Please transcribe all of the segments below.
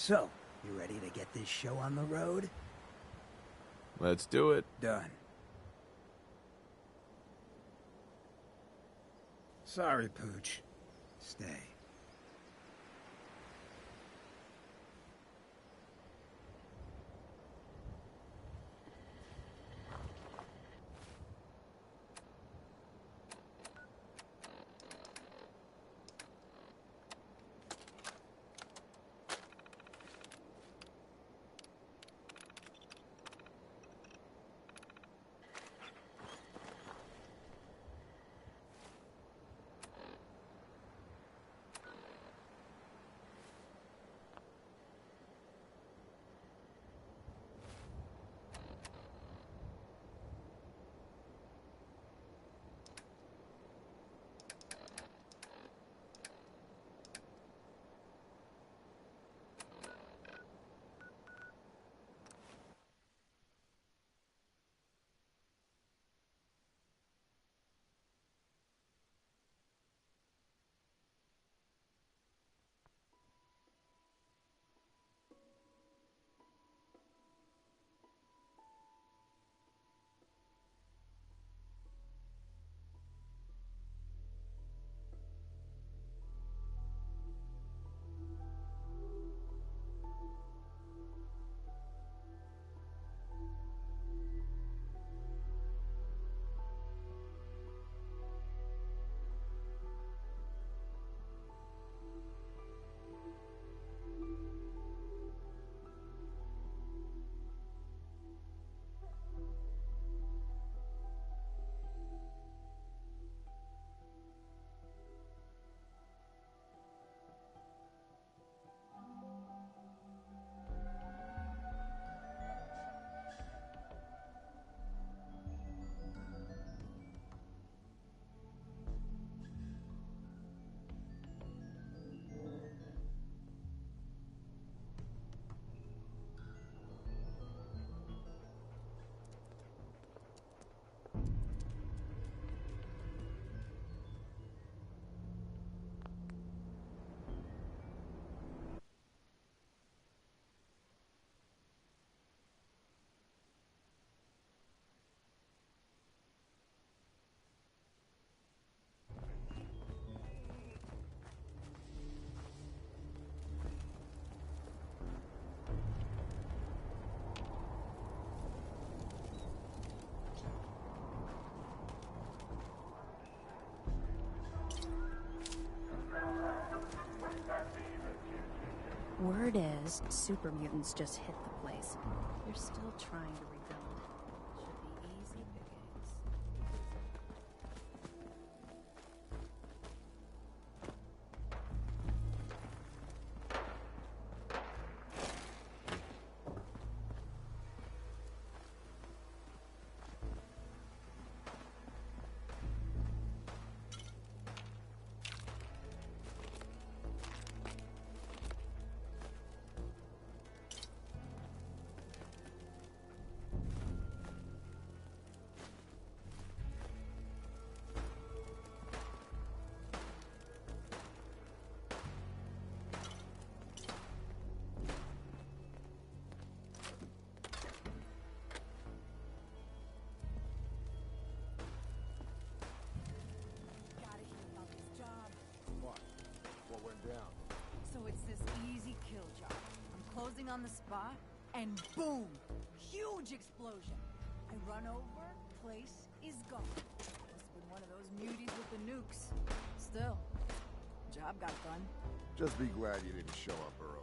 So, you ready to get this show on the road? Let's do it. Done. Sorry, Pooch. Stay. Word is, super mutants just hit the place. They're still trying to rebuild. Should be easy pickings. So it's this easy kill job. I'm closing on the spot, and boom! Huge explosion. I run over, place is gone. Must have been one of those muties with the nukes. Still, job got done. Just be glad you didn't show up early.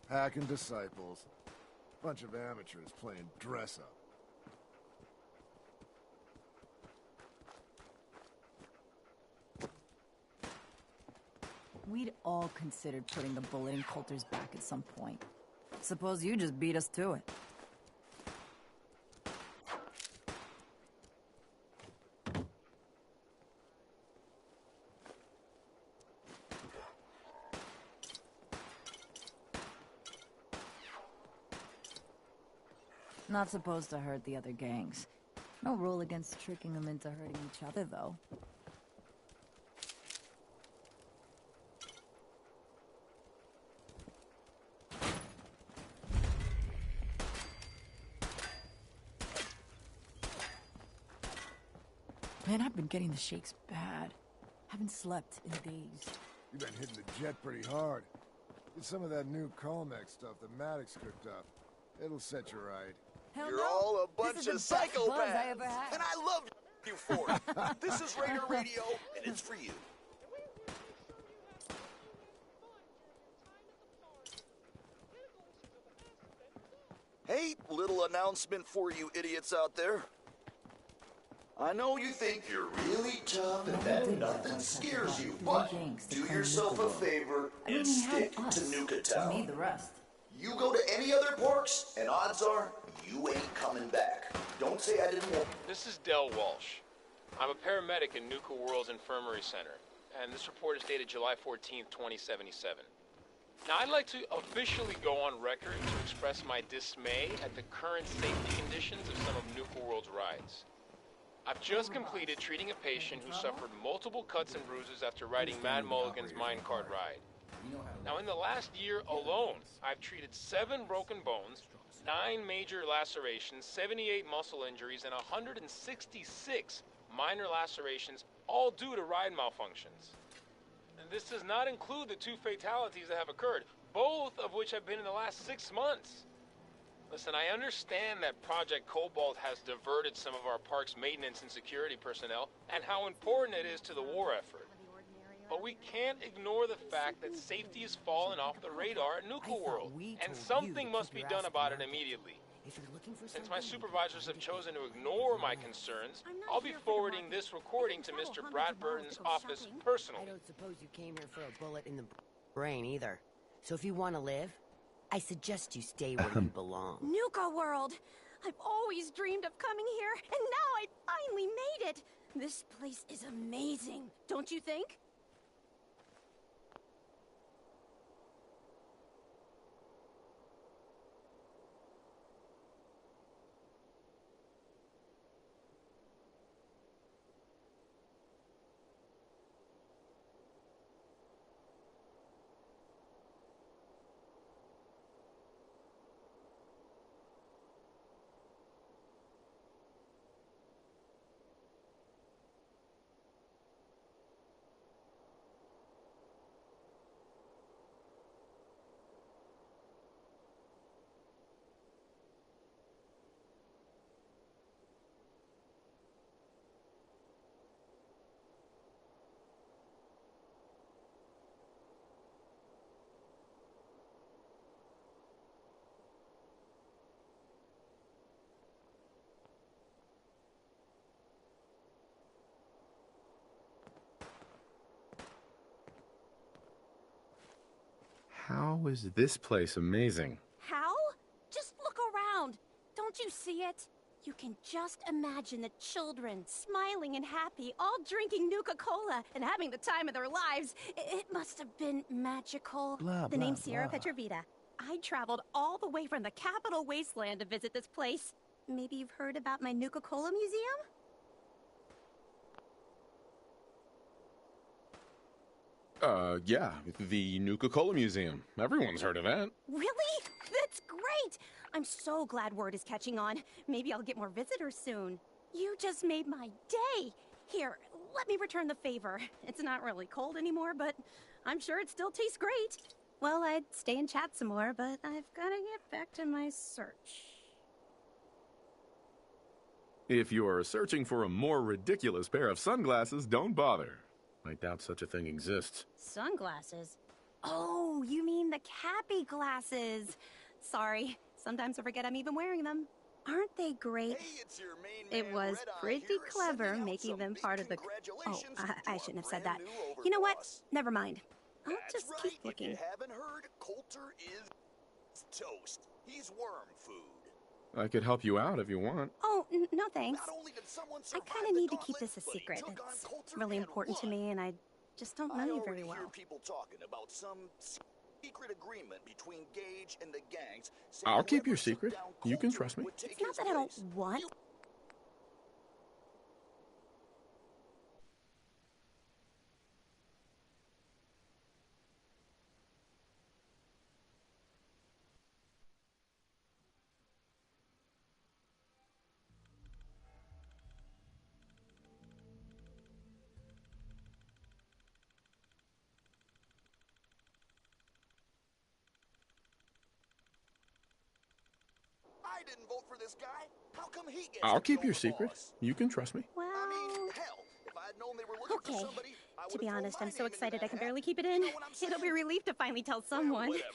Hacking disciples. Bunch of amateurs playing dress-up. We'd all considered putting the bullet in Coulter's back at some point. Suppose you just beat us to it. Not supposed to hurt the other gangs. No rule against tricking them into hurting each other, though. Man, I've been getting the shakes bad. Haven't slept in days. You've been hitting the jet pretty hard. Get some of that new Colmex stuff that Maddox cooked up. It'll set you right. Hell You're no. all a bunch This of is the best buzz I psychopaths. ever had. And I love you for it. This is Raider Radio, and it's for you. Hey, little announcement for you idiots out there. I know you think you're really tough and that nothing scares you, but do yourself a favor and stick to Nuka We Town. need the rest. You go to any other parks, and odds are you ain't coming back. Don't say I didn't warn. This is Del Walsh. I'm a paramedic in Nuka World's Infirmary Center, and this report is dated July 14th, 2077. Now, I'd like to officially go on record to express my dismay at the current safety conditions of some of Nuka World's rides. I've just completed treating a patient who suffered multiple cuts and bruises after riding Mad Mulligan's minecart ride. Now, in the last year alone, I've treated 7 broken bones, 9 major lacerations, 78 muscle injuries, and 166 minor lacerations, all due to ride malfunctions. And this does not include the 2 fatalities that have occurred, both of which have been in the last 6 months. Listen, I understand that Project Cobalt has diverted some of our park's maintenance and security personnel, and how important it is to the war effort. But we can't ignore the fact that safety has fallen off the radar at Nuka World, and something must be done about it immediately. Since my supervisors have chosen to ignore my concerns, I'll be forwarding this recording to Mr. Bradburton's office personally. I don't suppose you came here for a bullet in the brain either. So if you want to live, I suggest you stay where you belong. Nuka World! I've always dreamed of coming here, and now I finally made it! This place is amazing, don't you think? How is this place amazing? How? Just look around. Don't you see it? You can just imagine the children, smiling and happy, all drinking Nuka-Cola and having the time of their lives. It must have been magical. The name's Sierra Petrovita. I traveled all the way from the capital wasteland to visit this place. Maybe you've heard about my Nuka-Cola museum? Yeah, the Nuka-Cola Museum. Everyone's heard of that. Really? That's great! I'm so glad word is catching on. Maybe I'll get more visitors soon. You just made my day! Here, let me return the favor. It's not really cold anymore, but I'm sure it still tastes great. Well, I'd stay and chat some more, but I've gotta get back to my search. If you're searching for a more ridiculous pair of sunglasses, don't bother. I doubt such a thing exists. Sunglasses? Oh, you mean the Cappy glasses. Sorry, sometimes I forget I'm even wearing them. Aren't they great? Hey, it's your main It man, was Red Eye pretty here, clever sending out making some them big part of the... Oh, congratulations I to shouldn't have our said that. brand new You know what? overboss. Never mind. I'll That's just right. keep If looking. you haven't heard, Coulter is toast. He's worm food. I could help you out if you want. Oh, no thanks. Not only did someone I survive kind of the need to keep gauntlet, this a but he secret. took on It's Coulter really and important to won. me, and I just don't know I you already very hear well. people talking about some secret agreement between Gage and the gangs. I'll keep your whoever took secret. down You can Coulter trust me. would take It's not his that I don't place. want. I didn't vote for this guy. How come he gets I'll to keep be your the secret. boss? You can trust me. Well, I mean, hell, if I'd known they were looking for okay. somebody, I To would've be thrown honest, my I'm so name into excited that I can hat. barely keep it You in. know what I'm It'll be saying? relief to finally tell Well, someone. whatever.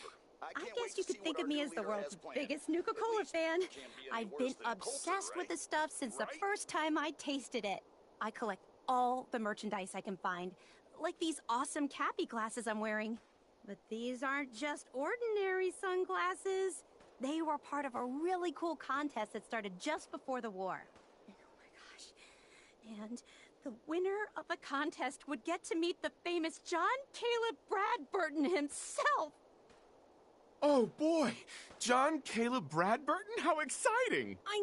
I I can't wait guess to you see could think what of me our as new the leader world's has planned. biggest Nuka At Cola least fan. it can't be any I've worse been than Coulter, obsessed with right? the stuff since the Right? first time I tasted it. I collect all the merchandise I can find, like these awesome Cappy glasses I'm wearing. But these aren't just ordinary sunglasses. They were part of a really cool contest that started just before the war. Oh my gosh. And the winner of the contest would get to meet the famous John Caleb Bradburton himself. Oh boy! John Caleb Bradburton? How exciting! I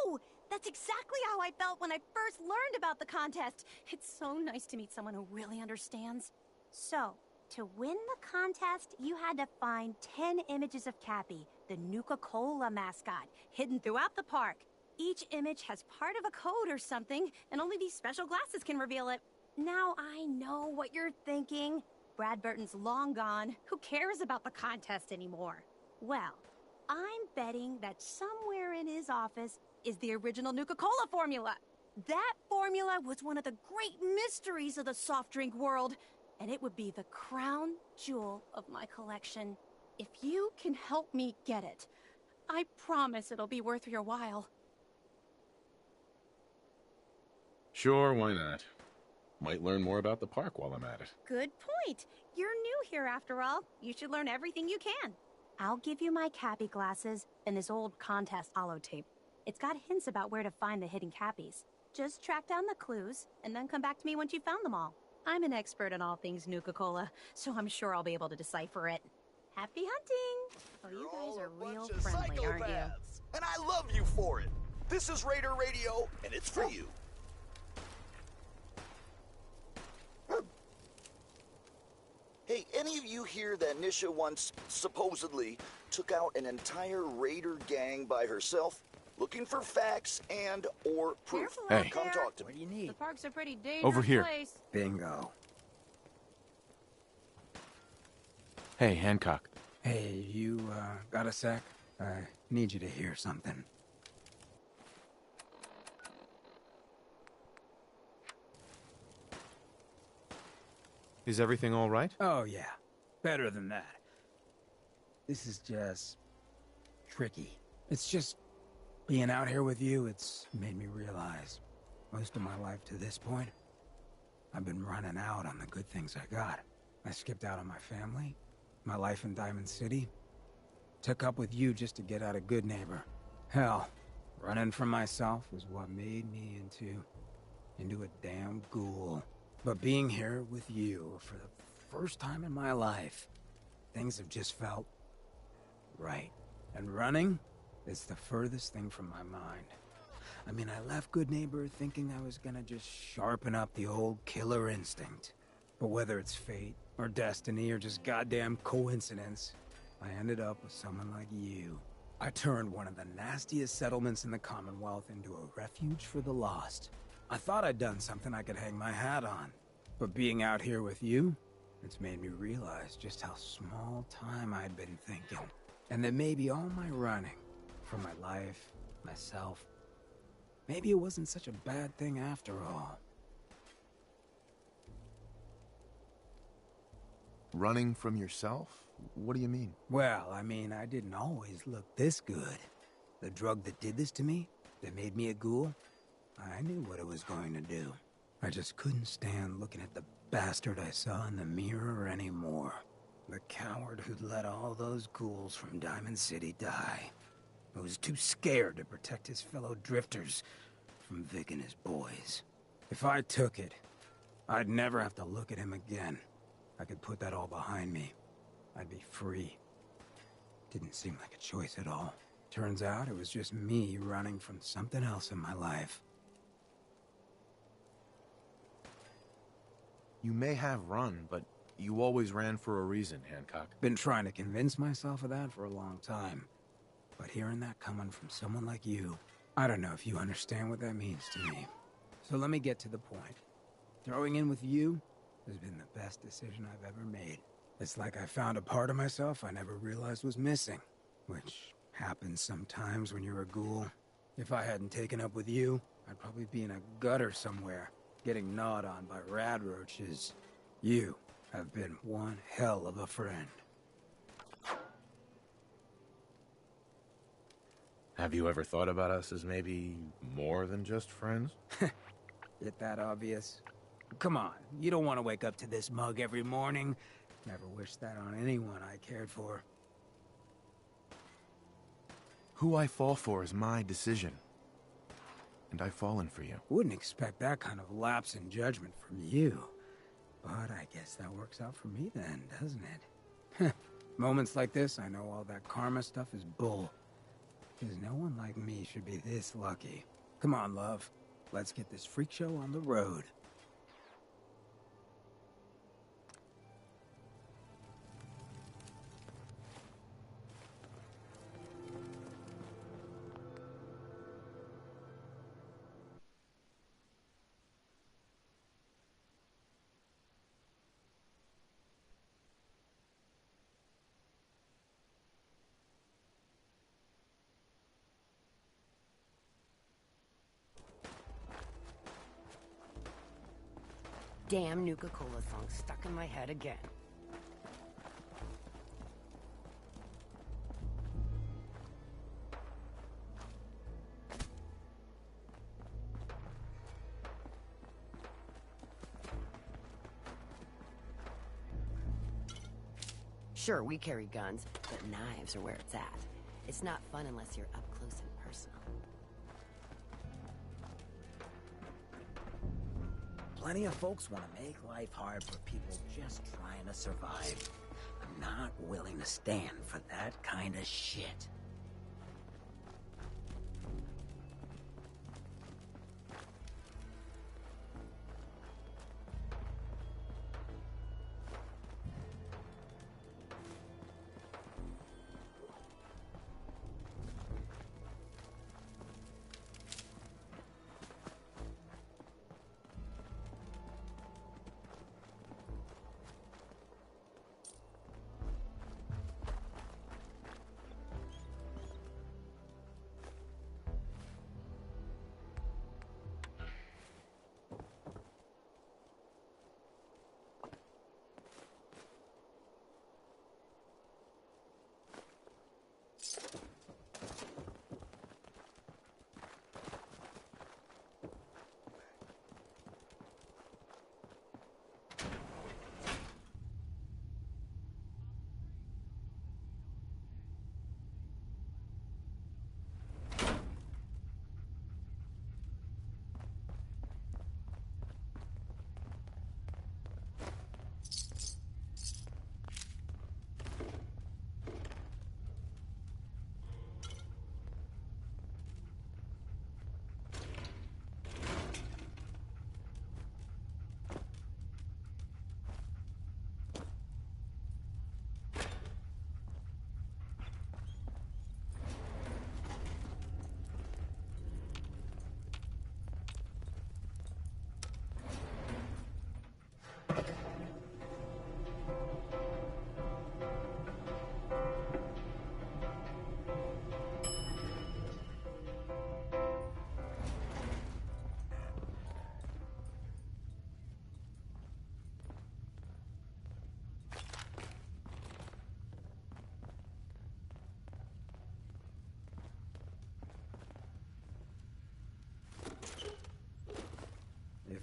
know! That's exactly how I felt when I first learned about the contest. It's so nice to meet someone who really understands. So, to win the contest, you had to find 10 images of Cappy, the Nuka Cola mascot, hidden throughout the park. Each image has part of a code or something, and only these special glasses can reveal it. Now I know what you're thinking. Bradburton's long gone. Who cares about the contest anymore? Well, I'm betting that somewhere in his office is the original Nuka Cola formula. That formula was one of the great mysteries of the soft drink world, and it would be the crown jewel of my collection. If you can help me get it, I promise it'll be worth your while. Sure, why not? Might learn more about the park while I'm at it. Good point. You're new here after all. You should learn everything you can. I'll give you my Cappy glasses and this old contest holotape. It's got hints about where to find the hidden Cappies. Just track down the clues and then come back to me once you've found them all. I'm an expert in all things Nuka Cola, so I'm sure I'll be able to decipher it. Happy hunting! Oh, you guys are real friendly, aren't you? Psychopaths, and I love you for it. This is Raider Radio, and it's for you. Hey, any of you hear that Nisha once supposedly took out an entire Raider gang by herself? Looking for facts and or proof. Careful Hey. out Come there. talk to What me. do you The need? park's a pretty dangerous Over here. place. Bingo. Hey, Hancock. Hey, you, got a sec? I need you to hear something. Is everything all right? Oh, yeah. Better than that. This is just... tricky. It's just... being out here with you, it's made me realize... most of my life to this point... I've been running out on the good things I got. I skipped out on my family, my life in Diamond City. Took up with you just to get out of Good Neighbor. Hell, running from myself was what made me into a damn ghoul. But being here with you for the first time in my life, things have just felt right. And running is the furthest thing from my mind. I mean, I left Good Neighbor thinking I was gonna just sharpen up the old killer instinct. But whether it's fate, or destiny, or just goddamn coincidence, I ended up with someone like you. I turned one of the nastiest settlements in the Commonwealth into a refuge for the lost. I thought I'd done something I could hang my hat on. But being out here with you, it's made me realize just how small time I'd been thinking. And that maybe all my running, for my life, myself, maybe it wasn't such a bad thing after all. Running from yourself? What do you mean? Well, I mean, I didn't always look this good. The drug that did this to me, that made me a ghoul, I knew what it was going to do. I just couldn't stand looking at the bastard I saw in the mirror anymore. The coward who'd let all those ghouls from Diamond City die. Who was too scared to protect his fellow drifters from Vic and his boys. If I took it, I'd never have to look at him again. I could put that all behind me. I'd be free. Didn't seem like a choice at all. Turns out it was just me running from something else in my life. You may have run, but you always ran for a reason, Hancock. Been trying to convince myself of that for a long time. But hearing that coming from someone like you, I don't know if you understand what that means to me. So let me get to the point. Throwing in with you has been the best decision I've ever made. It's like I found a part of myself I never realized was missing, which happens sometimes when you're a ghoul. If I hadn't taken up with you, I'd probably be in a gutter somewhere, getting gnawed on by rad roaches. You have been one hell of a friend. Have you ever thought about us as maybe more than just friends? It that obvious? Come on, you don't want to wake up to this mug every morning. Never wished that on anyone I cared for. Who I fall for is my decision. And I've fallen for you. Wouldn't expect that kind of lapse in judgment from you. But I guess that works out for me then, doesn't it? Moments like this, I know all that karma stuff is bull. Because no one like me should be this lucky. Come on, love. Let's get this freak show on the road. Damn Nuka Cola song stuck in my head again. Sure, we carry guns, but knives are where it's at. It's not fun unless you're up close and personal. Plenty of folks want to make life hard for people just trying to survive. I'm not willing to stand for that kind of shit.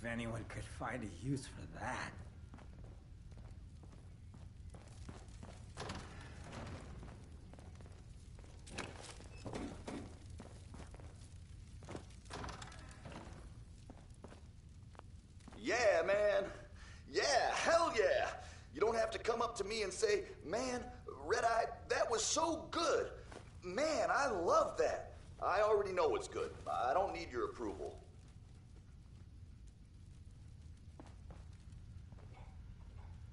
if anyone could find a use for that. Yeah, man. Yeah, hell yeah. You don't have to come up to me and say, man, Red-Eye, that was so good. Man, I love that. I already know it's good. I don't need your approval.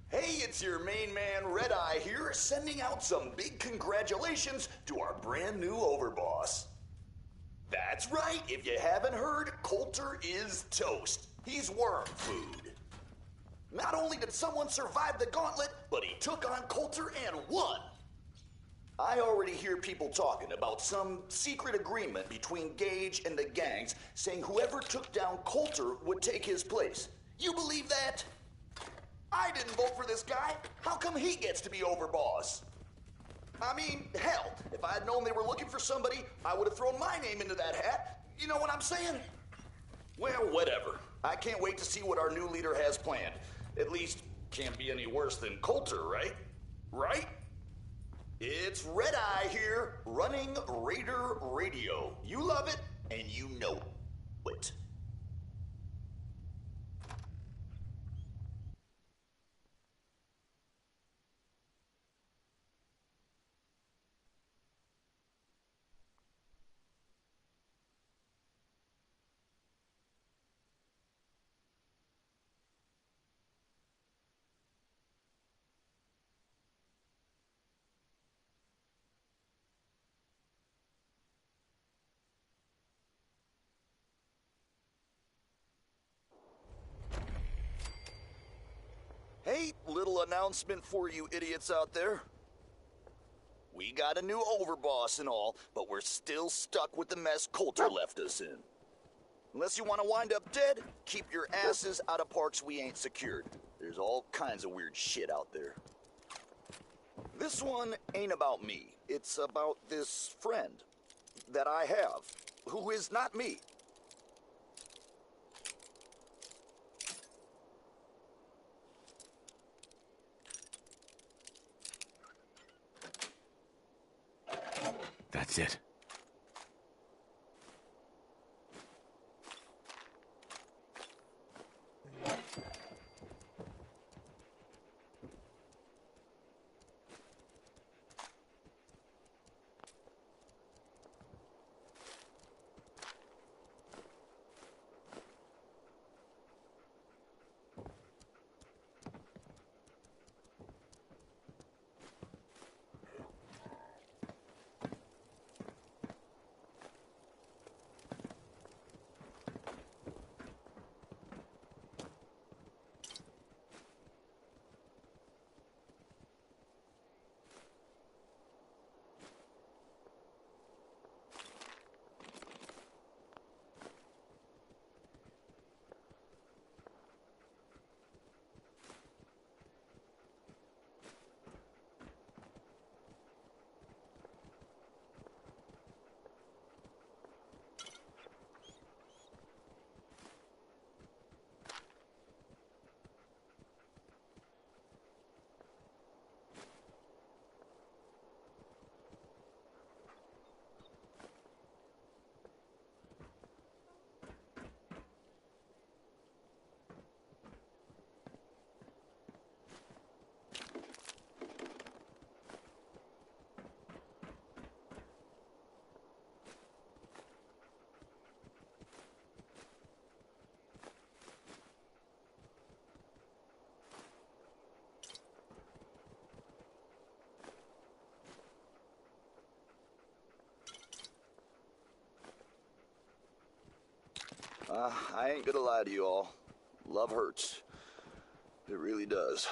Hey, it's your main man, Red-Eye here, sending out some big congratulations to our brand new overboss. That's right, if you haven't heard, Coulter is toast. He's worm food. Not only did someone survive the gauntlet, but he took on Coulter and won. I already hear people talking about some secret agreement between Gage and the gangs saying whoever took down Coulter would take his place. You believe that? I didn't vote for this guy. How come he gets to be overboss? I mean, hell, if I had known they were looking for somebody, I would have thrown my name into that hat. You know what I'm saying? Well, whatever. I can't wait to see what our new leader has planned. At least, can't be any worse than Coulter, right? Right? It's Red-Eye here, running Raider Radio. You love it, and you know it. Hey, little announcement for you idiots out there. We got a new overboss and all, but we're still stuck with the mess Coulter left us in. Unless you want to wind up dead, keep your asses out of parks we ain't secured. There's all kinds of weird shit out there. This one ain't about me. It's about this friend that I have, who is not me. That's it. I ain't gonna lie to you all. Love hurts. It really does.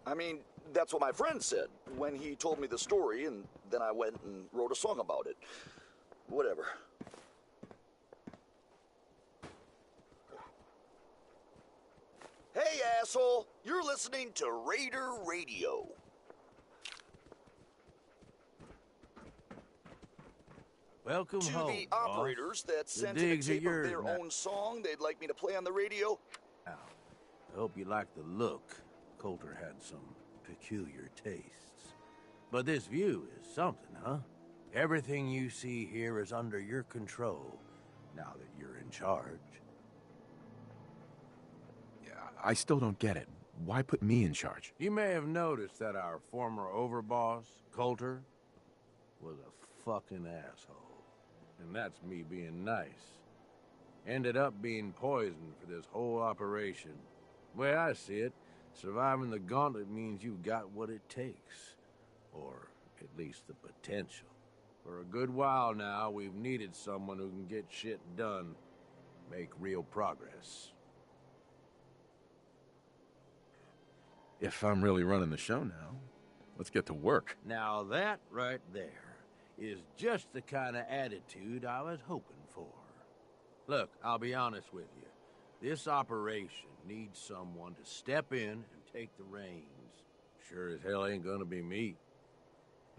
I mean, that's what my friend said when he told me the story, and then I went and wrote a song about it. Whatever. Hey, asshole! You're listening to Raider Radio. Welcome To home, the boss. operators that The sent in a digs are tape of yours their now. own song they'd like me to play on the radio, I hope you like the look. Coulter had some peculiar tastes. But this view is something, huh? Everything you see here is under your control, now that you're in charge. Yeah, I still don't get it. Why put me in charge? You may have noticed that our former overboss, Coulter, was a fucking asshole. And that's me being nice. Ended up being poisoned for this whole operation. The way I see it, surviving the gauntlet means you've got what it takes. Or at least the potential. For a good while now, we've needed someone who can get shit done, make real progress. If I'm really running the show now, let's get to work. Now that right there is just the kind of attitude I was hoping for. Look, I'll be honest with you. This operation needs someone to step in and take the reins. Sure as hell ain't gonna be me.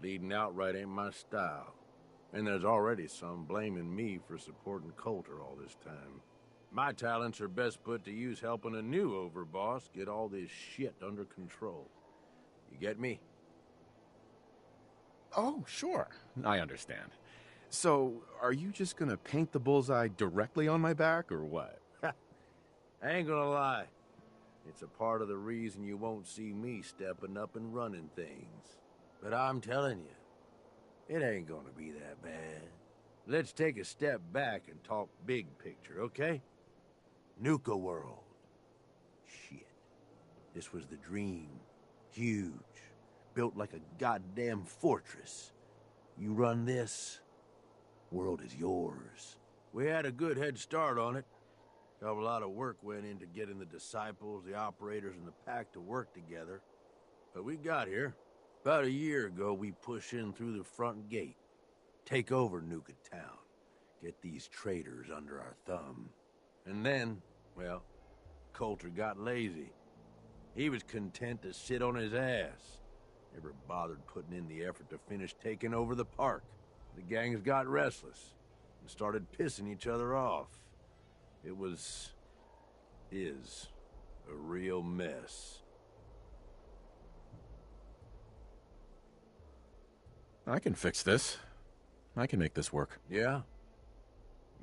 Leading outright ain't my style. And there's already some blaming me for supporting Coulter all this time. My talents are best put to use helping a new overboss get all this shit under control. You get me? Oh, sure. I understand. So, are you just gonna paint the bullseye directly on my back, or what? I ain't gonna lie. It's a part of the reason you won't see me stepping up and running things. But I'm telling you, it ain't gonna be that bad. Let's take a step back and talk big picture, okay? Nuka world. Shit. This was the dream. Huge. Built like a goddamn fortress. You run this, world is yours. We had a good head start on it. A lot of work went into getting the disciples, the operators, and the pack to work together. But we got here. About a year ago, we pushed in through the front gate. Take over Nuka Town. Get these traitors under our thumb. And then, well, Coulter got lazy. He was content to sit on his ass. Never bothered putting in the effort to finish taking over the park. The gangs got restless and started pissing each other off. It is a real mess. I can fix this. I can make this work. Yeah?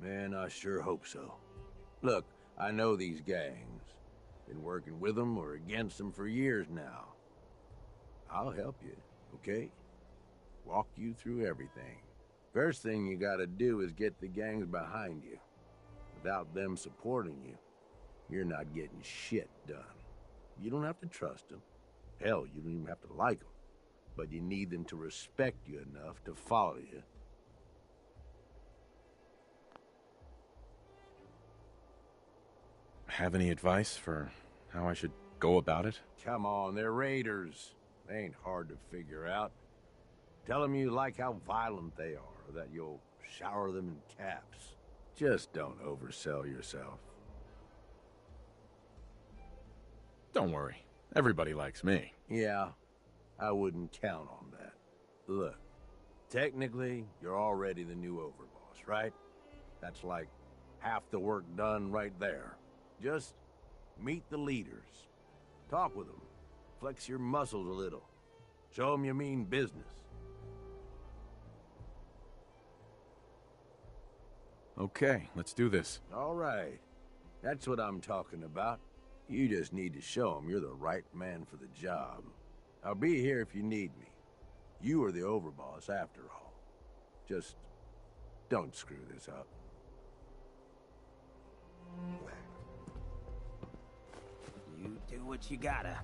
Man, I sure hope so. Look, I know these gangs. Been working with them or against them for years now. I'll help you, okay? Walk you through everything. First thing you gotta do is get the gangs behind you. Without them supporting you, you're not getting shit done. You don't have to trust them. Hell, you don't even have to like them. But you need them to respect you enough to follow you. Have any advice for how I should go about it? Come on, they're raiders. They ain't hard to figure out. Tell them you like how violent they are, that you'll shower them in caps. Just don't oversell yourself. Don't worry. Everybody likes me. Yeah, I wouldn't count on that. Look, technically, you're already the new overboss, right? That's like half the work done right there. Just meet the leaders. Talk with them. Flex your muscles a little. Show them you mean business. Okay, let's do this. All right. That's what I'm talking about. You just need to show them you're the right man for the job. I'll be here if you need me. You are the overboss after all. Just don't screw this up. You do what you gotta.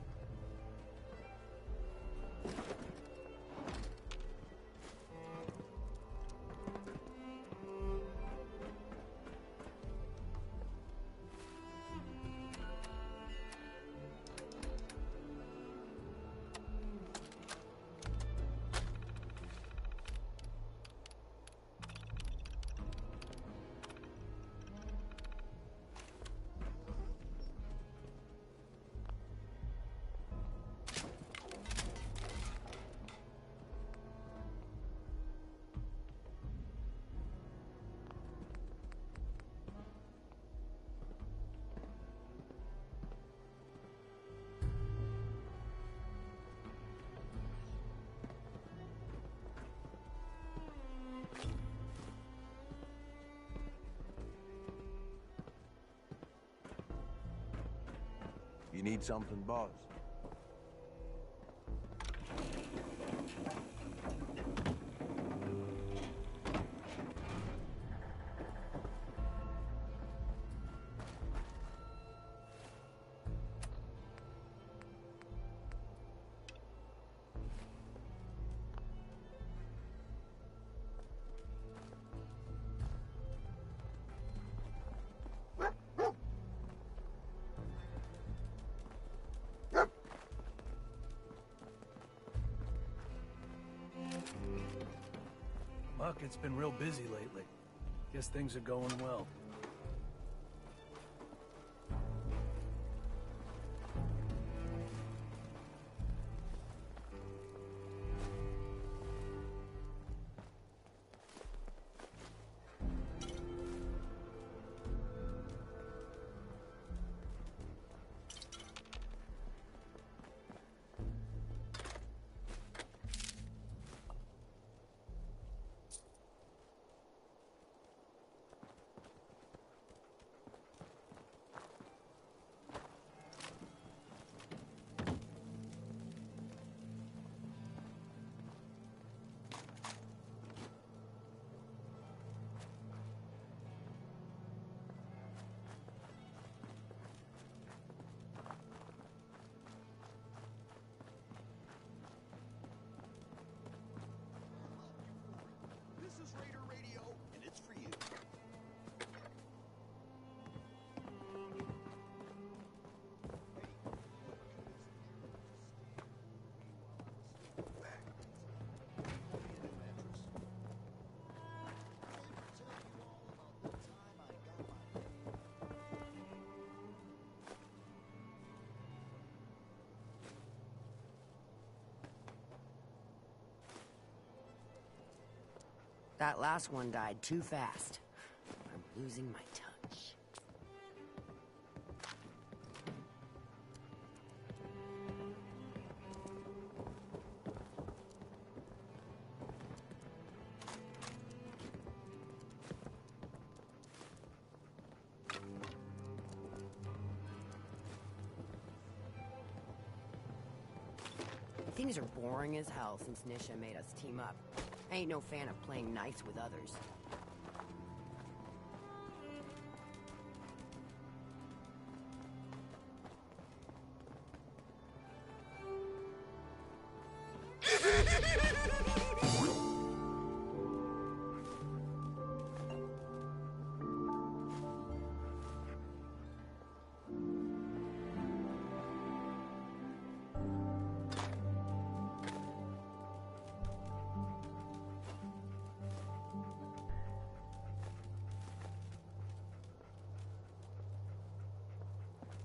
You need something, boss? Buck, it's been real busy lately. Guess things are going well. That last one died too fast. I'm losing my touch. Things are boring as hell since Nisha made us team up. I ain't no fan of playing nice with others.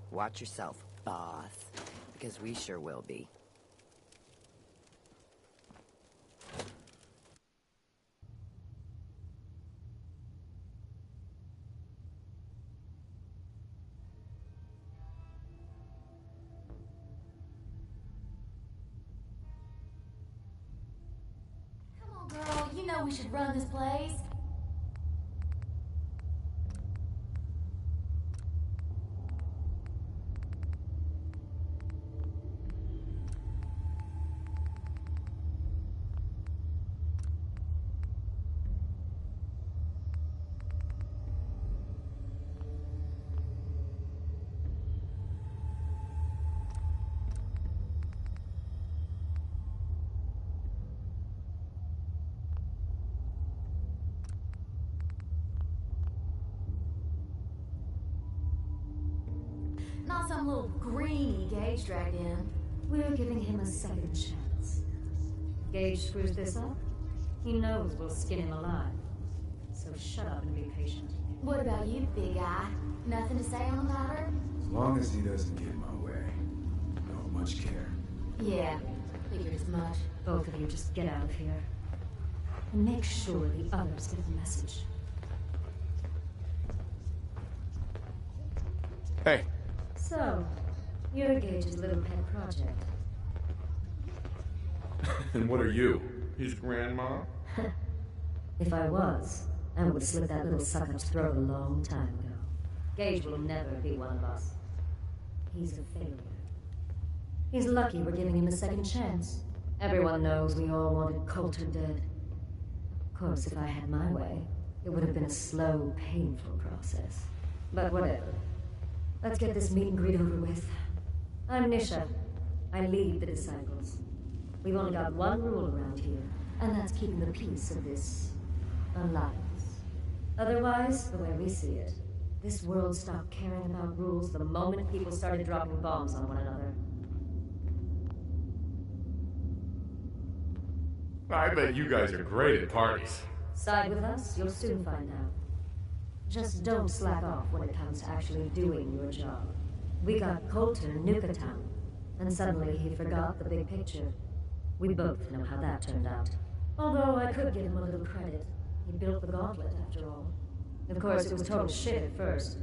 Watch yourself, boss, because we sure will be. Come on, girl. You know we should run this place. Not some little greenie Gage dragged in. We're giving him a second chance. Gage screws this up, he knows we'll skin him alive. So shut up and be patient. What about you, big guy? Nothing to say on the matter? As long as he doesn't get in my way, I don't much care. Yeah, figured as much. Both of you just get out of here. And make sure the others get the message. Hey. So, you're Gage's little pet project. And what are you? His grandma? If I was, I would have slit that little sucker's throat a long time ago. Gage will never be one of us. He's a failure. He's lucky we're giving him a second chance. Everyone knows we all wanted Coulter dead. Of course, if I had my way, it would have been a slow, painful process. But whatever. Let's get this meet and greet over with. I'm Nisha. I lead the Disciples. We've only got one rule around here, and that's keeping the peace of this alliance. Otherwise, the way we see it, this world stopped caring about rules the moment people started dropping bombs on one another. I bet you guys are great at parties. Side with us, you'll soon find out. Just don't slack off when it comes to actually doing your job. We got Coulter in Nuka Town, and suddenly he forgot the big picture. We both know how that turned out. Although I could give him a little credit. He built the gauntlet, after all. Of course, it was total shit at first.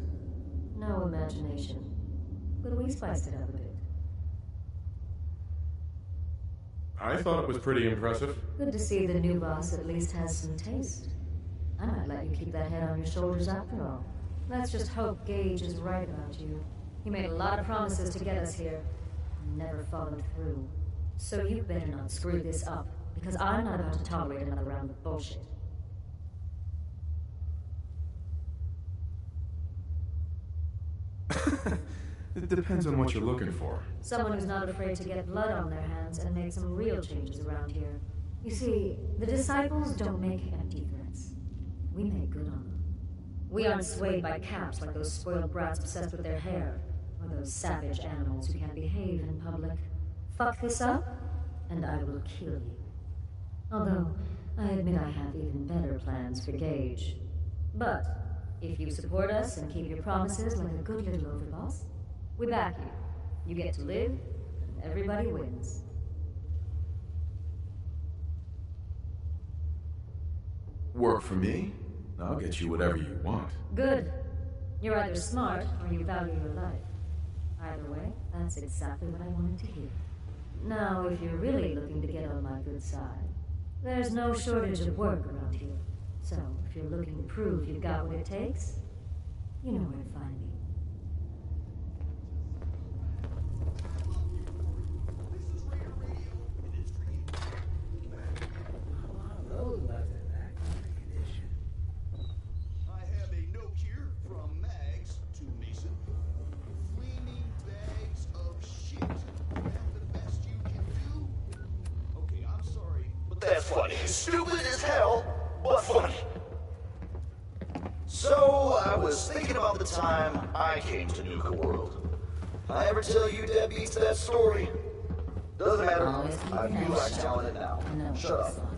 No imagination. But we spiced it up a bit. I thought it was pretty impressive. Good to see the new boss at least has some taste. I might let you keep that head on your shoulders after all. Let's just hope Gage is right about you. He made a lot of promises to get us here, and never followed through. So you better not screw this up, because I'm not about to tolerate another round of bullshit. It depends on what you're looking for. Someone who's not afraid to get blood on their hands and make some real changes around here. You see, the Disciples don't make empty threats. We make good on them. We aren't swayed by caps like those spoiled brats obsessed with their hair, or those savage animals who can't behave in public. Fuck this up, and I will kill you. Although, I admit I have even better plans for Gage. But, if you support us and keep your promises like a good little overboss, we back you. You get to live, and everybody wins. Work for me? I'll get you whatever you want. Good. You're either smart, or you value your life. Either way, that's exactly what I wanted to hear. Now, if you're really looking to get on my good side, there's no shortage of work around here. So, if you're looking to prove you've got what it takes, you know where to find me. I have a note here from Mags to Mason. Flaming bags of shit. That the best you can do? Okay, I'm sorry, but that's funny. Stupid as hell, but funny. So, I was thinking about the time I came to Nuka World. I ever tell you deadbeats that story? Doesn't matter. I feel like telling it now. Shut up.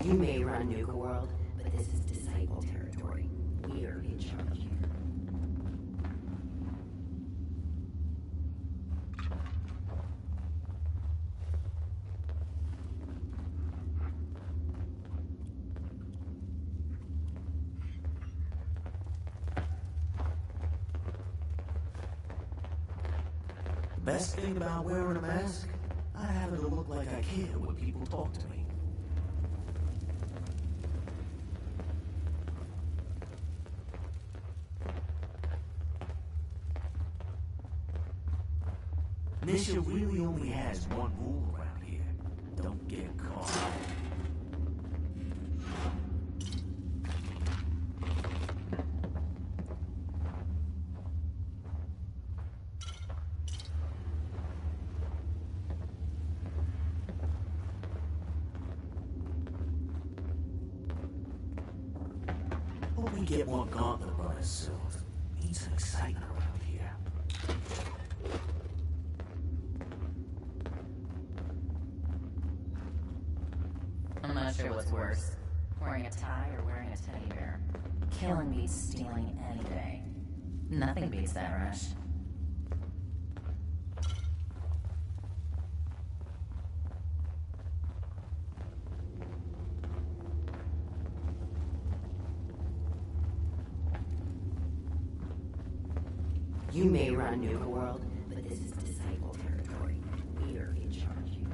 You may run Nuka World, but this is Disciple territory. We are in charge here. The best thing about wearing a mask, I have it to look like I care when people talk to me. Nisha really only has one rule around here. Don't get caught. Hope we get one gauntlet runners soon. Need some excitement around here. I'm not sure what's worse, wearing a tie or wearing a teddy bear. Killing beats stealing any day. Nothing beats that rush. You may run Nuka World, but this is Disciple territory. We're in charge here.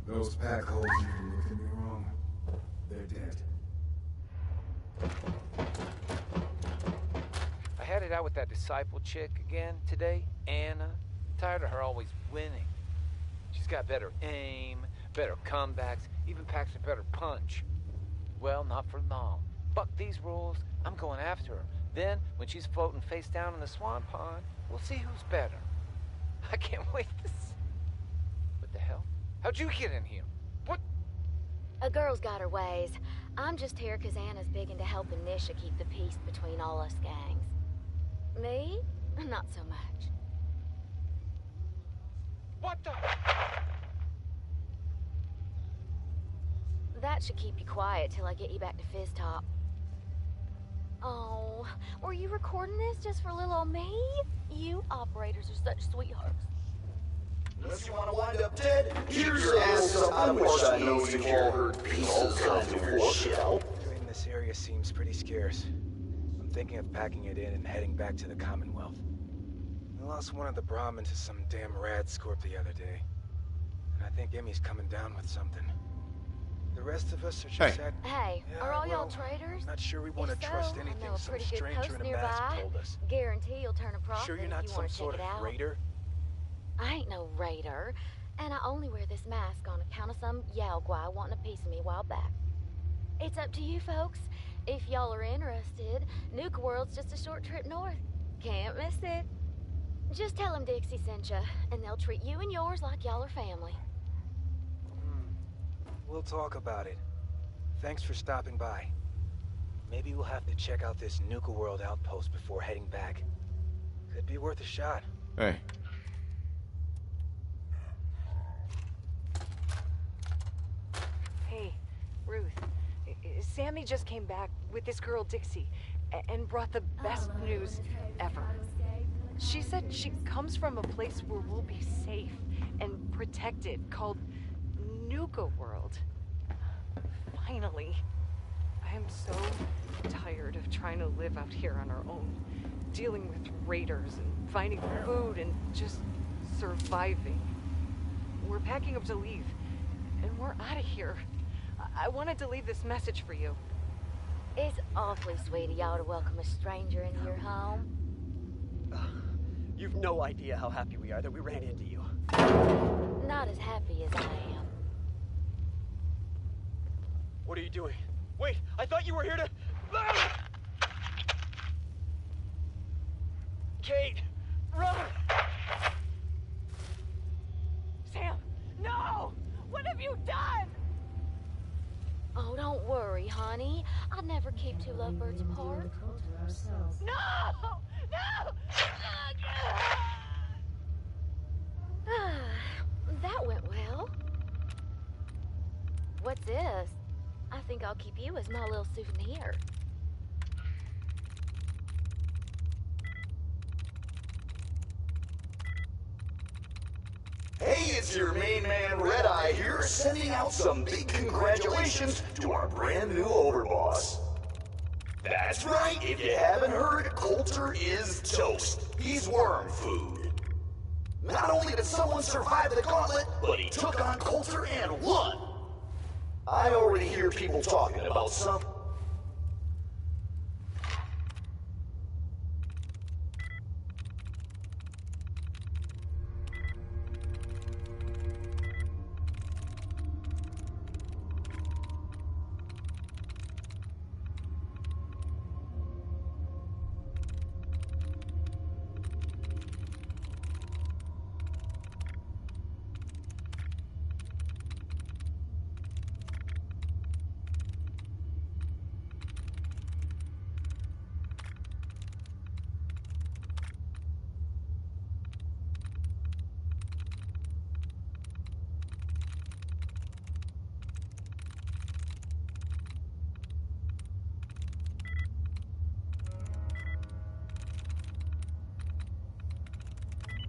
Those pack holes even look at me wrong. They're dead. I had it out with that Disciple chick again today, Anna. Tired of her always winning. She's got better aim, better comebacks, even packs a better punch. Well, not for long. Fuck these rules, I'm going after her. Then, when she's floating face down in the swan pond, we'll see who's better. I can't wait to see. What the hell? How'd you get in here? What? A girl's got her ways. I'm just here 'cause Anna's big into helping Nisha keep the peace between all us gangs. Me? Not so much. What the? That should keep you quiet till I get you back to Fizz Top. Oh, were you recording this just for little old me? You operators are such sweethearts. Unless you want to wind up dead, here's your ass something I wish I know you've all heard pieces of before, shell. Doing this area seems pretty scarce. I'm thinking of packing it in and heading back to the Commonwealth. We lost one of the Brahmins to some damn rad scorp the other day. And I think Emmy's coming down with something. The rest of us are just Hey, are all y'all traitors? Not sure we want to If trust so, I anything know a some pretty good stranger post in a nearby. mask told us. Guarantee you'll turn a profit Sure you're if not you some want to sort check of it out. raider? I ain't no raider, and I only wear this mask on account of some Yao guy wanting a piece of me a while back. It's up to you folks. If y'all are interested, Nuka World's just a short trip north. Can't miss it. Just tell them Dixie sent ya, and they'll treat you and yours like y'all are family. We'll talk about it. Thanks for stopping by. Maybe we'll have to check out this Nuka World outpost before heading back. Could be worth a shot. Hey. Hey, Ruth. Sammy just came back with this girl Dixie and brought the best news ever. She said she comes from a place where we'll be safe and protected, called Nuka World. Finally. I am so tired of trying to live out here on our own, dealing with raiders and finding food and just surviving. We're packing up to leave, and we're out of here. I wanted to leave this message for you. It's awfully sweet of y'all to welcome a stranger into your home. You've no idea how happy we are that we ran into you. Not as happy as I am. What are you doing? Wait, I thought you were here to... Kate, run! Sam, no! What have you done? Oh, don't worry, honey. I'd never keep two lovebirds apart. No! No! That went well. What's this? I think I'll keep you as my little souvenir. Hey, it's your main man Red Eye here, sending out some big congratulations to our brand new overboss. That's right, if you haven't heard, Coulter is toast. He's worm food. Not only did someone survive the gauntlet, but he took on Coulter and won. I already hear people talking about some...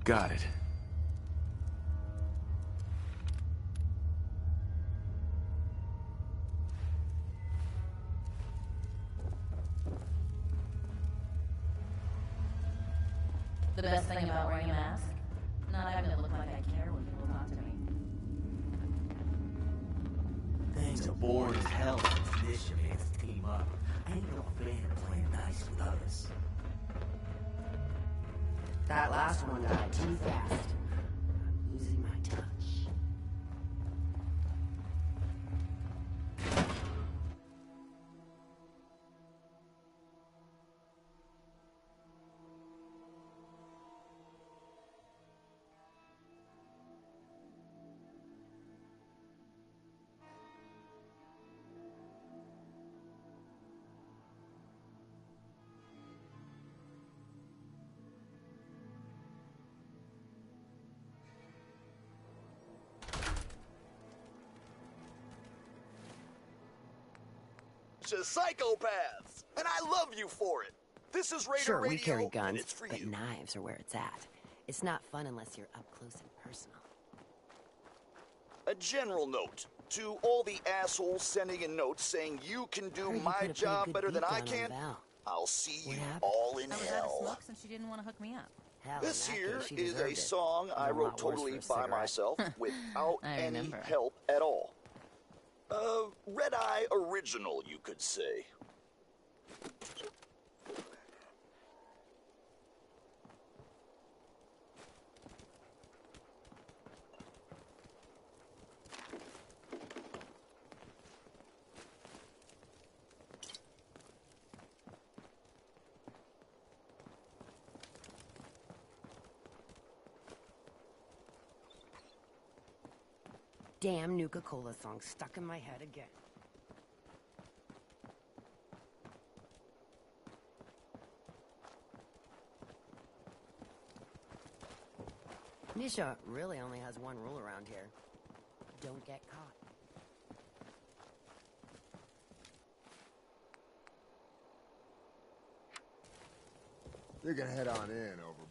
Got it. The best thing about wearing a mask? Not having to look like I care when people talk to me. Things are boring as hell since this shenanigans team up. I ain't no fan of playing nice with others. That last one died too fast. I'm losing my touch. Psychopaths, and I love you for it. This is Raider Sure, Radio, we carry and guns, it's for but you. knives are where it's at. It's not fun unless you're up close and personal. A general note to all the assholes sending in notes saying you can do Heard you my put a pretty job good better than beat I down on can. Val. I'll see What you happened? all in I was out of hell. smoke since you didn't want to hook me up. Hell, This in that here case, she is deserved a it. song I A wrote lot worse totally for a by cigarette. myself without I any remember. help at all. Red Eye original, you could say. Damn Nuka Cola song stuck in my head again. Nisha really only has one rule around here. Don't get caught. You can head on in over.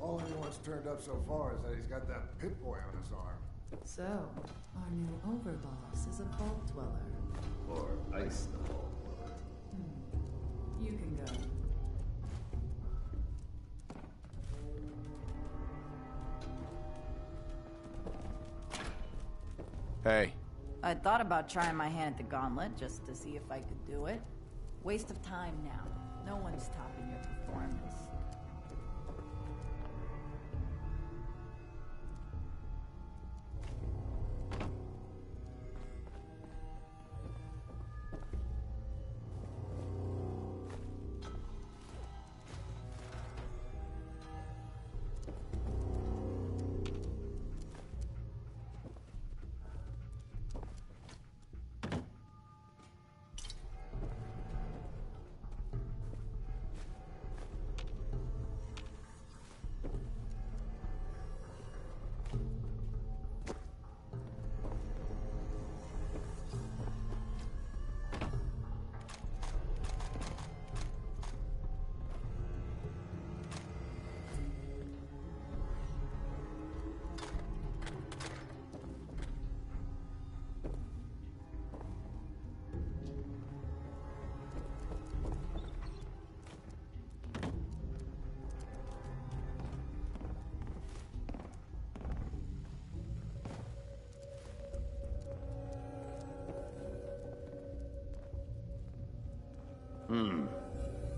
All anyone's turned up so far is that he's got that Pip-Boy on his arm. So, our new overboss is a vault dweller. Or ice the vault dweller. You can go. Hey. I thought about trying my hand at the gauntlet just to see if I could do it. Waste of time now. No one's topping your performance.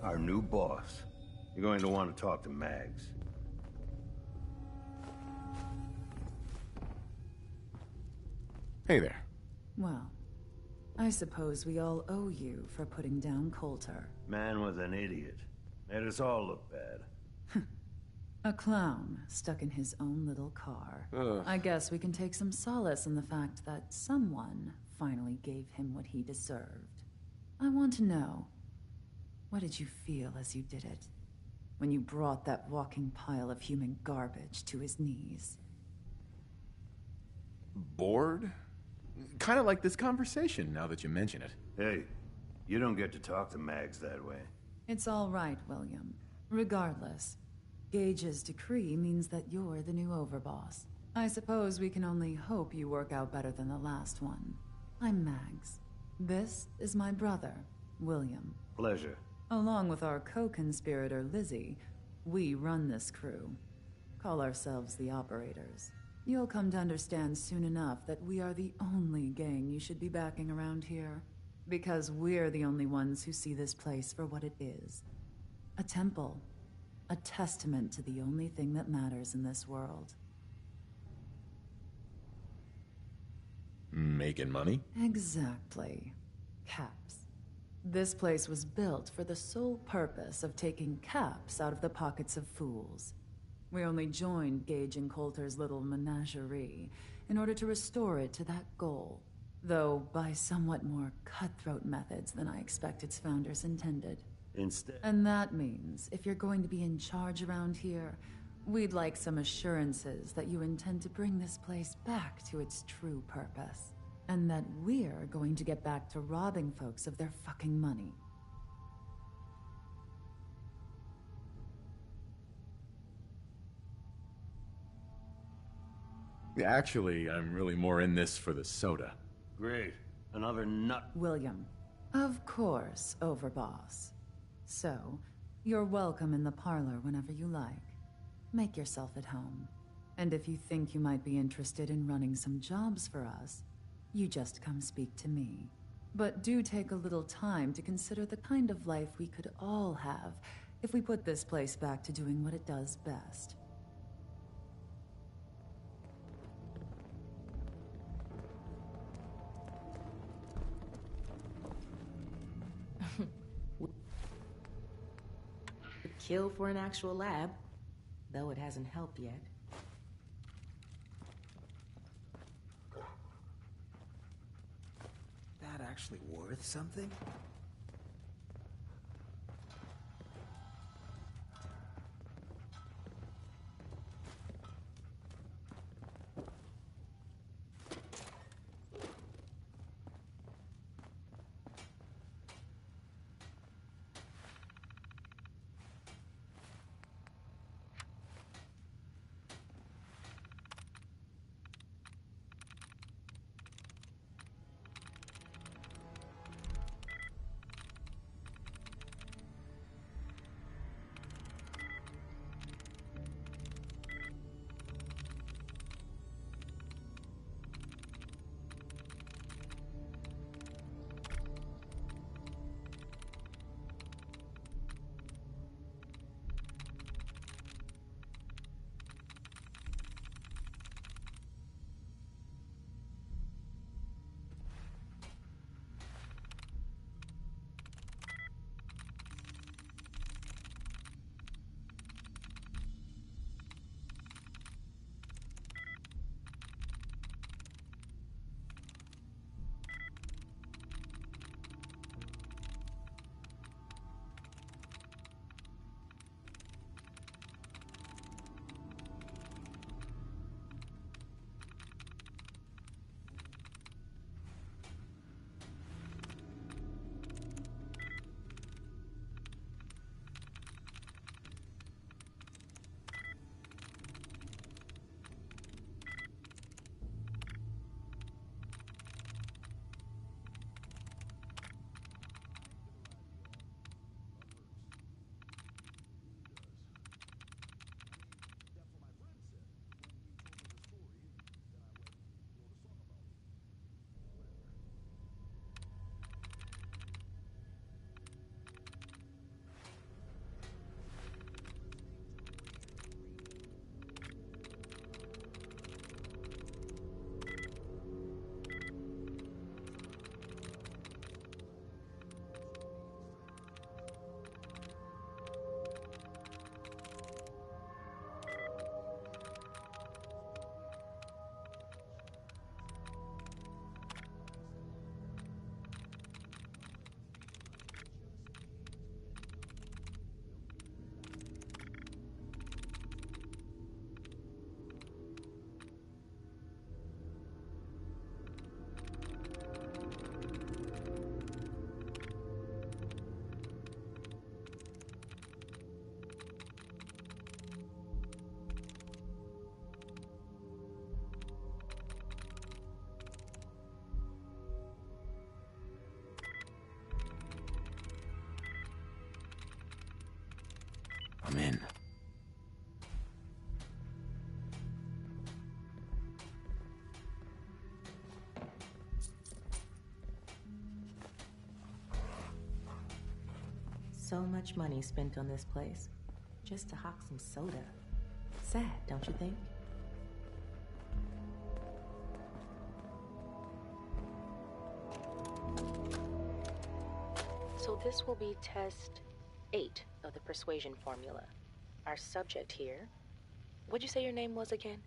Our new boss. You're going to want to talk to Mags. Hey there. Well, I suppose we all owe you for putting down Coulter. Man was an idiot. Made us all look bad. A clown stuck in his own little car. Ugh. I guess we can take some solace in the fact that someone finally gave him what he deserved. I want to know, what did you feel as you did it? When you brought that walking pile of human garbage to his knees? Bored? Kind of like this conversation, now that you mention it. Hey, you don't get to talk to Mags that way. It's all right, William. Regardless, Gage's decree means that you're the new overboss. I suppose we can only hope you work out better than the last one. I'm Mags. This is my brother, William. Pleasure. Along with our co-conspirator, Lizzie, we run this crew. Call ourselves the Operators. You'll come to understand soon enough that we are the only gang you should be backing around here. Because we're the only ones who see this place for what it is. A temple. A testament to the only thing that matters in this world. Making money? Exactly. Caps. This place was built for the sole purpose of taking caps out of the pockets of fools. We only joined Gage and Coulter's little menagerie in order to restore it to that goal, though by somewhat more cutthroat methods than I expect its founders intended. And that means, if you're going to be in charge around here, we'd like some assurances that you intend to bring this place back to its true purpose. And that we're going to get back to robbing folks of their fucking money. Actually, I'm really more in this for the soda. Great. Another nut. William. Of course, Overboss. So, you're welcome in the parlor whenever you like. Make yourself at home. And if you think you might be interested in running some jobs for us, you just come speak to me. But do take a little time to consider the kind of life we could all have if we put this place back to doing what it does best. Kill for an actual lab, though it hasn't helped yet. That actually worth something? So much money spent on this place, just to hawk some soda. Sad, don't you think? So this will be test 8 of the persuasion formula. Our subject here... What'd you say your name was again?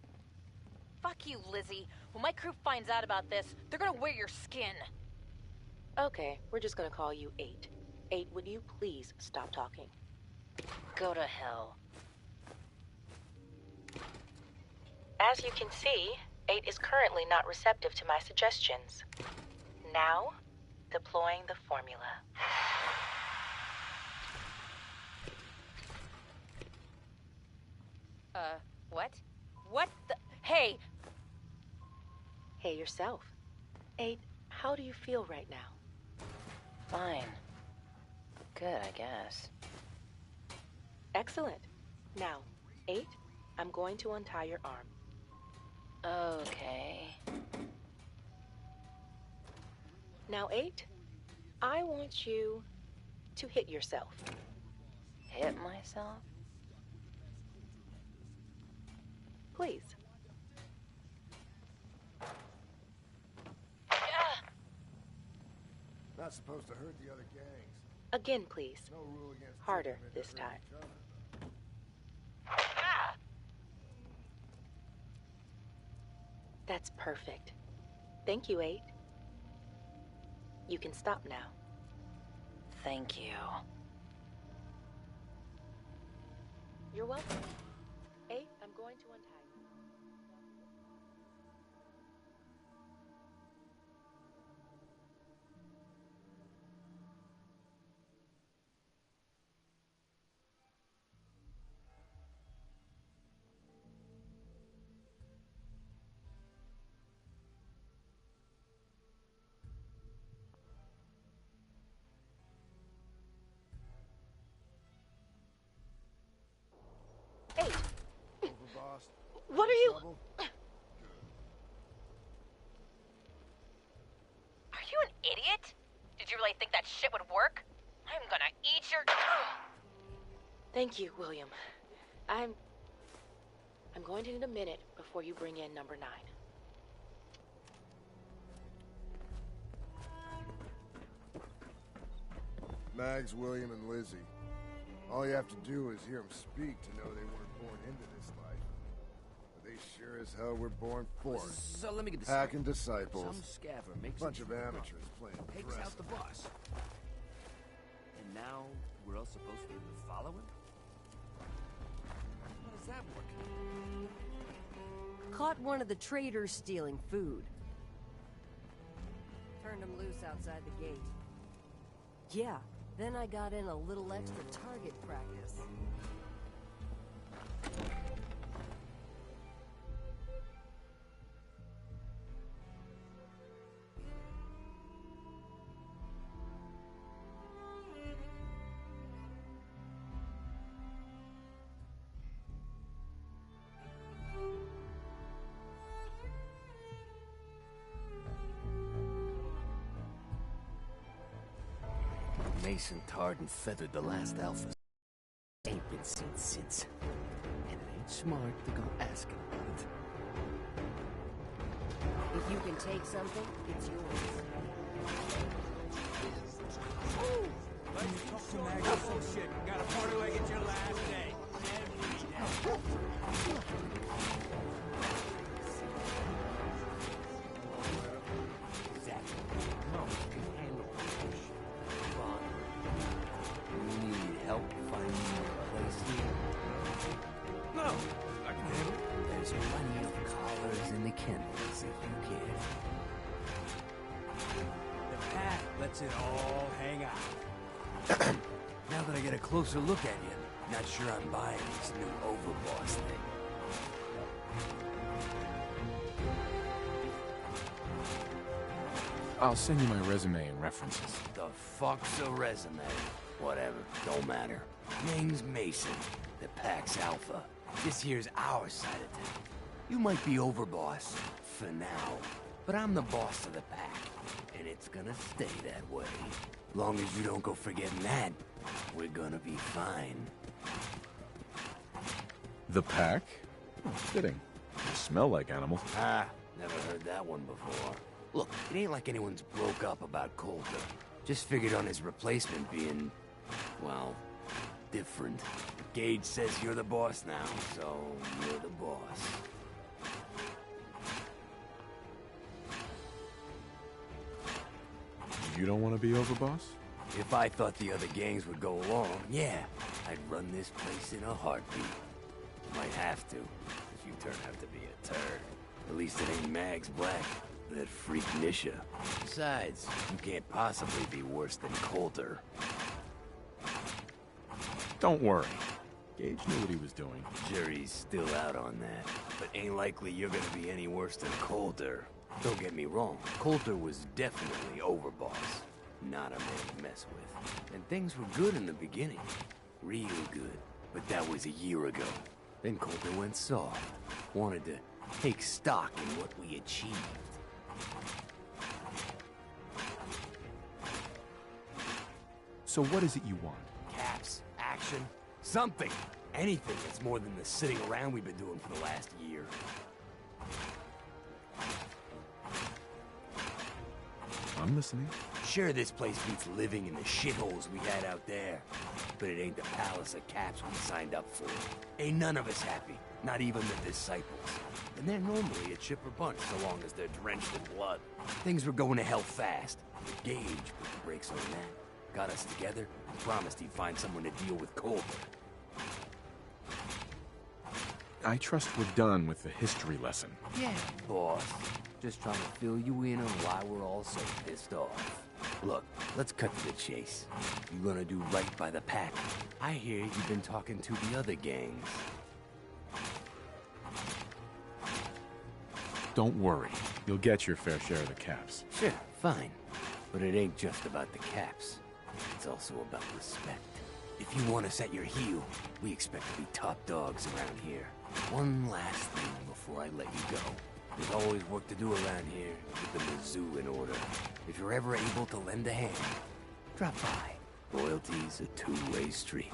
Fuck you, Lizzie. When my crew finds out about this, they're gonna wear your skin. Okay, we're just gonna call you 8. 8, would you please stop talking? Go to hell. As you can see, 8 is currently not receptive to my suggestions. Now, deploying the formula. What? What the... Hey! Hey yourself. 8, how do you feel right now? Fine. Good, I guess. Excellent. Now, 8, I'm going to untie your arm. Okay. Now, 8, I want you to hit yourself. Hit myself? Please. Not supposed to hurt the other gangs. Again, please. No rule against Harder taking them this into time. each other. That's perfect. Thank you, 8. You can stop now. Thank you. You're welcome. 8, I'm going to untie you. Overboss. What are you... Trouble? Are you an idiot? Did you really think that shit would work? I'm gonna eat your... Thank you, William. I'm going to need a minute before you bring in number 9. Mags, William, and Lizzie. All you have to do is hear them speak to know they weren't born into this life. But they sure as hell were born for it. So let me get this Hacking straight. disciples. Some scabber makes Bunch it of to the amateurs front, playing takes out the wrestling. boss. And now we're all supposed to follow him? How does that work? Caught one of the traders stealing food. Turned him loose outside the gate. Yeah, then I got in a little extra target practice. Mason tarred and feathered the last alpha. Ain't been seen since. And it ain't smart to go asking about it. If you can take something, it's yours. Let's talk to Maggie some shit. Got a party like it's your last day. Exactly. No, you can handle this. You need help finding a place here? No, I can handle it. There's plenty of collars in the kennels if you can. The pack lets it all hang out. Now that I get a closer look at you, not sure I'm buying this new overboss thing. I'll send you my resume and references. The fuck's a resume? Whatever, don't matter. Name's Mason, the Pax Alpha. This here's our side of town. You might be overboss, for now. But I'm the boss of the pack, and it's gonna stay that way. Long as you don't go forgetting that, we're gonna be fine. The pack? Oh, fitting. You smell like animals. Ah, never heard that one before. Look, it ain't like anyone's broke up about Coulter. Just figured on his replacement being, well, different. Gage says you're the boss now, so you're the boss. You don't want to be overboss? If I thought the other gangs would go along, yeah, I'd run this place in a heartbeat. Might have to, if you turn out to be a turd. At least it ain't Mags Black, that freak Nisha. Besides, you can't possibly be worse than Coulter. Don't worry. Gage knew what he was doing. Jury's still out on that, but ain't likely you're gonna be any worse than Coulter. Don't get me wrong, Coulter was definitely overboss. Not a man to mess with. And things were good in the beginning. Real good. But that was a year ago. Then Coulter went soft. Wanted to take stock in what we achieved. So what is it you want? Caps, action, something. Anything that's more than the sitting around we've been doing for the last year. I'm listening. Sure, this place beats living in the shitholes we had out there. But it ain't the palace of caps we signed up for. Ain't none of us happy, not even the disciples. And they're normally a chipper bunch so long as they're drenched in blood. Things were going to hell fast. Gage put the brakes on that. Got us together and promised he'd find someone to deal with Coulter. I trust we're done with the history lesson. Yeah, boss. Just trying to fill you in on why we're all so pissed off. Look, let's cut to the chase. You gonna do right by the pack? I hear you've been talking to the other gangs. Don't worry. You'll get your fair share of the caps. Sure, fine. But it ain't just about the caps. It's also about respect. If you want us at your heel, we expect to be top dogs around here. One last thing before I let you go. There's always work to do around here. Keep the Mizzou in order. If you're ever able to lend a hand, drop by. Loyalty's a two-way street.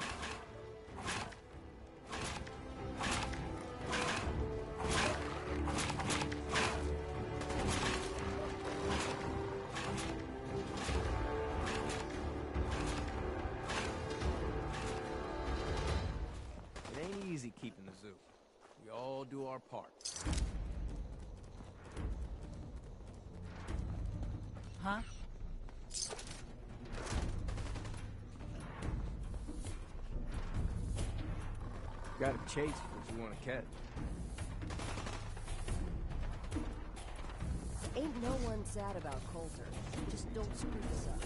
It ain't easy keeping the zoo. We all do our part. Huh? Gotta chase what you wanna catch. Ain't no one sad about Coulter. Just don't screw this up.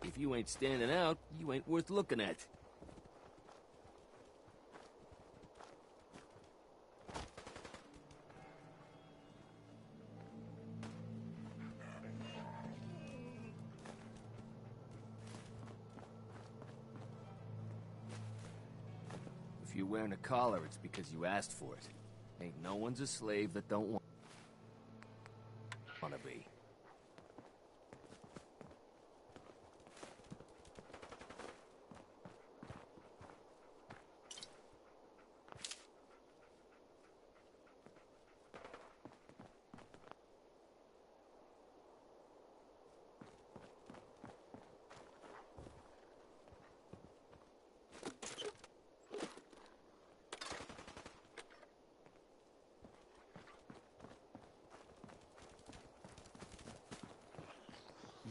If you ain't standing out, you ain't worth looking at. If you're wearing a collar, it's because you asked for it. Ain't no one's a slave that don't wanna be.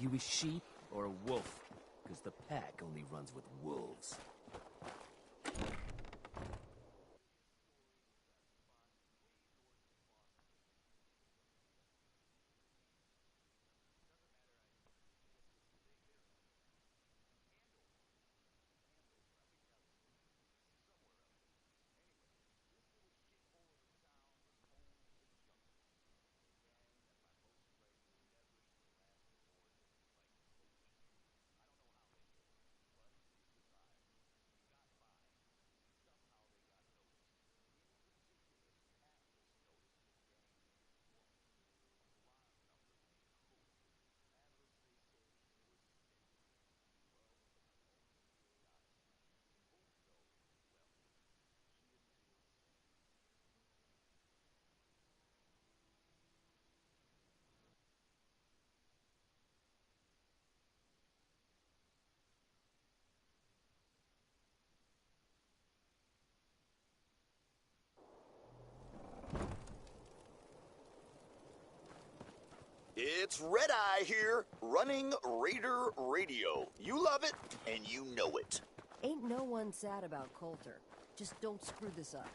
You a sheep or a wolf? Because the pack only runs with wolves. it's Red Eye here, running Raider Radio. You love it, and you know it. Ain't no one sad about Coulter. Just don't screw this up.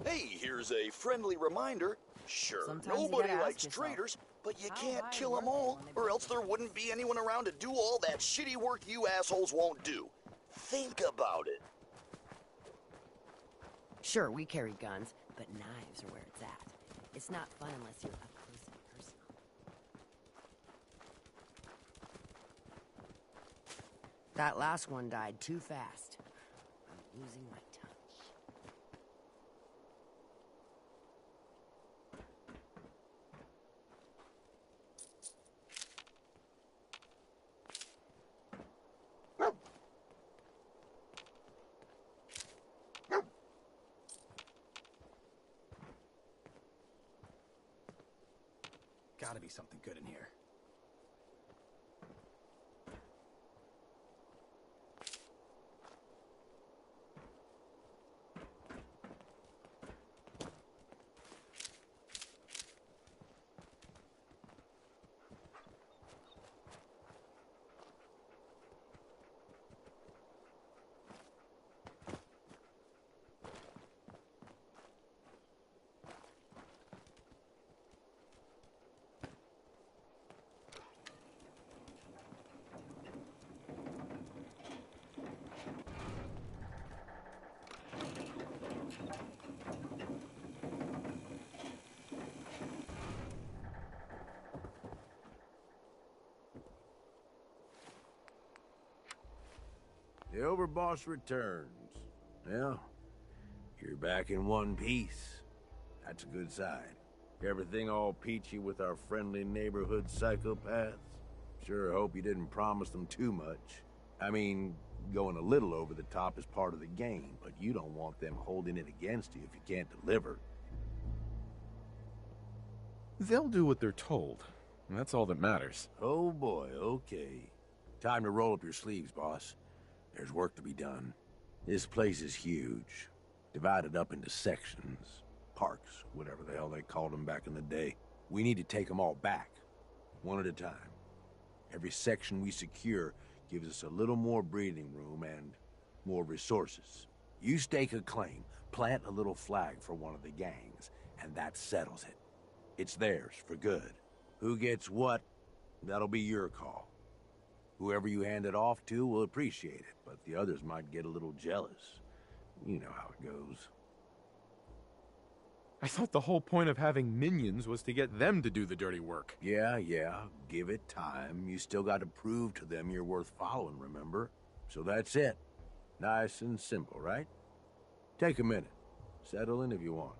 Hey, here's a friendly reminder. Sure, Sometimes you nobody gotta likes ask yourself, traitors, but you how can't high kill were them they all, when they or built else there wouldn't be anyone around to do all that shitty work you assholes won't do. Think about it. Sure, we carry guns, but knives are where it's at. It's not fun unless you're up close and personal. That last one died too fast. I'm losing my touch. Gotta be something good in here. The Overboss returns. Well, you're back in one piece. That's a good sign. Everything all peachy with our friendly neighborhood psychopaths? Sure hope you didn't promise them too much. I mean, going a little over the top is part of the game, but you don't want them holding it against you if you can't deliver. They'll do what they're told. And that's all that matters. Oh boy, okay. Time to roll up your sleeves, boss. There's work to be done. This place is huge. Divided up into sections. Parks, whatever the hell they called them back in the day. We need to take them all back. One at a time. Every section we secure gives us a little more breathing room and more resources. You stake a claim, plant a little flag for one of the gangs, and that settles it. It's theirs for good. Who gets what, that'll be your call. Whoever you hand it off to will appreciate it, but the others might get a little jealous. You know how it goes. I thought the whole point of having minions was to get them to do the dirty work. Yeah, give it time. You still got to prove to them you're worth following, remember? So that's it. Nice and simple, right? Take a minute. Settle in if you want.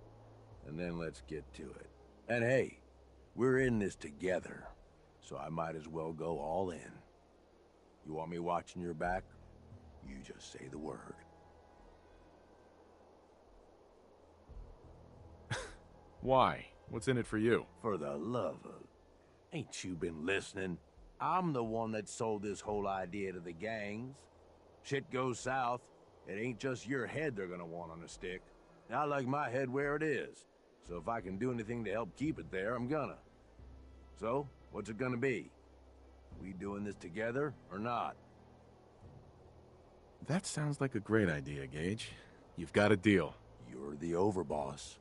And then let's get to it. And hey, we're in this together, so I might as well go all in. You want me watching your back? You just say the word. Why? What's in it for you? For the love of... Ain't you been listening? I'm the one that sold this whole idea to the gangs. Shit goes south, it ain't just your head they're gonna want on a stick. I like my head where it is, so if I can do anything to help keep it there, I'm gonna. So, what's it gonna be? We doing this together, or not? That sounds like a great idea, Gage. You've got a deal. You're the overboss.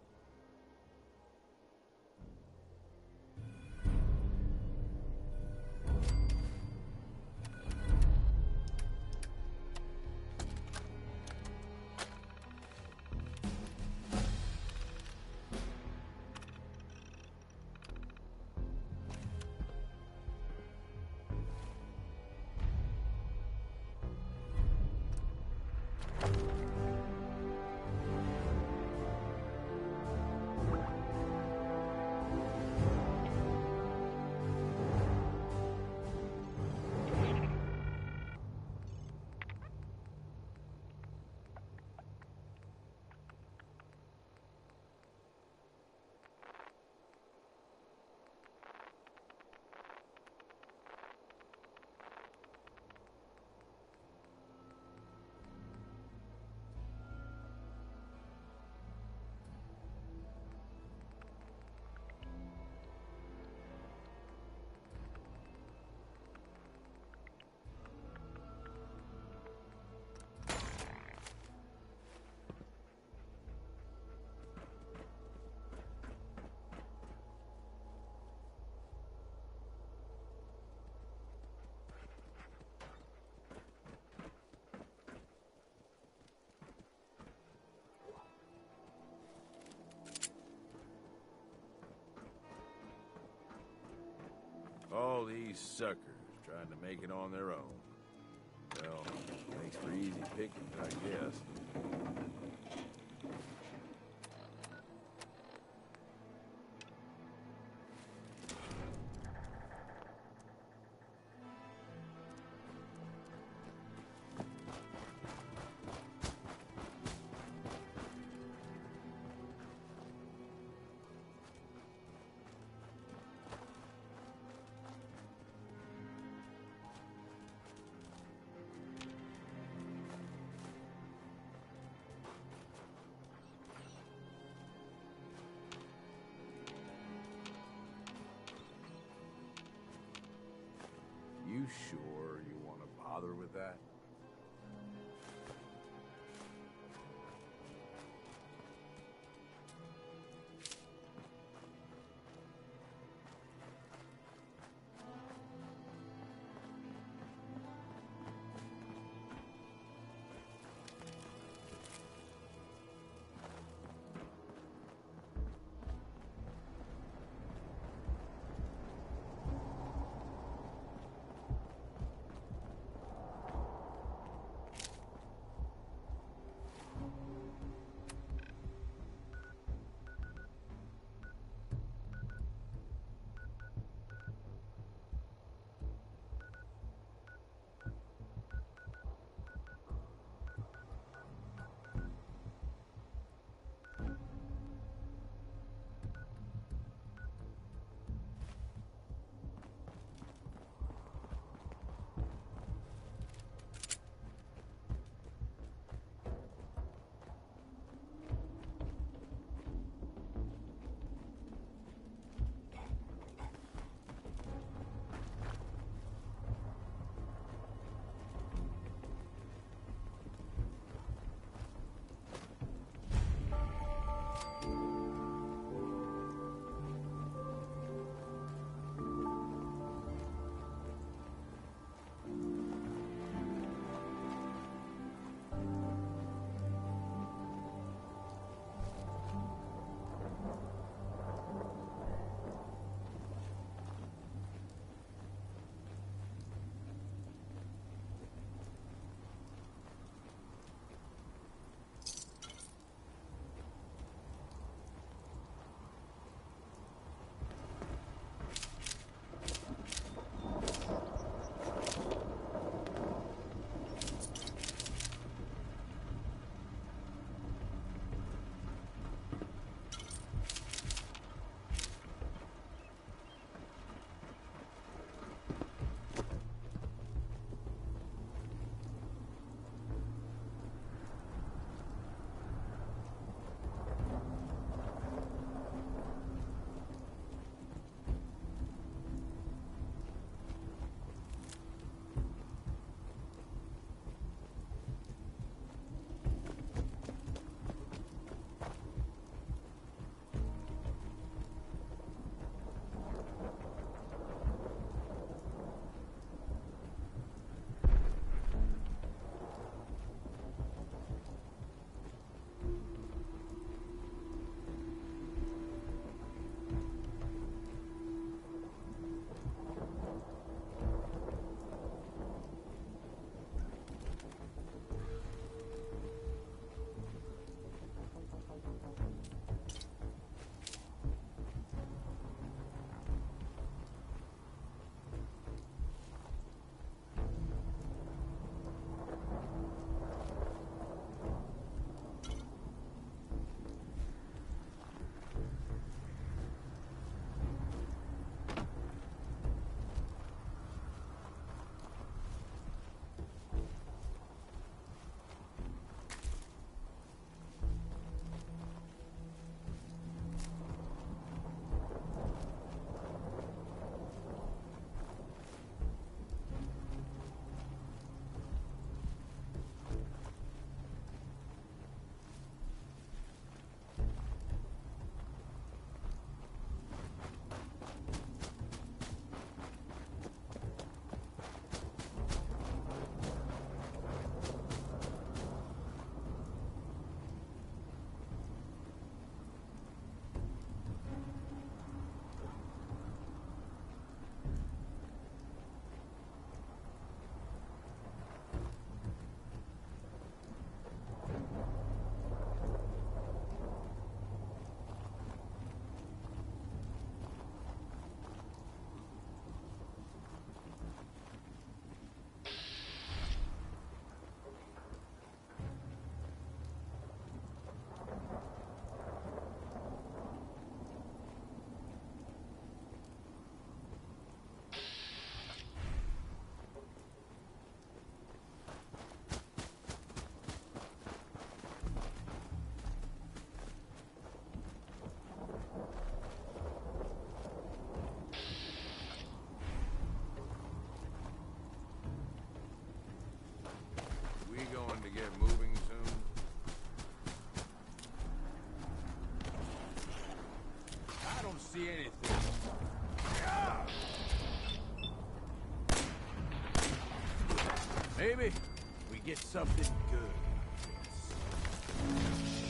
these suckers trying to make it on their own. Well, makes for easy pickings, I guess. You sure you want to bother with that? baby. We get something good.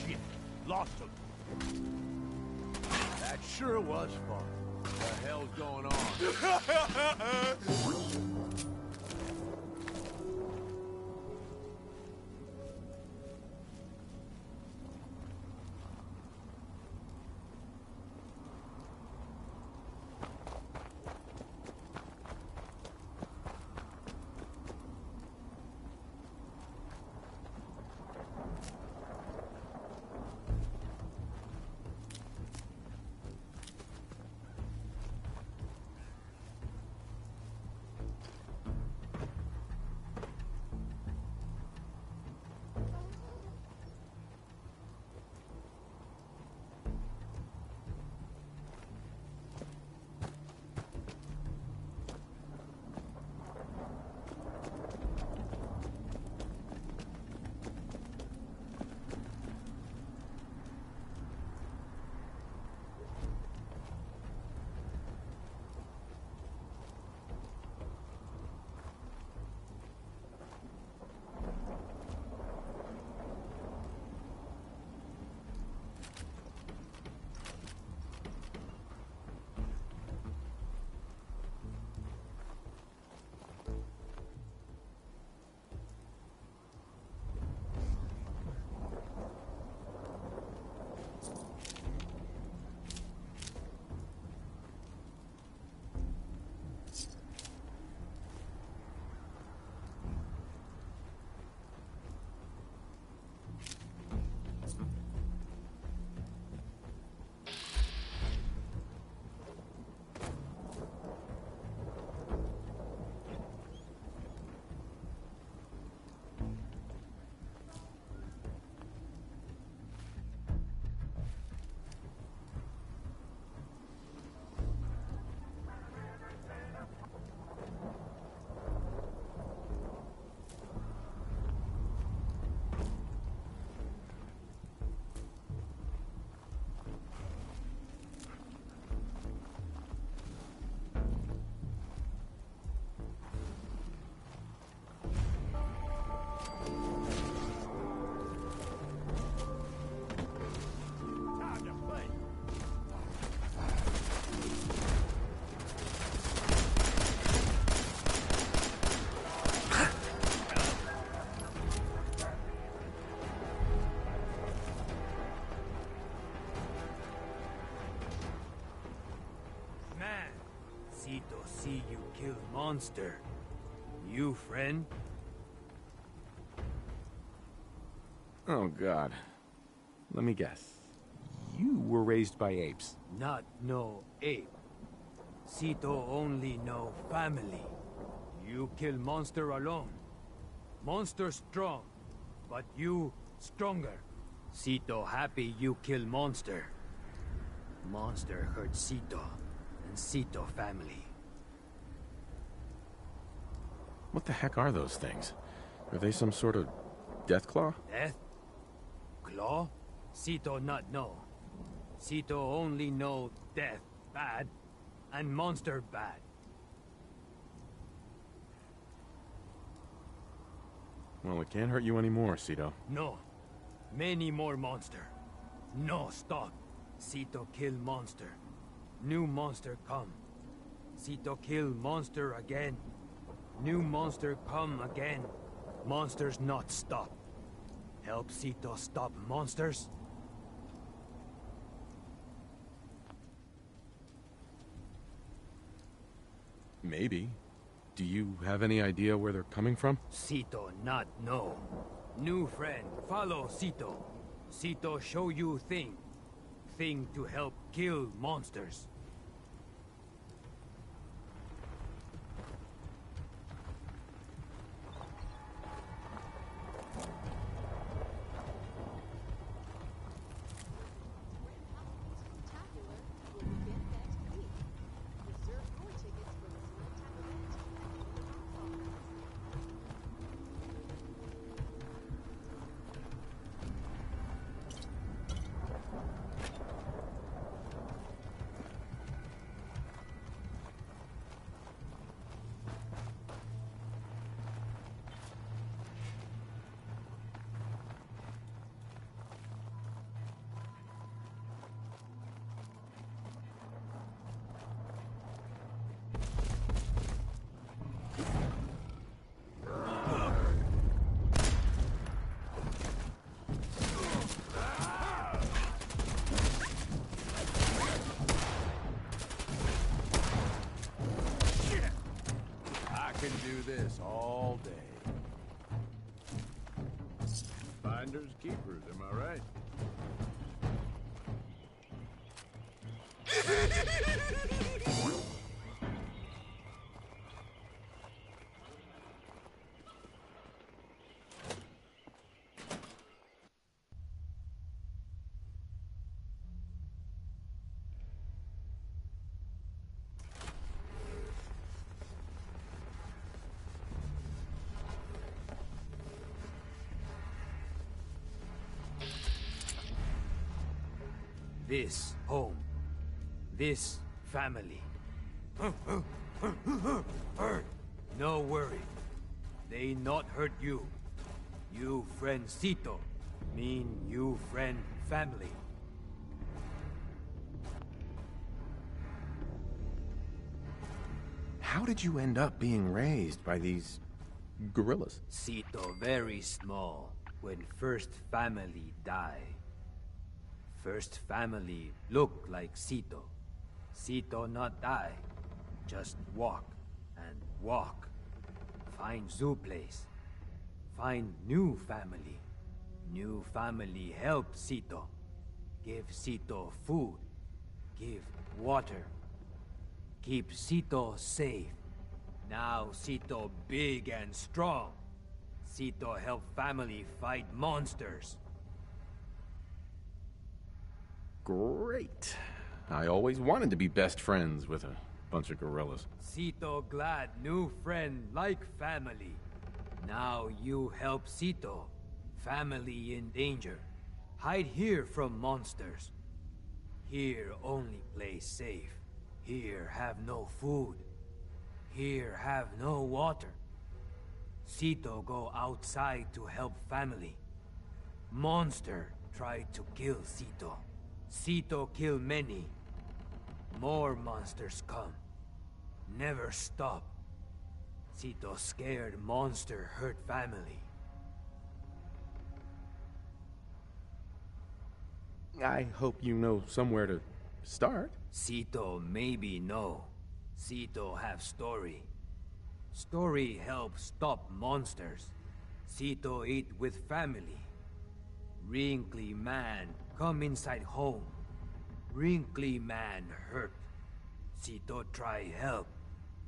Shit, lost him. That sure was fun. What the hell's going on? See you kill monster. You, friend? Oh, God. Let me guess. You were raised by apes. Not no ape. Sito only know family. You kill monster alone. Monster strong, but you stronger. Sito happy you kill monster. Monster hurt Sito and Sito family. What the heck are those things? Are they some sort of death claw? Death? Claw? Sito not know. Sito only know death bad and monster bad. Well, it can't hurt you anymore, Sito. No. Many more monster. No stop. Sito kill monster. New monster come. Sito kill monster again. New monster come again. Monsters not stop. Help Sito stop monsters? Maybe. Do you have any idea where they're coming from? Sito not know. New friend, follow Sito. Sito show you thing. Thing to help kill monsters. this all day. Finders keepers, am I right? This home. This family. No worry. They not hurt you. You friend Cito. Mean you friend family. How did you end up being raised by these gorillas? Cito very small when first family die. First family look like Cito. Cito not die. Just walk and walk. Find zoo place. Find new family. New family help Cito. Give Cito food. Give water. Keep Cito safe. Now Cito big and strong. Cito help family fight monsters. Great. I always wanted to be best friends with a bunch of gorillas. Cito glad new friend like family. Now you help Cito. Family in danger. Hide here from monsters. Here only place safe. Here have no food. Here have no water. Cito go outside to help family. Monster tried to kill Cito. Cito kill many. More monsters come. Never stop. Cito scared monster hurt family. I hope you know somewhere to start. Cito maybe no. Cito have story. Story help stop monsters. Cito eat with family. Wrinkly man come inside home. Wrinkly man hurt. Cito try help.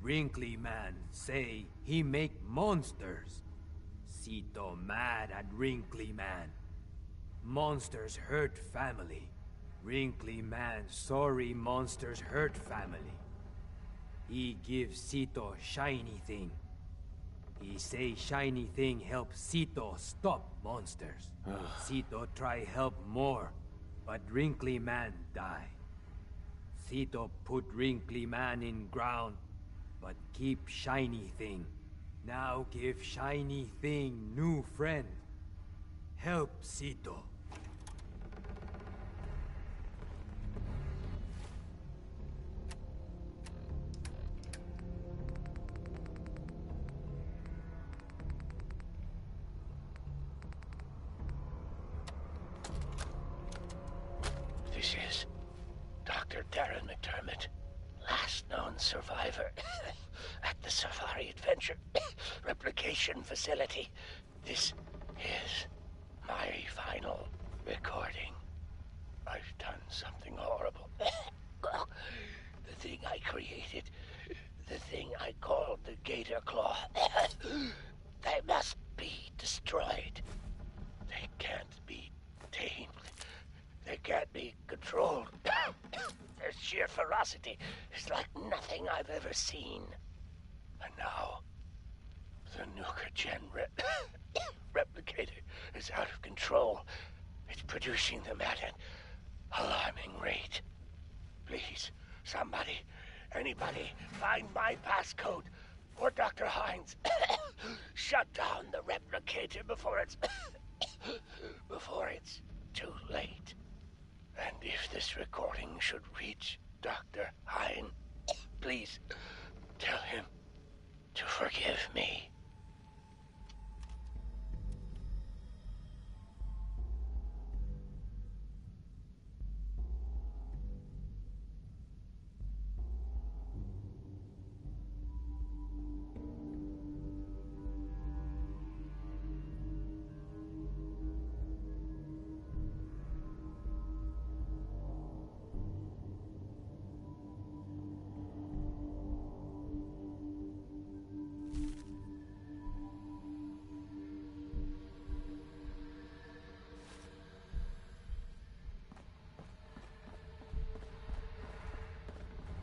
Wrinkly man say he make monsters. Cito mad at Wrinkly man. Monsters hurt family. Wrinkly man sorry monsters hurt family. He give Cito shiny thing. He say shiny thing help Cito stop monsters. Cito try help more, but Wrinkly man die. Cito put Wrinkly man in ground, but keep shiny thing. Now give shiny thing new friend. Help Cito. This is Dr. Darren McDermott, last known survivor at the Safari Adventure Replication Facility. This is my final recording. I've done something horrible. The thing I created, the thing I called the Gator Claw, they must be destroyed. They can't be tamed. They can't be controlled. Their sheer ferocity is like nothing I've ever seen. And now, the Nuka Gen replicator is out of control. It's producing them at an alarming rate. Please, somebody, anybody, find my passcode or Dr. Hines. Shut down the replicator before it's too late. And if this recording should reach Dr. Hine, please tell him to forgive me.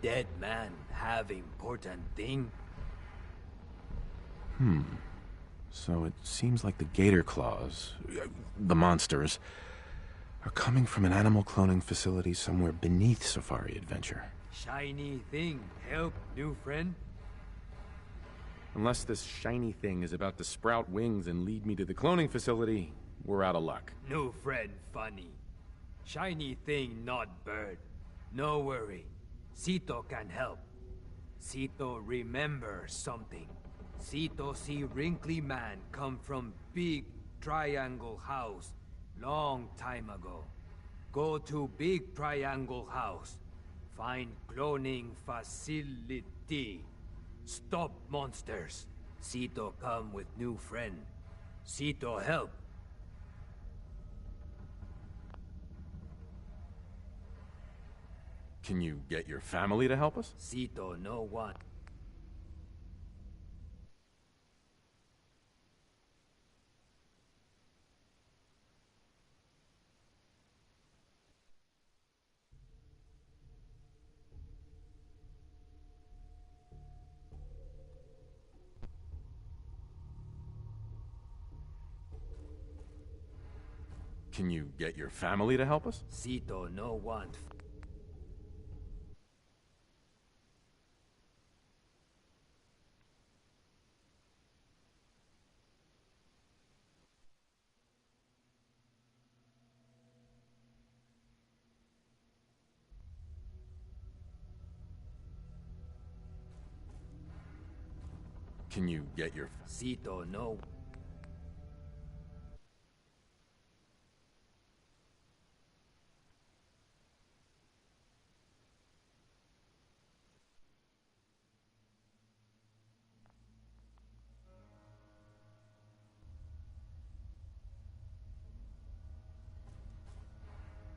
dead man have important thing? So it seems like the gator claws, the monsters, are coming from an animal cloning facility somewhere beneath Safari Adventure. Shiny thing help, new friend? Unless this shiny thing is about to sprout wings and lead me to the cloning facility, we're out of luck. New friend funny. Shiny thing not bird. No worry. Sito can help. Sito remember something. Sito see wrinkly man come from big triangle house long time ago. Go to big triangle house. Find cloning facility. Stop monsters. Sito come with new friend. Sito help. Can you get your family to help us? Sito no one. Can you get your family to help us? Sito no want. Can you get your... Sito no.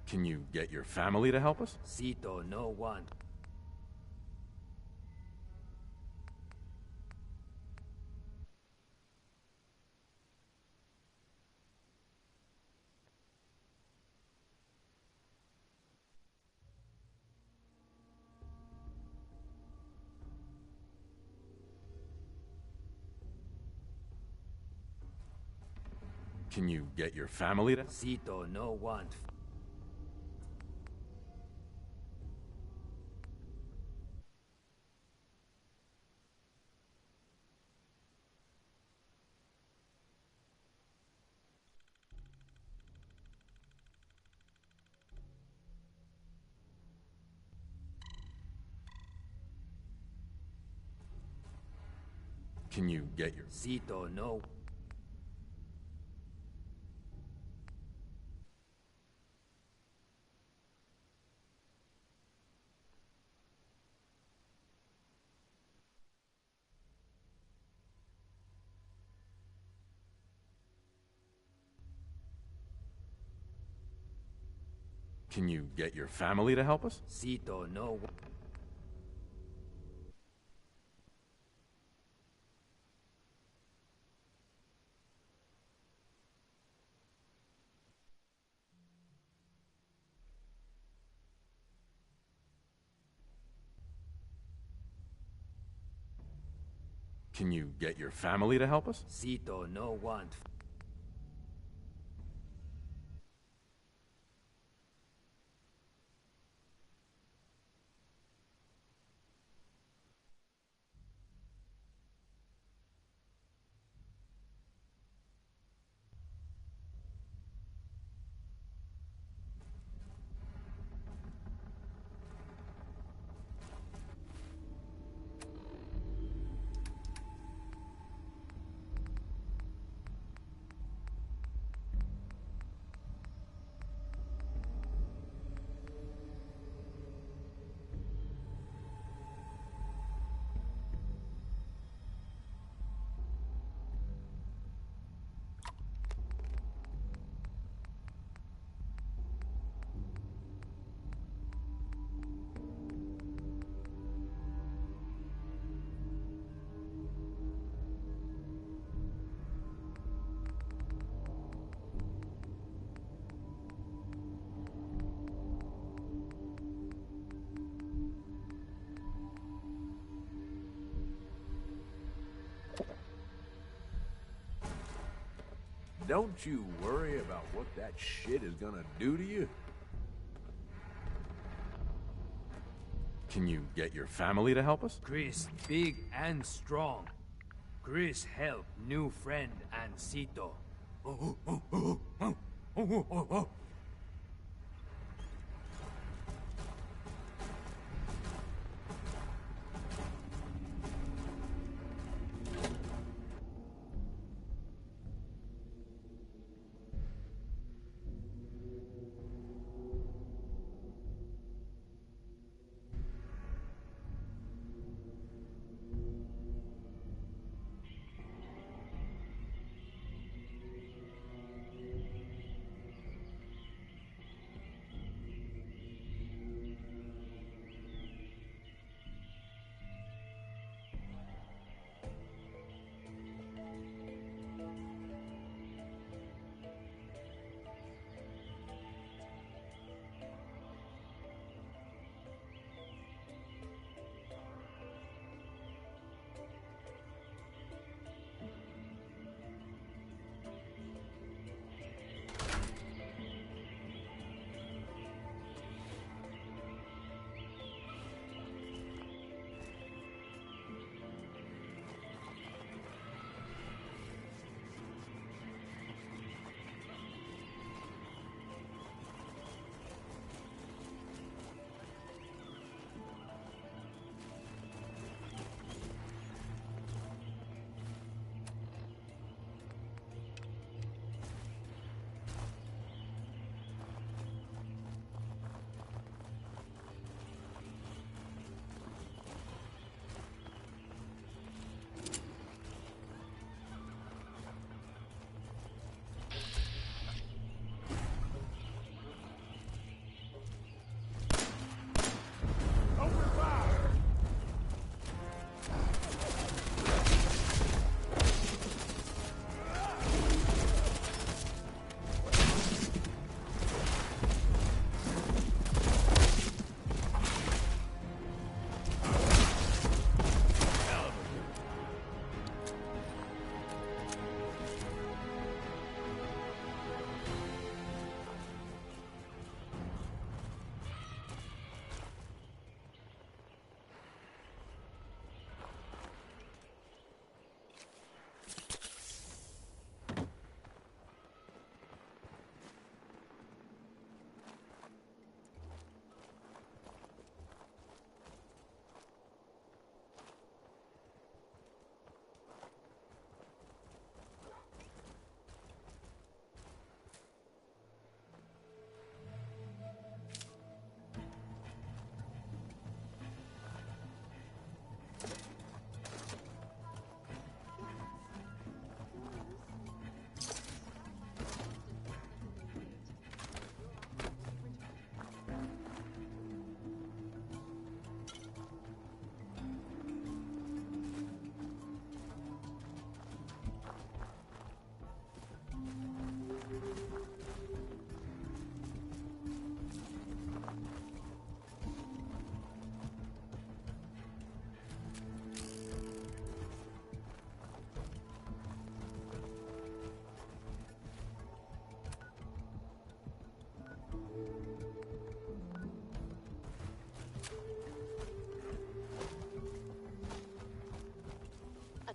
Can you get your family to help us? Sito no want. Can you get your family to... Sito no want. Can you get your... Sito no. Can you get your family to help us? Sito no. Can you get your family to help us? Sito no want. don't you worry about what that shit is gonna do to you. Can you get your family to help us? Chris, big and strong. Chris help new friend Ancito.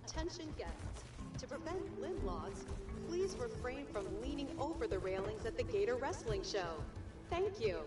Attention guests. To prevent limb loss, please refrain from leaning over the railings at the Gator Wrestling Show. Thank you.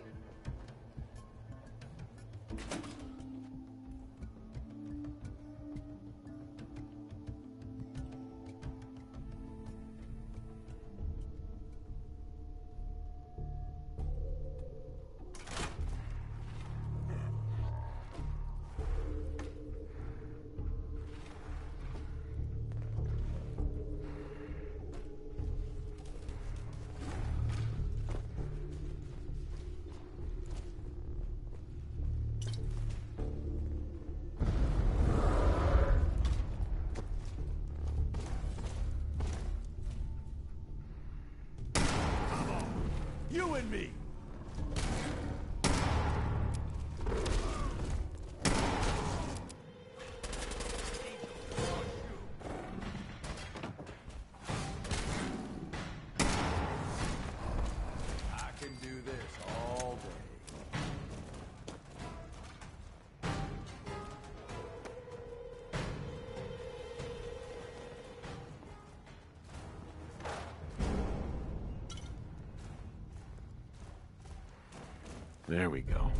You and me! There we go.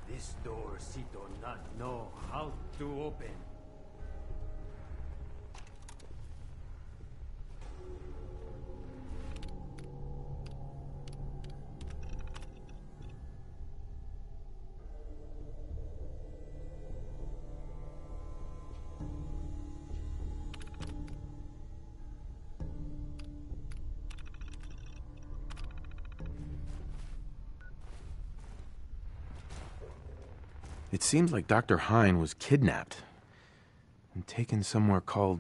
This door Sito not know how to open. It seems like Dr. Hine was kidnapped and taken somewhere called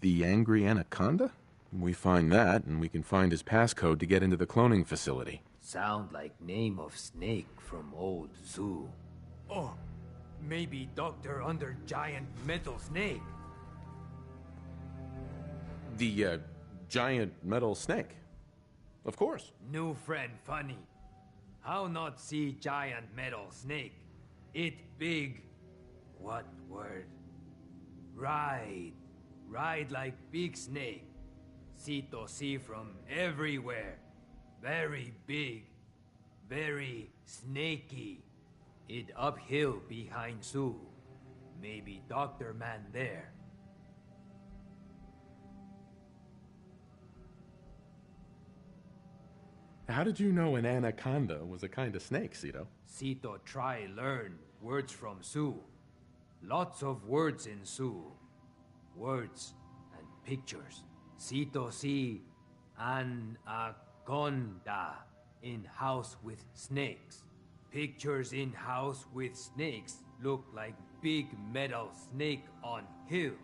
the Angry Anaconda? We find that, and we can find his passcode to get into the cloning facility. Sound like name of snake from old zoo. Oh, maybe Doctor under giant metal snake. The, giant metal snake. Of course. New friend funny. How not see giant metal snake? It big. What word? Ride. Ride like big snake. Sito see from everywhere. Very big. Very snaky. It uphill behind Sue. Maybe Dr. Man there. How did you know an anaconda was a kind of snake, Sito? Sito try learn words from Sue. Lots of words in Sue. Words and pictures. Sito see anaconda in house with snakes. Pictures in house with snakes look like big metal snake on hill.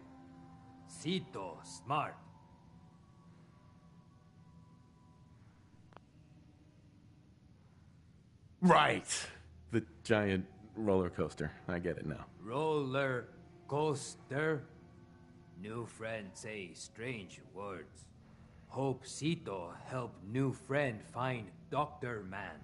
Sito smart. Right. The giant roller coaster. I get it now. Roller coaster. New friend say strange words. Hope Sito help new friend find Dr. Man.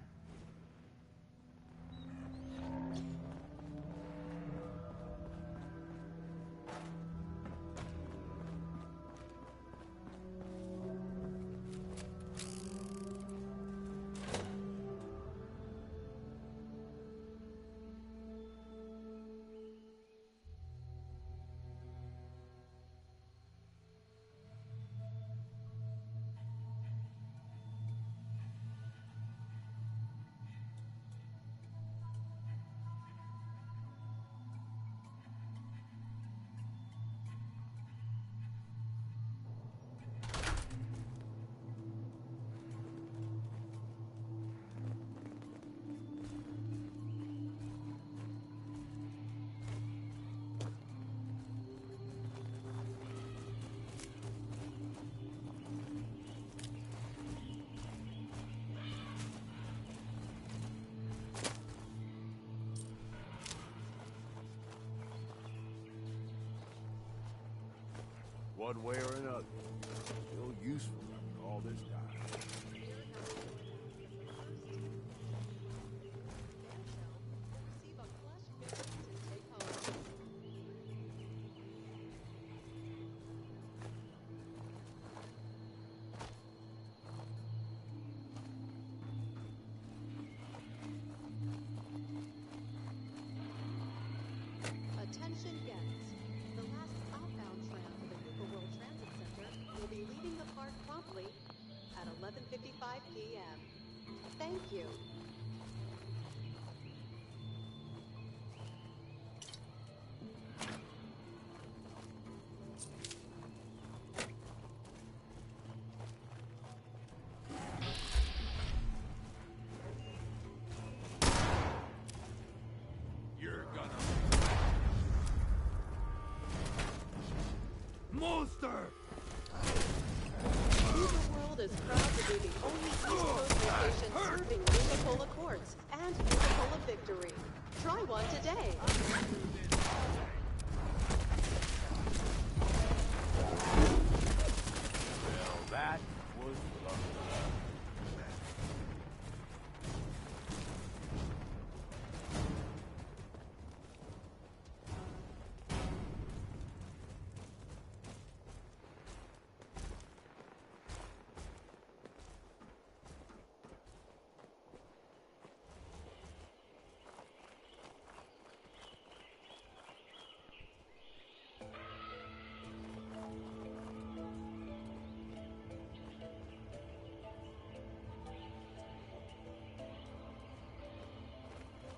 One way or another. Still useful after all this time. Attention guests. The last outbound tram for the Nuka World Transit Center will be leaving the park promptly at 11:55 p.m. Thank you. You're gonna... Monster! Nuka World is proud to be the only East Coast location serving Nuka-Cola Quartz and Nuka-Cola Victory. Try one today.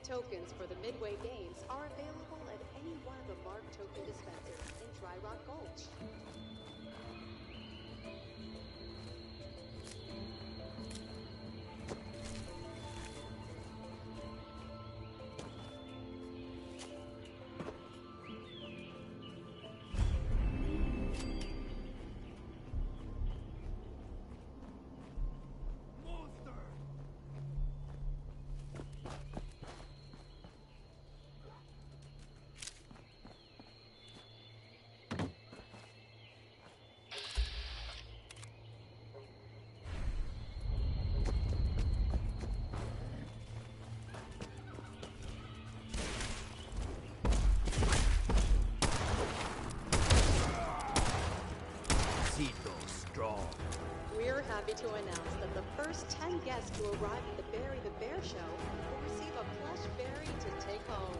Tokens for the Midway Games are available at any one of the marked token dispensers in Dry Rock Gulch. We're happy to announce that the first 10 guests who arrive at the Barry the Bear show will receive a plush berry to take home.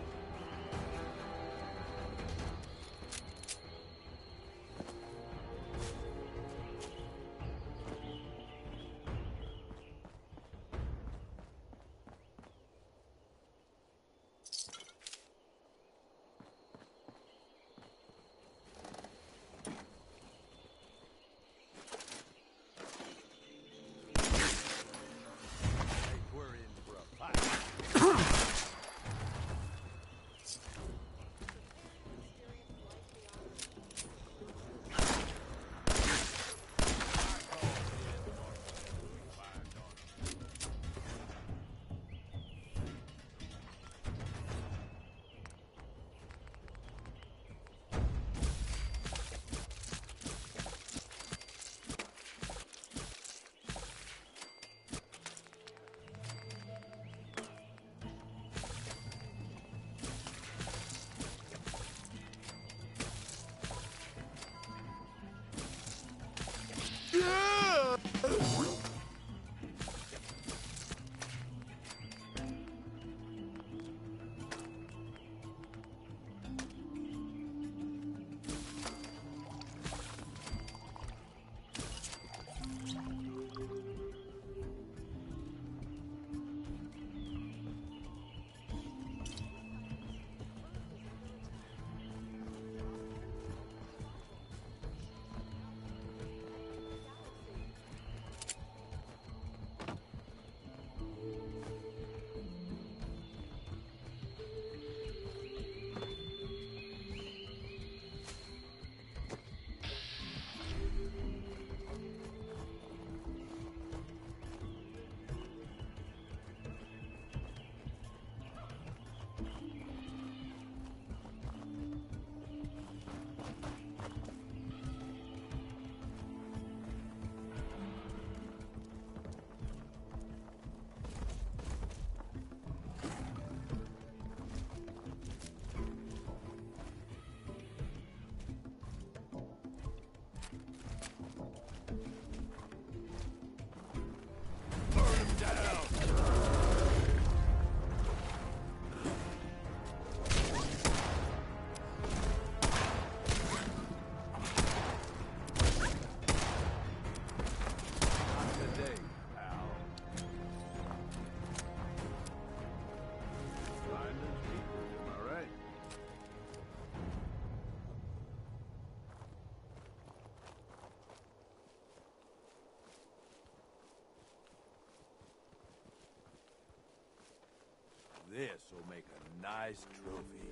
This will make a nice trophy.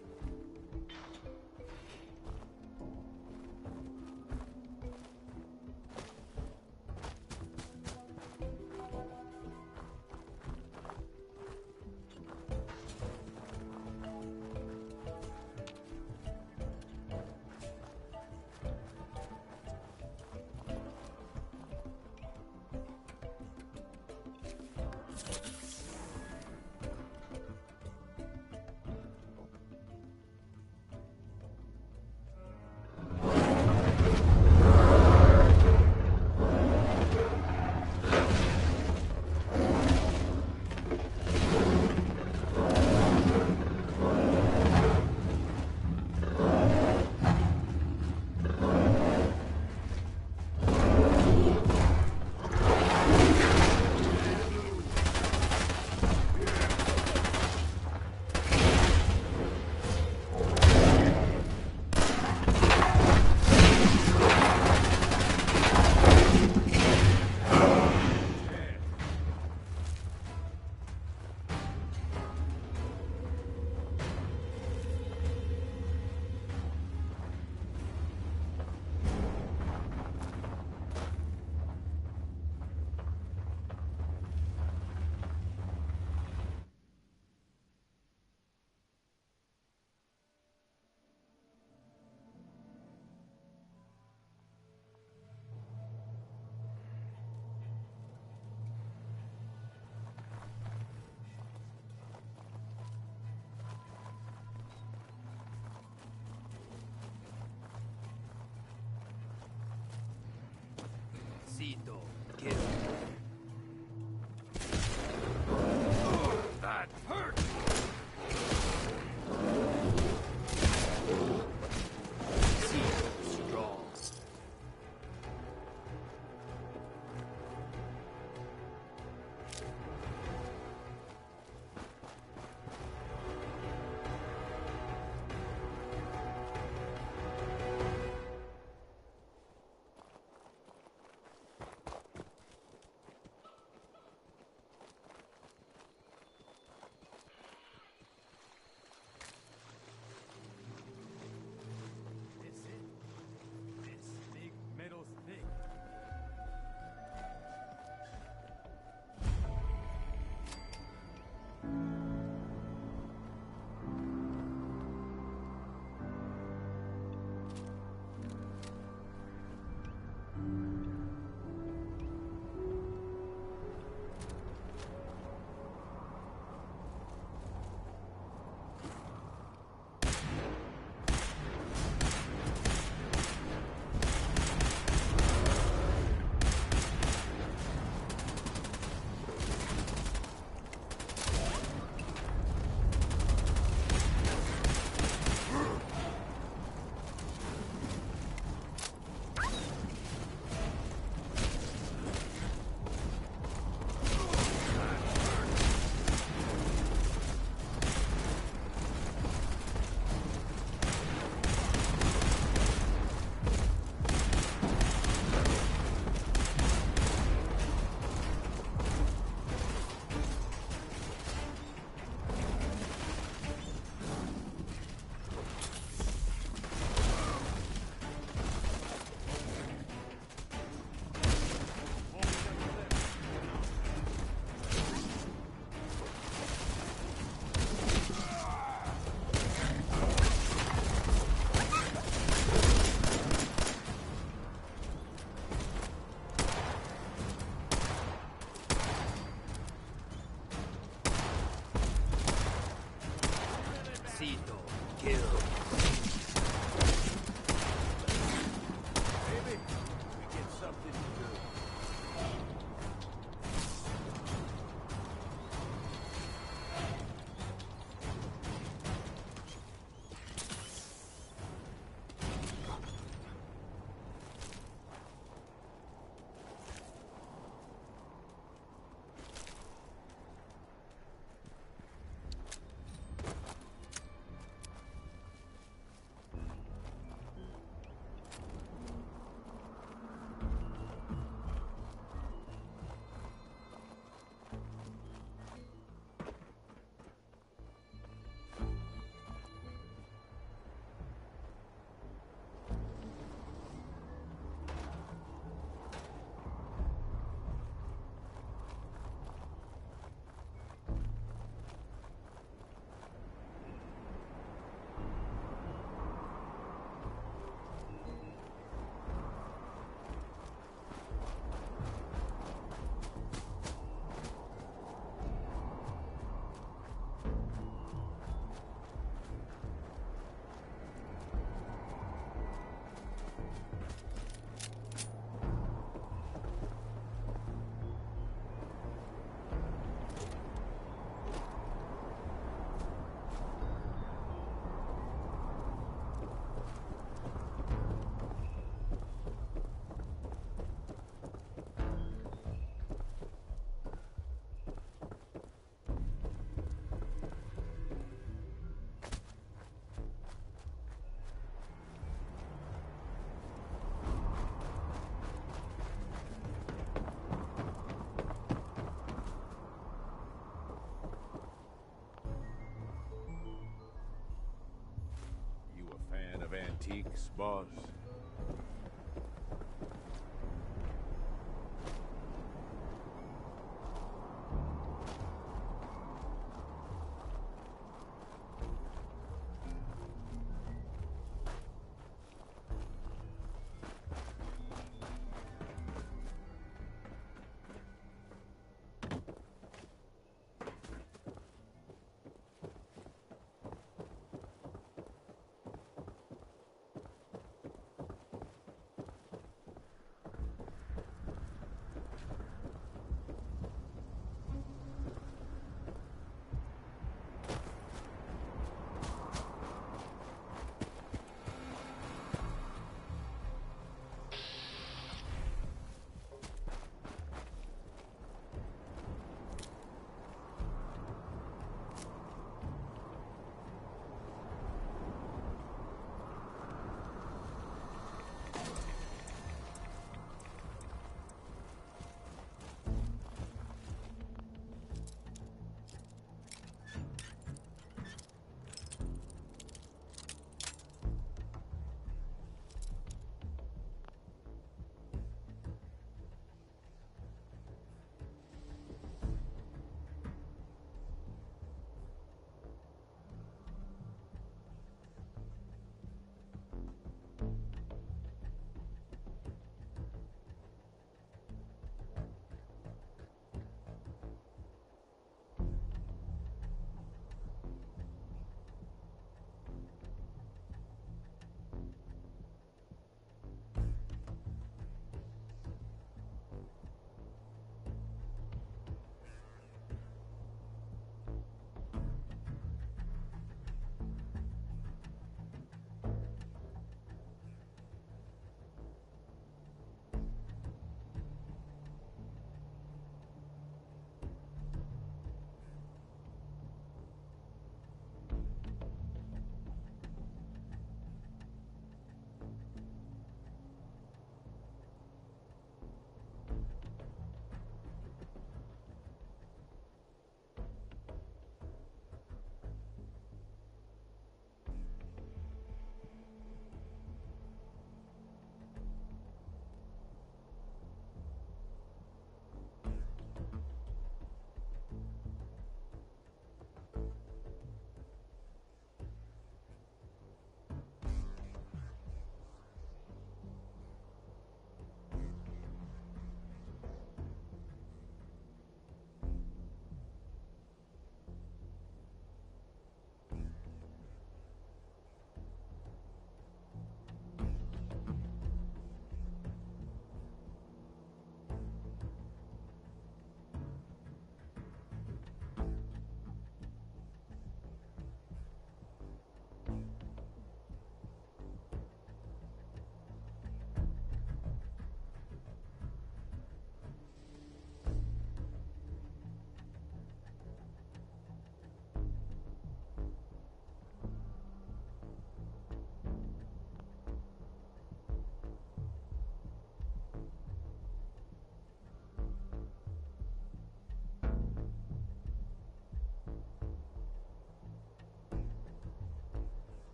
Cito, kill. That hurt! Cito, strong. Cito, kill. Maybe we get something to do. Antiques, boss.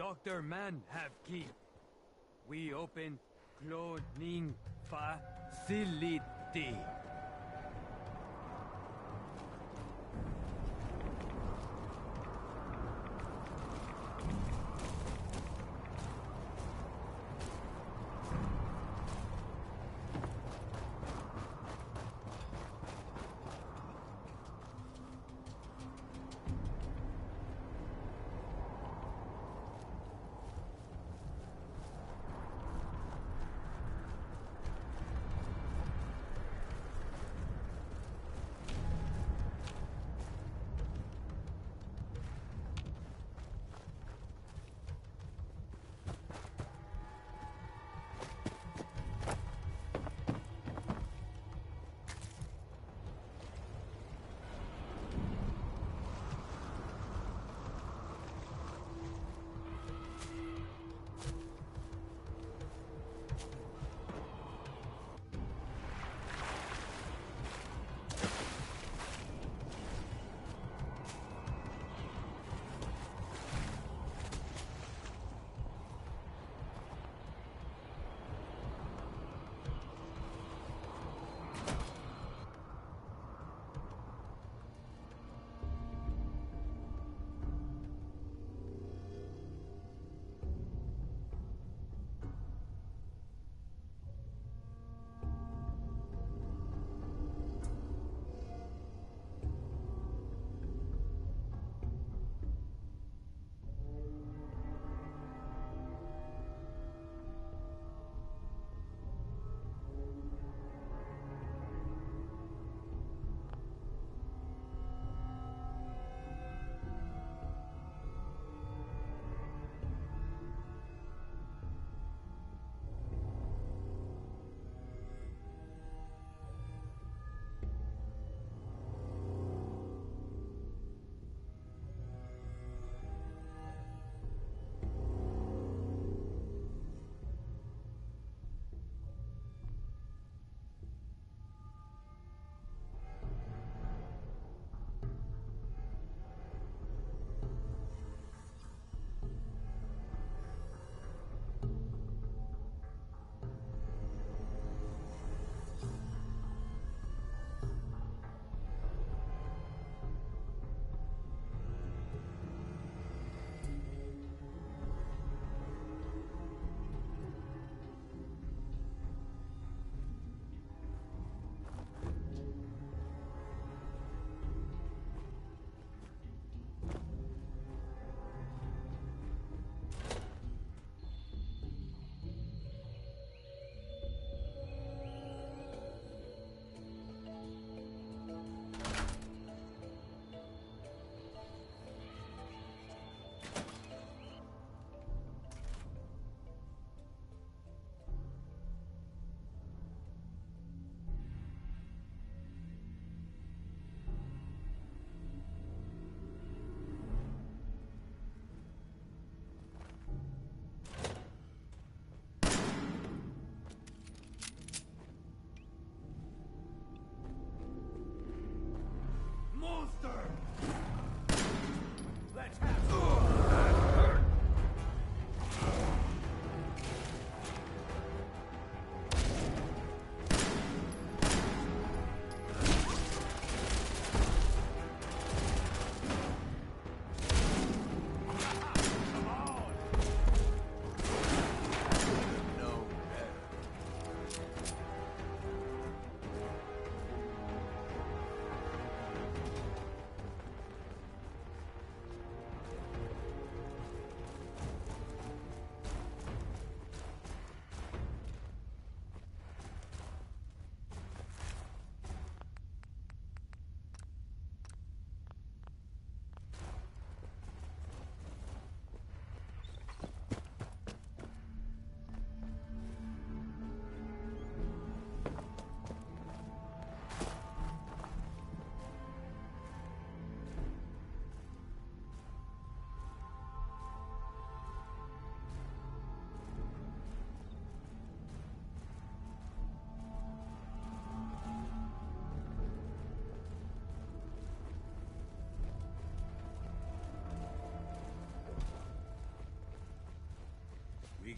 Dr. Man have key. We open cloning facility.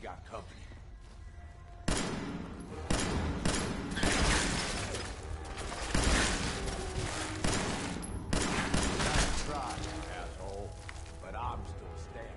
got company. Nice try, asshole, but I'm still standing.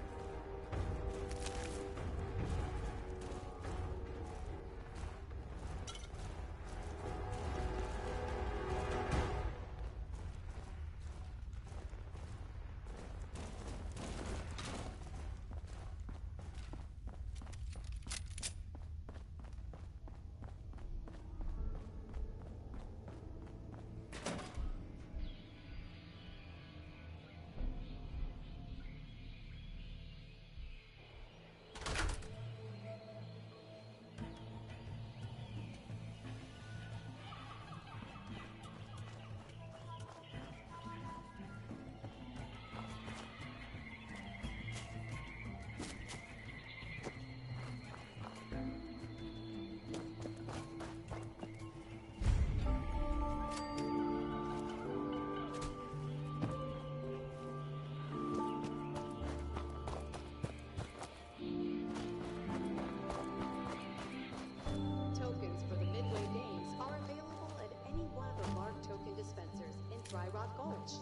Tokens for the Midway Games are available at any one of the Lark token dispensers in Dry Rock Gulch.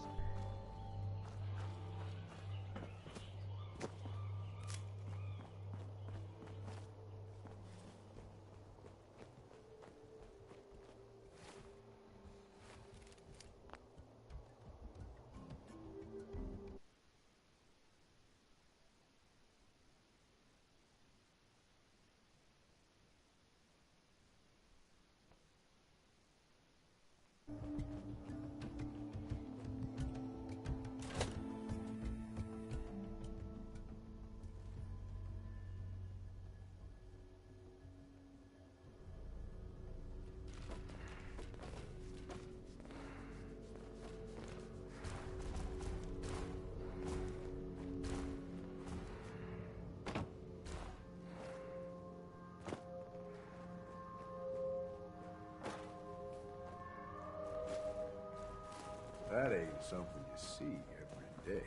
That ain't something you see every day.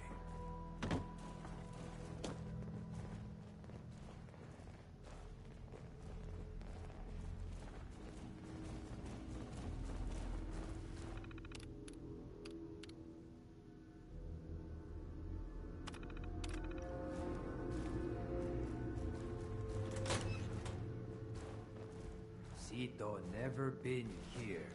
Cito never been here.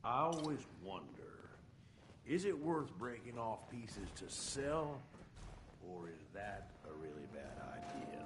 I always wonder, is it worth breaking off pieces to sell, or is that a really bad idea?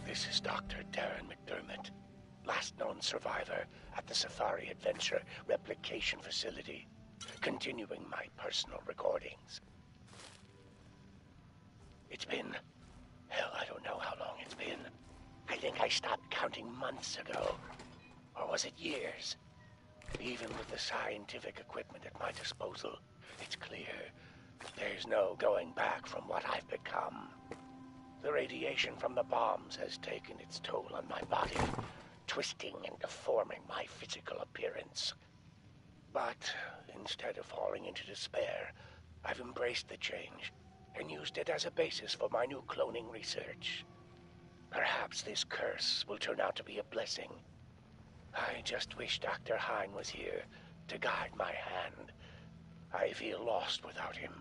This is Dr. Darren McDermott, last known survivor at the Safari Adventure Replication Facility, continuing my personal recordings. It's been... hell, I don't know how long it's been. I think I stopped counting months ago. Or was it years? Even with the scientific equipment at my disposal, it's clear there's no going back from what I've become. The radiation from the bombs has taken its toll on my body, twisting and deforming my physical appearance. But instead of falling into despair, I've embraced the change and used it as a basis for my new cloning research. Perhaps this curse will turn out to be a blessing. I just wish Dr. Hine was here to guide my hand. I feel lost without him.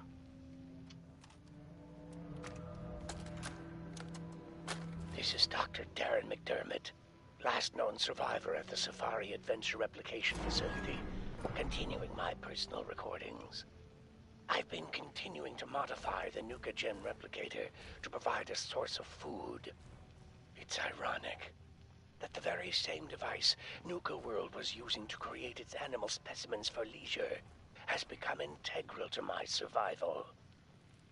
This is Dr. Darren McDermott, last known survivor at the Safari Adventure Replication Facility, continuing my personal recordings. I've been continuing to modify the Nuka Gen replicator to provide a source of food. It's ironic that the very same device Nuka World was using to create its animal specimens for leisure has become integral to my survival.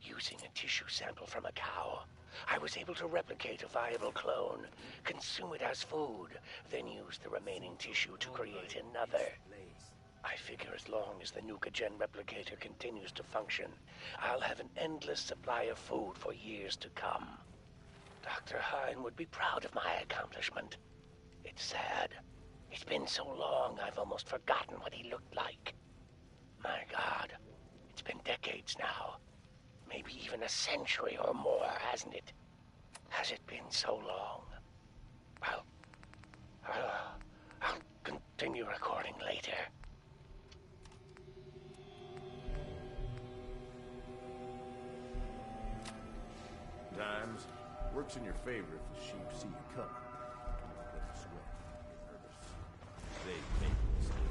Using a tissue sample from a cow, I was able to replicate a viable clone, consume it as food, then use the remaining tissue to create another. I figure as long as the Nuka Gen replicator continues to function, I'll have an endless supply of food for years to come. Dr. Hine would be proud of my accomplishment. It's sad. It's been so long I've almost forgotten what he looked like. My God, it's been decades now. Maybe even a century or more, hasn't it? Has it been so long? I'll continue recording later. Times works in your favor if the sheep see you coming. Let them sweat, get nervous. They make mistakes.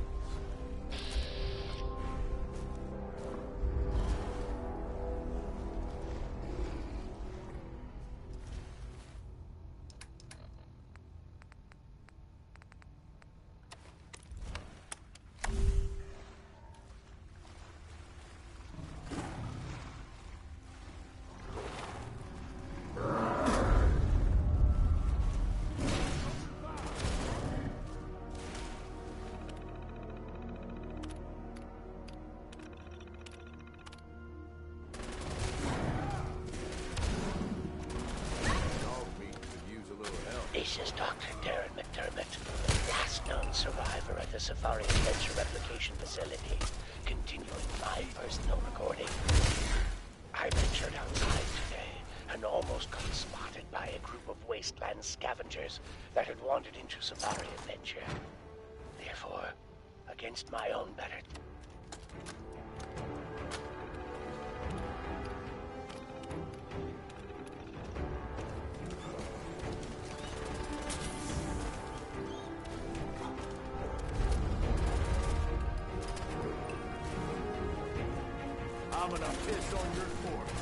This is Dr. Darren McDermott, last known survivor at the Safari Adventure Replication Facility, continuing my personal recording. I ventured outside today and almost got spotted by a group of wasteland scavengers that had wandered into Safari Adventure. Therefore, against my own better... I'm gonna piss on your corpse.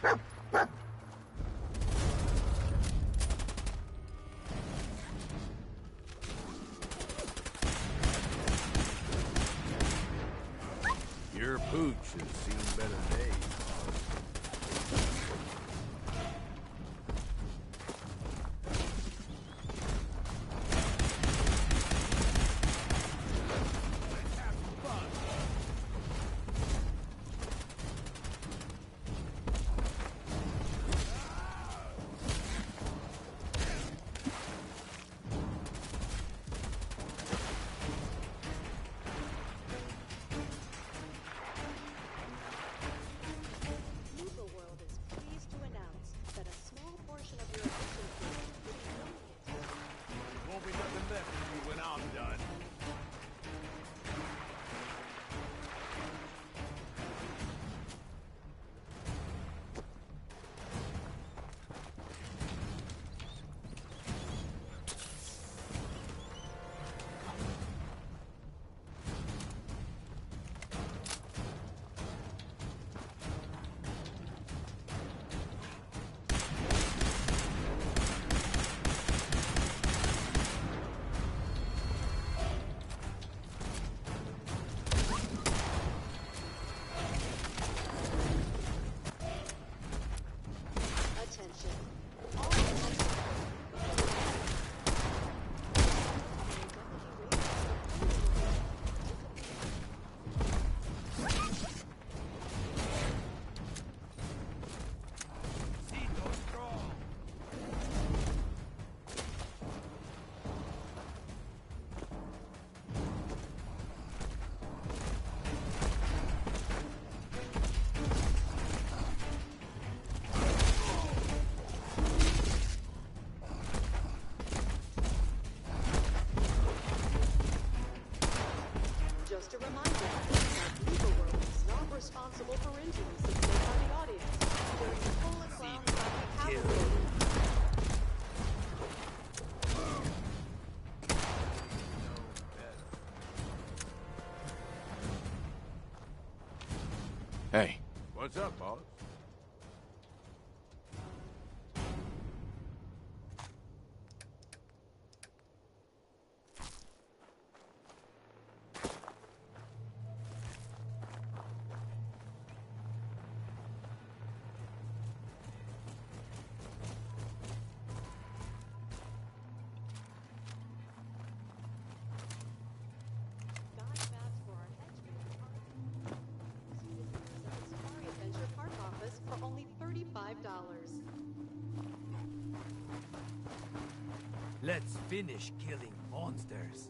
Your pooch has seen better days. Nuka World is pleased to announce that a small portion of your admission fee will be donated. Won't be nothing left of you when I'm done. Attention. All Just a reminder that Nuka World is not responsible for injuries sustained by the audience during the Cola Clown Party cavalcade. Hey, What's up, boss? Guide maps for our henchmen are Safari Adventure Park Office for only $35. Let's finish killing monsters.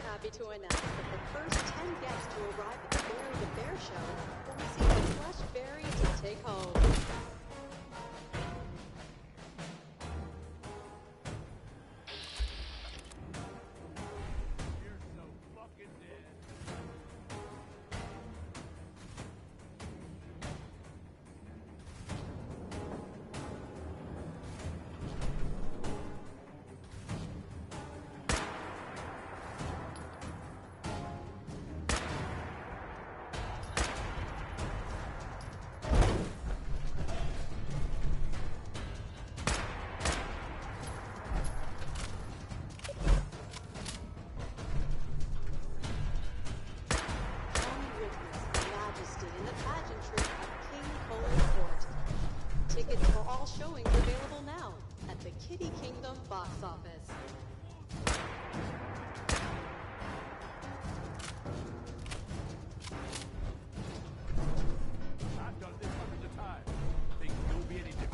happy to announce that the first 10 guests to arrive at the Berry the Bear Show will receive a plush berry to take home. Tickets for all showings available now at the Kitty Kingdom box office. I've done this hundreds of times. Think you'll be any different?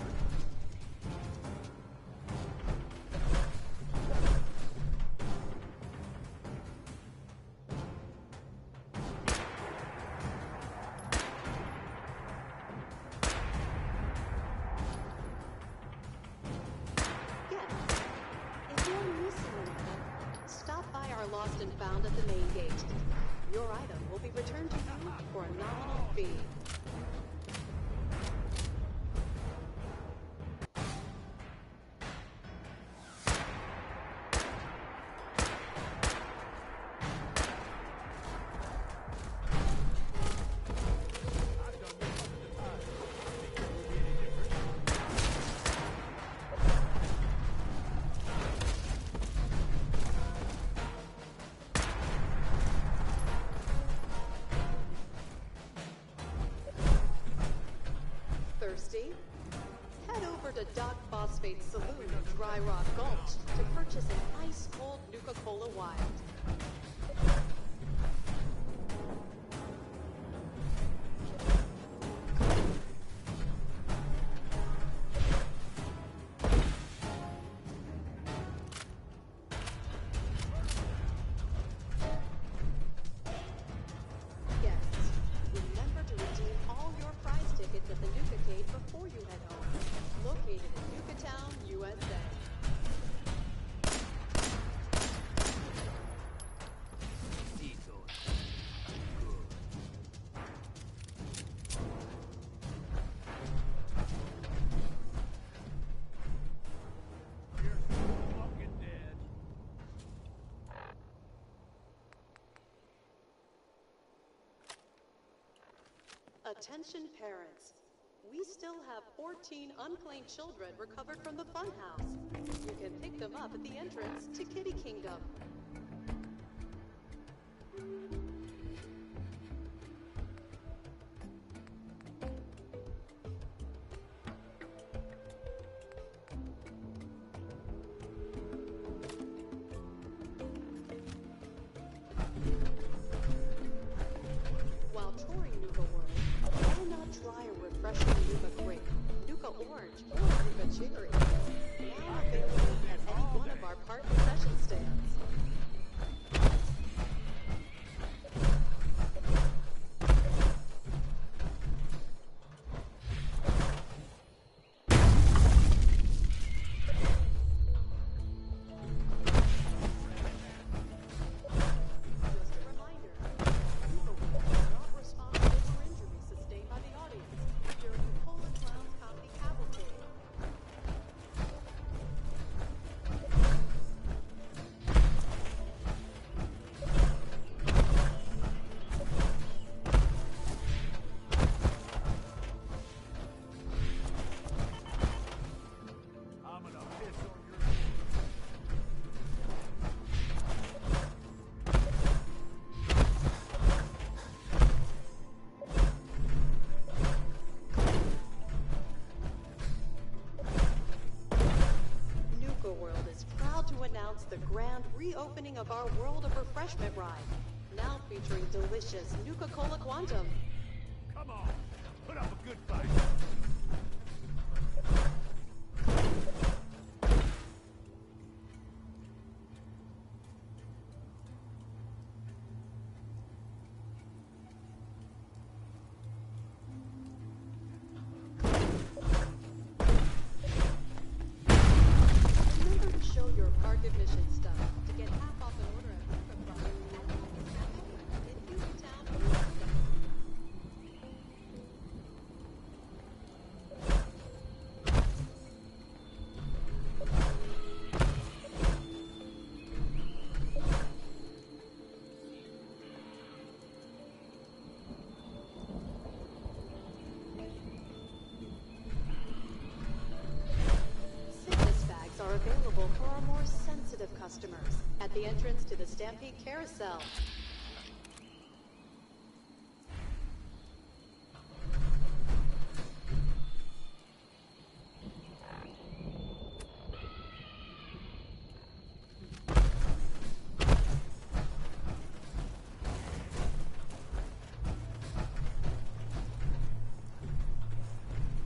Lost and found at the main gate. Your item will be returned to you for a nominal fee. Thirsty? Head over to Doc Phosphate's Saloon in Dry Rock Gulch to purchase an ice-cold Nuka Cola Wild. Before you head home, located in Nuka Town, USA. Attention parents. We still have 14 unclaimed children recovered from the funhouse. You can pick them up at the entrance to Kitty Kingdom. While touring Nuka World, why not try a refreshing Nuka grape, Nuka orange, or Nuka cherry? Now available at any one of our park concession stands. The grand reopening of our World of Refreshment ride, now featuring delicious Nuka Cola Quantum. Come on, put up a good fight. exclusive customers at the entrance to the Stampede Carousel.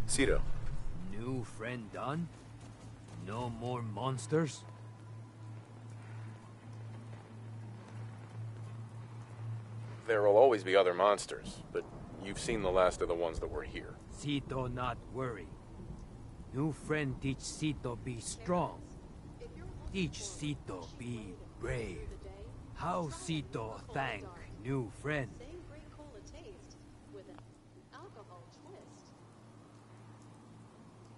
Cito. New friend done? No more monsters? There will always be other monsters, but you've seen the last of the ones that were here. Cito not worry. New friend teach Cito be strong. Teach Cito be brave. How Cito thank new friend. Same great cola taste with an alcohol twist.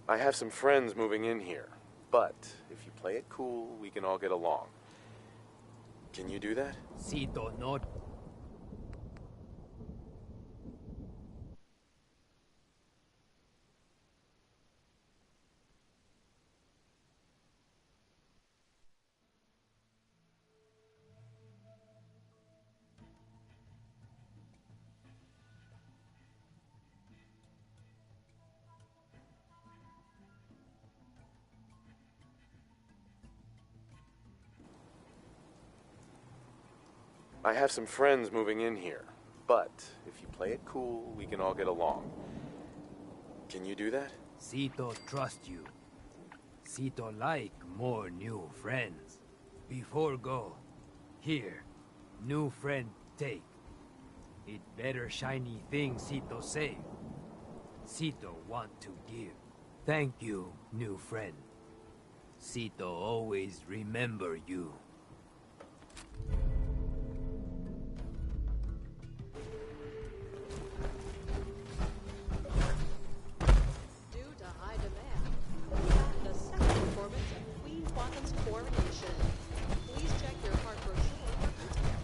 I have some friends moving in here, but if you play it cool, we can all get along. Can you do that? Cito not. I have some friends moving in here, but if you play it cool, we can all get along. Can you do that? Cito trust you. Cito like more new friends. Before go, here, new friend take. It better shiny thing Cito save. Cito want to give. Thank you, new friend. Cito always remember you. Due to high demand, we have the second performance of Queen Quantum's Coronation. Please check your park brochure for details.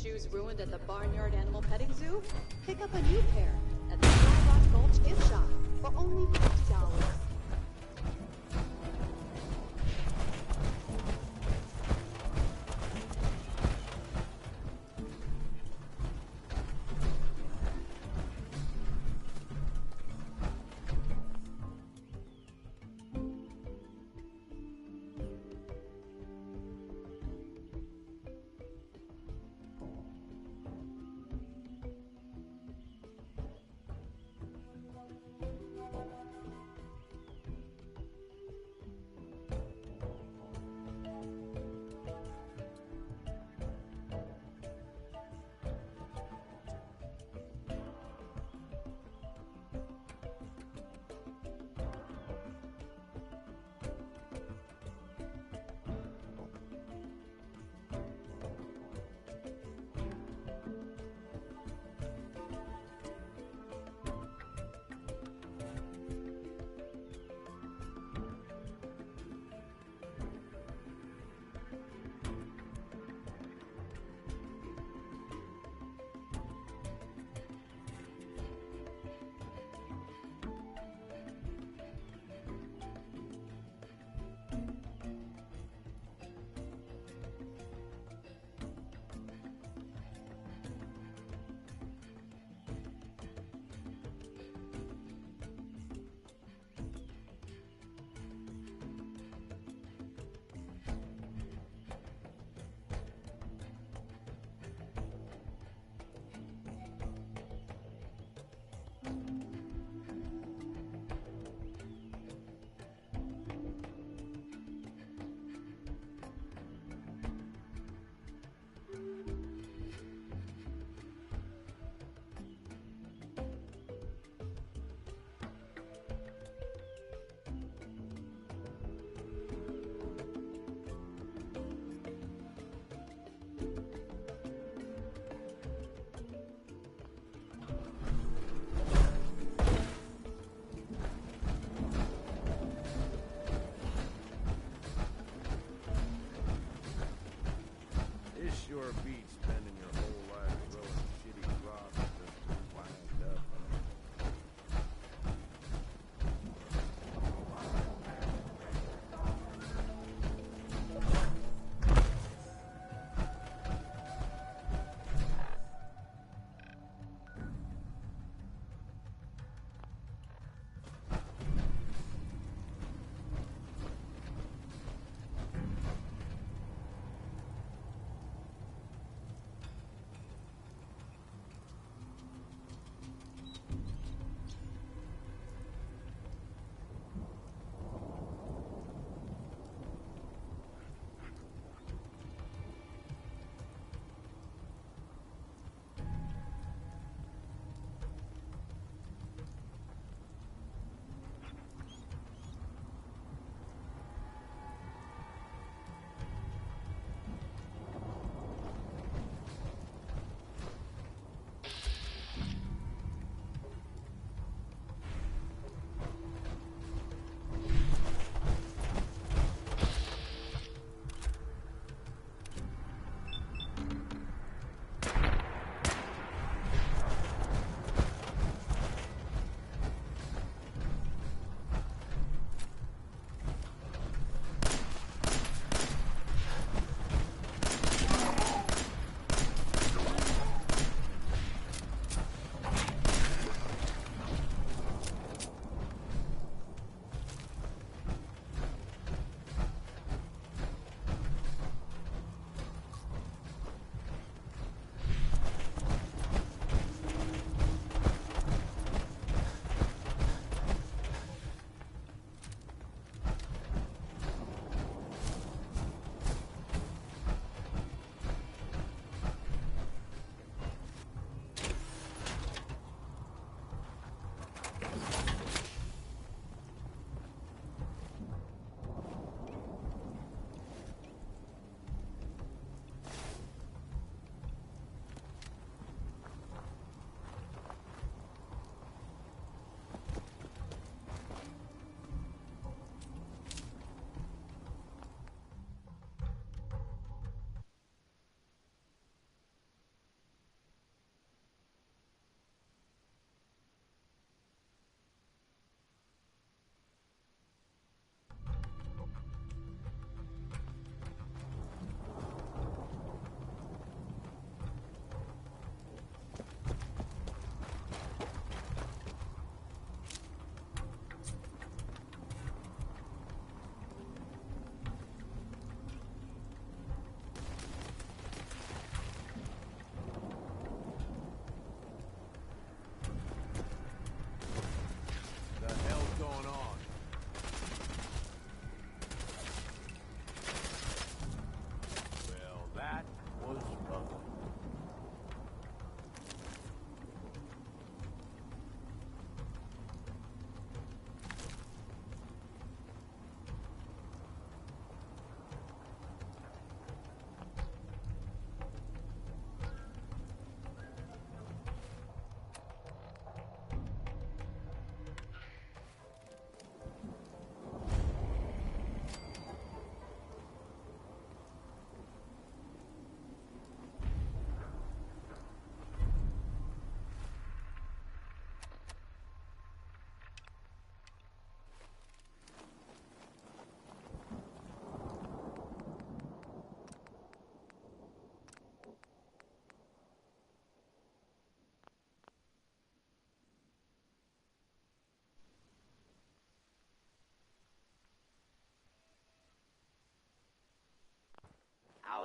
Shoes ruined at the Barnyard Animal Petting Zoo? Pick up a new pair at the Fly Rock Gulch gift shop for only $50.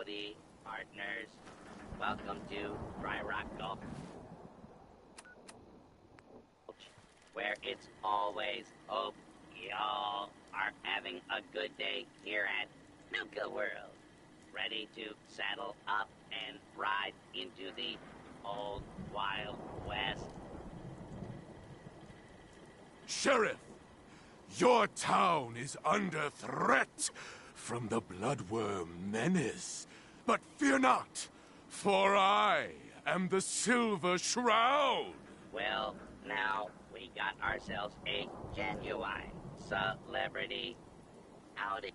Howdy, partners. Welcome to Dry Rock Gulch, where it's always hope y'all are having a good day here at Nuka World. Ready to saddle up and ride into the old Wild West? Sheriff, your town is under threat from the Bloodworm menace. But fear not, for I am the Silver Shroud. Well, now we got ourselves a genuine celebrity. Howdy.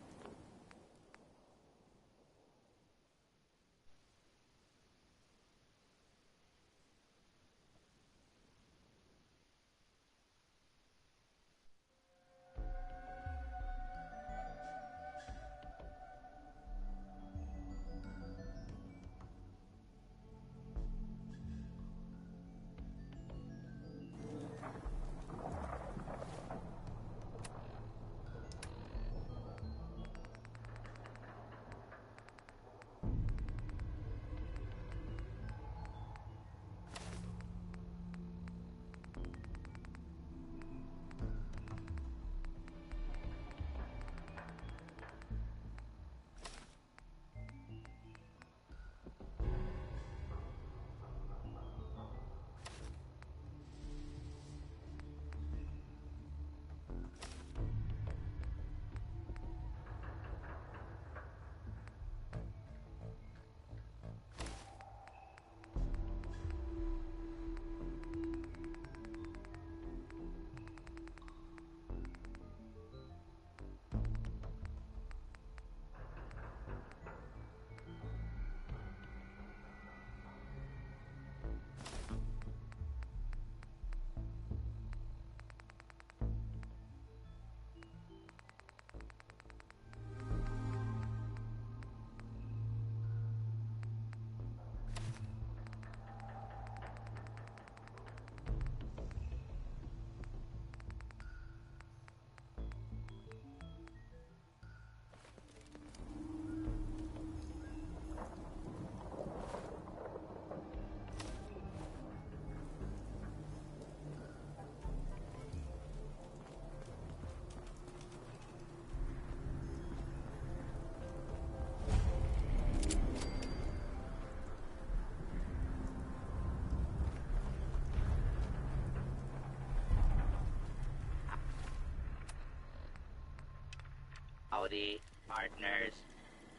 Howdy, partners.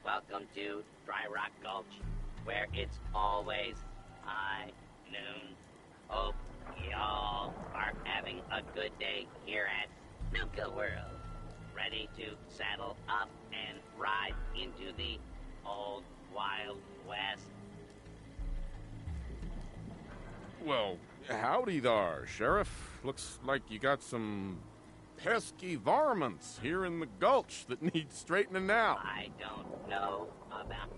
Welcome to Dry Rock Gulch, where it's always high noon. Hope y'all are having a good day here at Nuka World. Ready to saddle up and ride into the old Wild West? Well, howdy there, Sheriff. Looks like you got some pesky varmints here in the gulch that need straightening out. I don't know about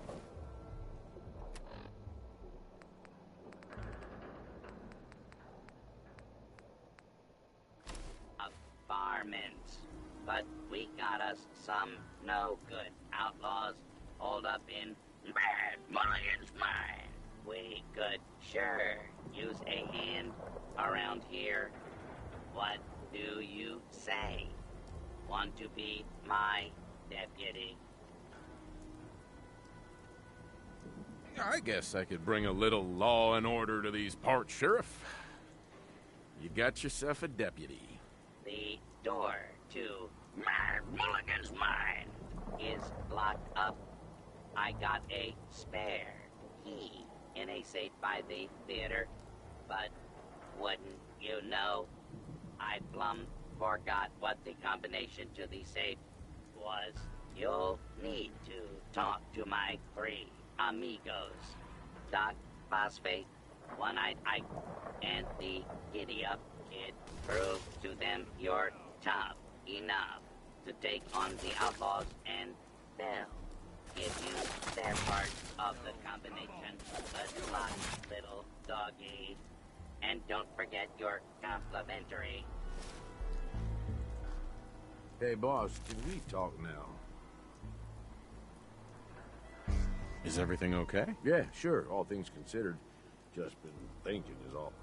varmints, but we got us some no good outlaws holed up in Bad Mulligan's mine. We could sure use a hand around here. What do you say? Want to be my deputy? I guess I could bring a little law and order to these parts, Sheriff. You got yourself a deputy. The door to Mad Mulligan's mine is locked up. I got a spare key in a safe by the theater, but wouldn't you know, I plumb forgot what the combination to the safe was. You'll need to talk to my three amigos, Doc Phosphate, One-Eyed Ike, and the giddy-up kid. Prove to them you're tough enough to take on the outlaws, and they'll give you their part of the combination. Good luck, little doggy. And don't forget your complimentary. Hey, boss, can we talk now? Is everything okay? Yeah, sure, all things considered. Just been thinking is all.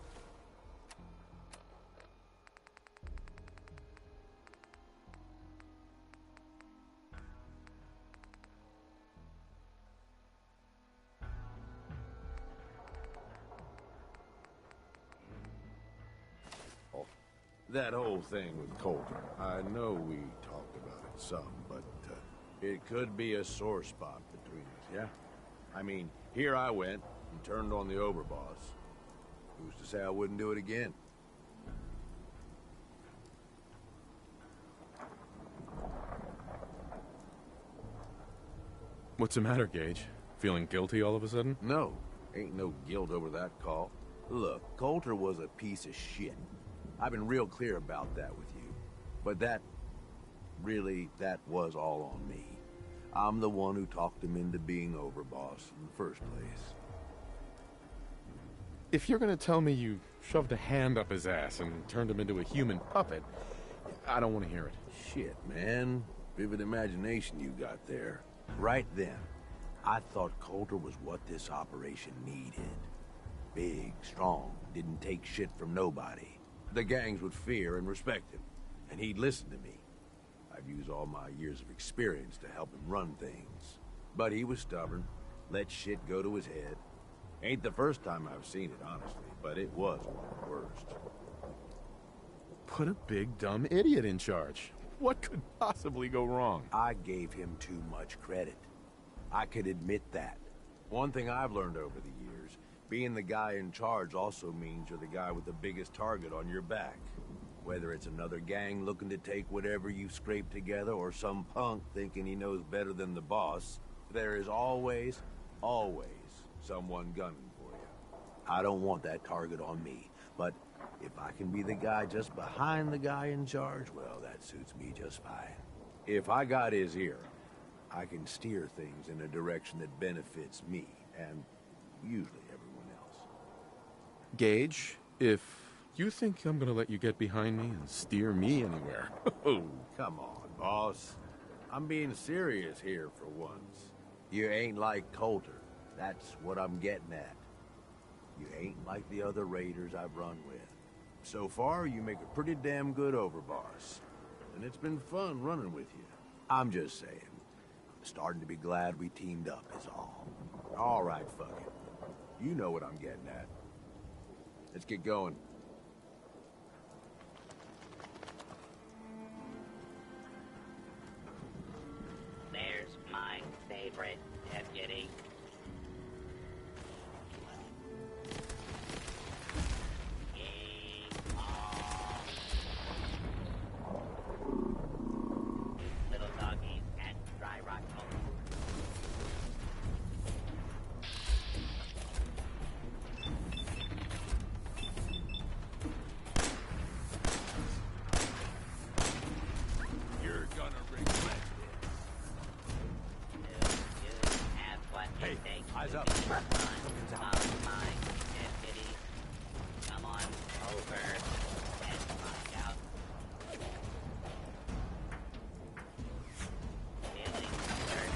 That whole thing with Coulter, I know we talked about it some, but it could be a sore spot between us, yeah? I mean, here I went and turned on the overboss. Who's to say I wouldn't do it again? What's the matter, Gage? Feeling guilty all of a sudden? No, ain't no guilt over that call. Look, Coulter was a piece of shit. I've been real clear about that with you. But that was all on me. I'm the one who talked him into being overboss in the first place. If you're gonna tell me you shoved a hand up his ass and turned him into a human puppet, I don't want to hear it. Shit, man. Vivid imagination you got there. Right then, I thought Coulter was what this operation needed. Big, strong, didn't take shit from nobody. The gangs would fear and respect him, and he'd listen to me. I've used all my years of experience to help him run things. But he was stubborn, let shit go to his head. Ain't the first time I've seen it, honestly, but it was one of the worst. Put a big, dumb idiot in charge. What could possibly go wrong? I gave him too much credit. I could admit that. One thing I've learned over the years, being the guy in charge also means you're the guy with the biggest target on your back. Whether it's another gang looking to take whatever you've scraped together or some punk thinking he knows better than the boss, there is always someone gunning for you. I don't want that target on me, but if I can be the guy just behind the guy in charge, well, that suits me just fine. If I got his ear, I can steer things in a direction that benefits me, and usually everyone else. Gage, if you think I'm gonna let you get behind me and steer me anywhere... Oh, come on, boss. I'm being serious here for once. You ain't like Coulter. That's what I'm getting at. You ain't like the other raiders I've run with. So far, you make a pretty damn good overboss. And it's been fun running with you. I'm just saying. Starting to be glad we teamed up is all. All right, fuck it. You know what I'm getting at. Let's get going. There's my favorite deputy. Little doggies at Dry Rock Home. You're gonna regret Hey, eyes up. My deputy. Come on over and find out. Feeling alert.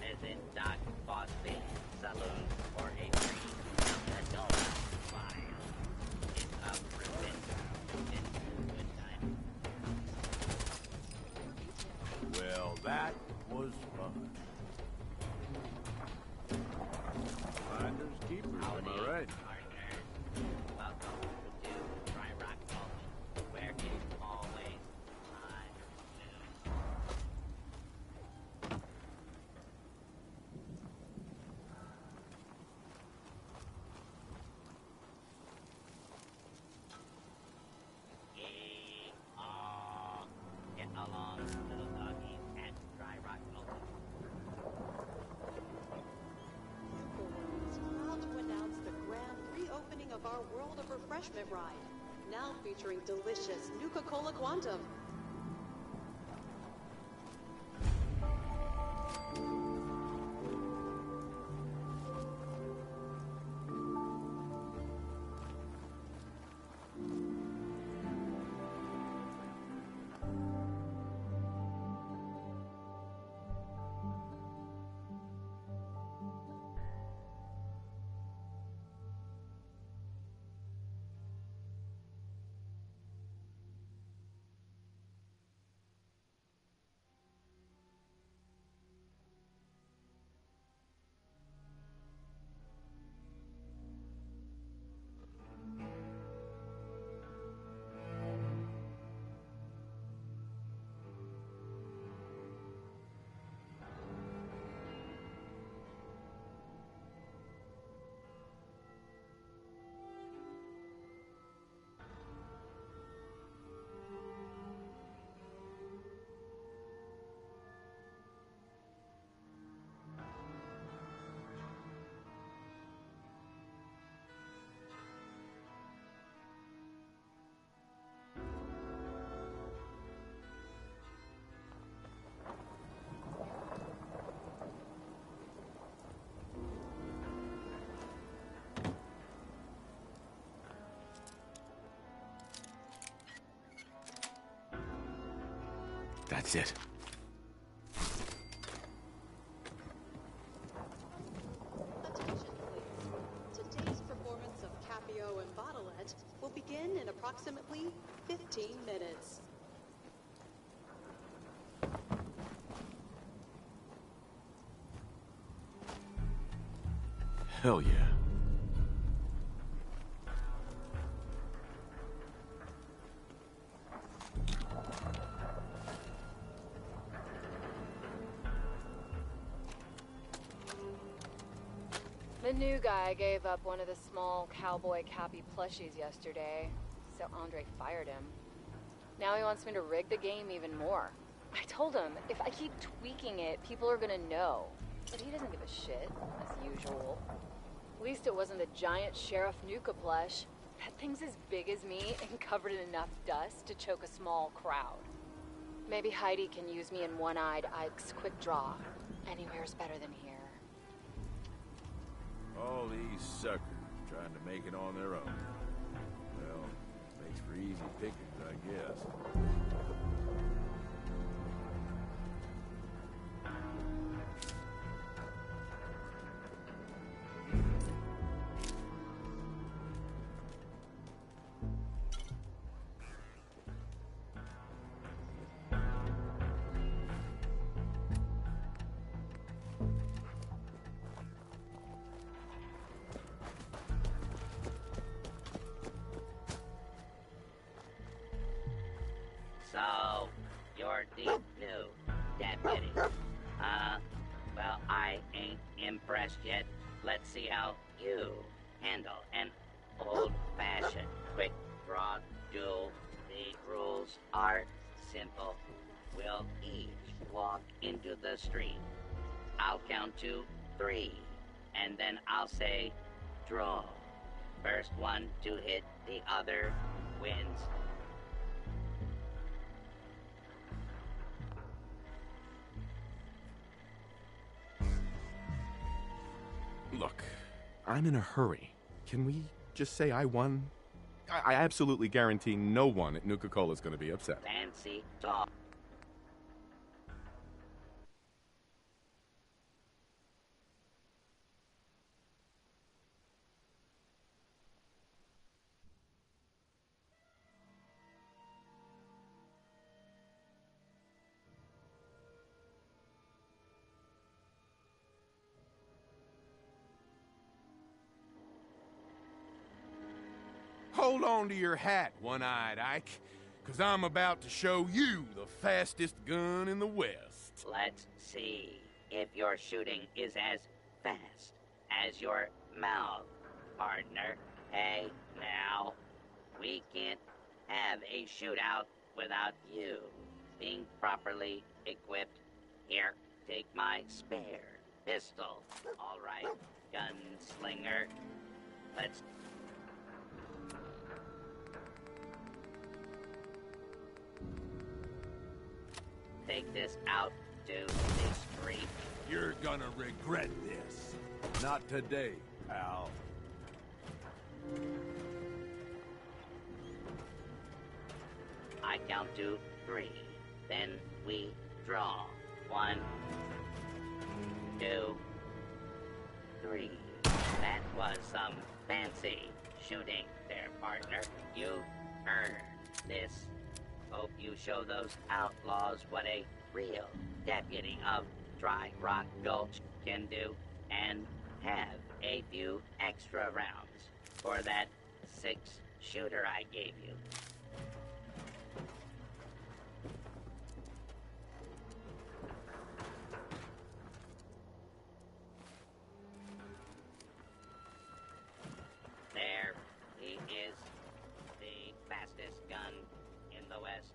Visit Doc Bosby's saloon for a free Coca-Cola file. It's a proven good time. Well, that was fun. Finders keepers, am I right? Welcome to Dry Rock Home, where it's always live. Get along, little doggies at Dry Rock Home. is proud to announce the grand reopening of our World of Refreshment ride, now featuring delicious Nuka-Cola Quantum. That's it. Attention, please. Today's performance of Capio and Bottlette will begin in approximately 15 minutes. Hell yeah. The new guy gave up one of the small cowboy Cappy plushies yesterday, so Andre fired him. Now he wants me to rig the game even more. I told him, if I keep tweaking it, people are gonna know. But he doesn't give a shit, as usual. At least it wasn't the giant Sheriff Nuka plush. That thing's as big as me and covered in enough dust to choke a small crowd. Maybe Heidi can use me in One-Eyed Ike's quick draw. Anywhere's better than here. All these suckers trying to make it on their own. Well, makes for easy pickings, I guess. So, you're the new deputy. Well, I ain't impressed yet. Let's see how you handle an old-fashioned quick draw duel. The rules are simple. We'll each walk into the street. I'll count to 3, and then I'll say, draw. First one to hit the other wins. Look, I'm in a hurry. Can we just say I won? I absolutely guarantee no one at Nuka-Cola is going to be upset. Fancy talk. Hold on to your hat, One-Eyed Ike, because I'm about to show you the fastest gun in the West. Let's see if your shooting is as fast as your mouth, partner. Hey, now, we can't have a shootout without you being properly equipped. Here, take my spare pistol. All right, gunslinger. Let's... take this out to the street. You're gonna regret this. Not today, pal. I count to 3. Then we draw. 1, 2, 3. That was some fancy shooting there, partner. You earned this. Hope you show those outlaws what a real deputy of Dry Rock Gulch can do, and have a few extra rounds for that 6-shooter I gave you. There he is, the fastest gun in the West.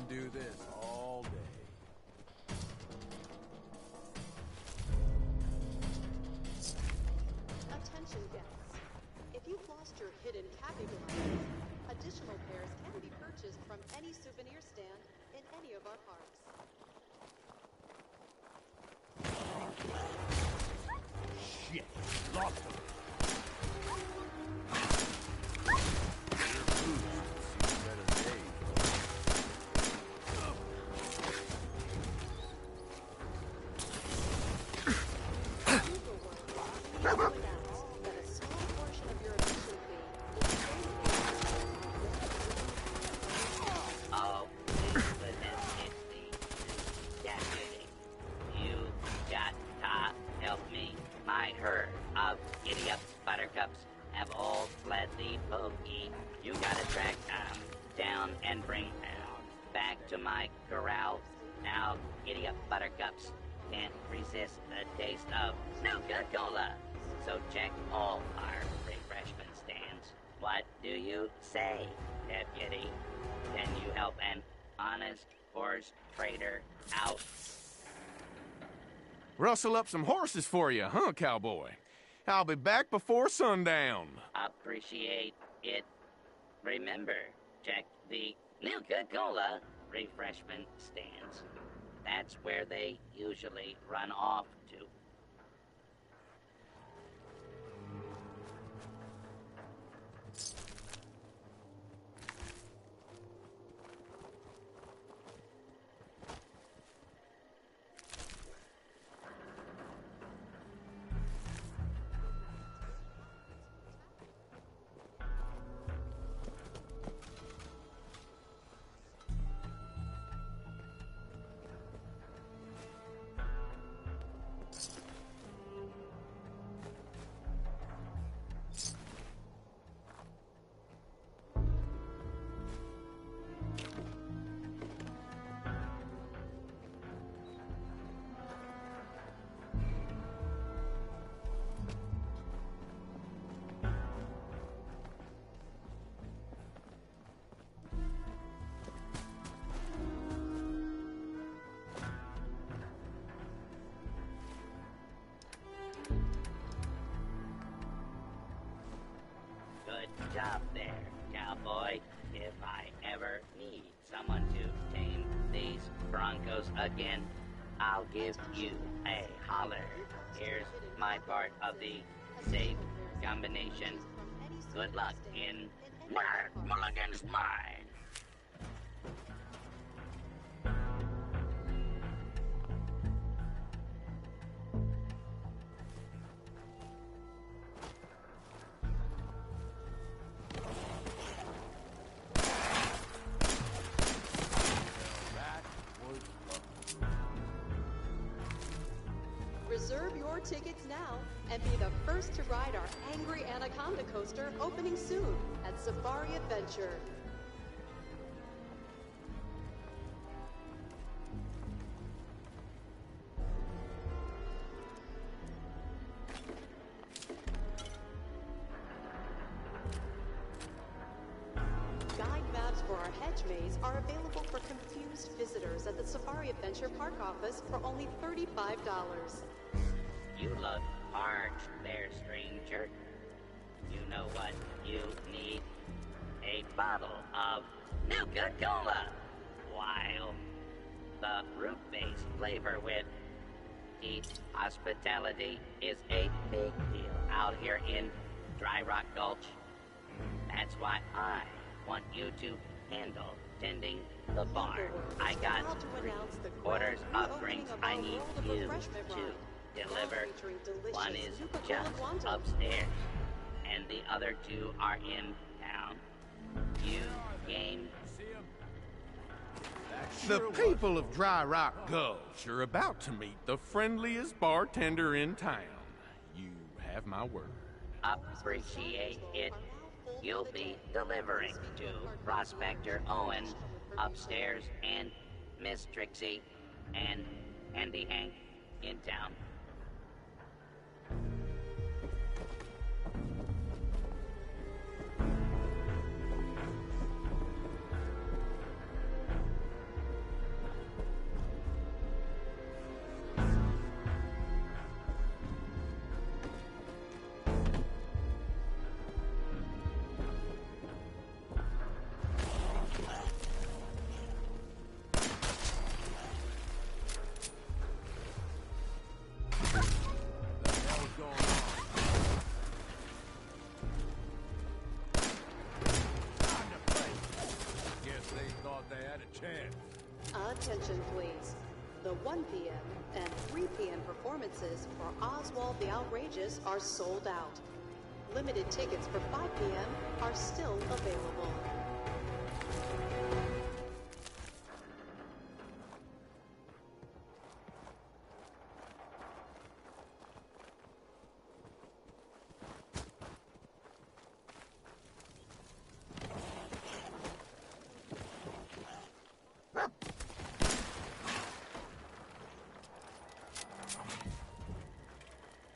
can do this all day. Attention guests. If you've lost your hidden cappy glasses, additional pairs can be purchased from any souvenir stand in any of our parks. Shit, lost them. Oh, goodness, it's the deputy. You got to help me. My herd of idiot buttercups have all fled the bogey. You gotta track them down and bring them back to my corral. Now, idiot buttercups can't resist the taste of Nuka Cola. So check all our refreshment stands. What do you say, deputy? Can you help an honest horse trader out? Rustle up some horses for you, huh, cowboy? I'll be back before sundown. Appreciate it. Remember, check the Nuka Cola refreshment stands. That's where they usually run off to. Good job there, cowboy. If I ever need someone to tame these Broncos again, I'll give you a holler. Here's my part of the safe combination. Good luck in Mulligan's mine. Reserve your tickets now and be the first to ride our Angry Anaconda coaster opening soon at Safari Adventure. Guide maps for our hedge maze are available for confused visitors at the Safari Adventure Park office for only $35. You look parched there, stranger. You know what you need? A bottle of Nuka Cola. While the fruit-based flavor with heat hospitality is a big deal out here in Dry Rock Gulch. That's why I want you to handle tending the barn. I got 3 orders of drinks I need you to deliver. One is just upstairs, and the other 2 are in town. You game? The people of Dry Rock Gulch are about to meet the friendliest bartender in town. You have my word. Appreciate it. You'll be delivering to Prospector Owen upstairs and Miss Trixie and Andy Hank in town. 10. Attention, please. The 1 p.m. and 3 p.m. performances for Oswald the Outrageous are sold out. Limited tickets for 5 p.m. are still available.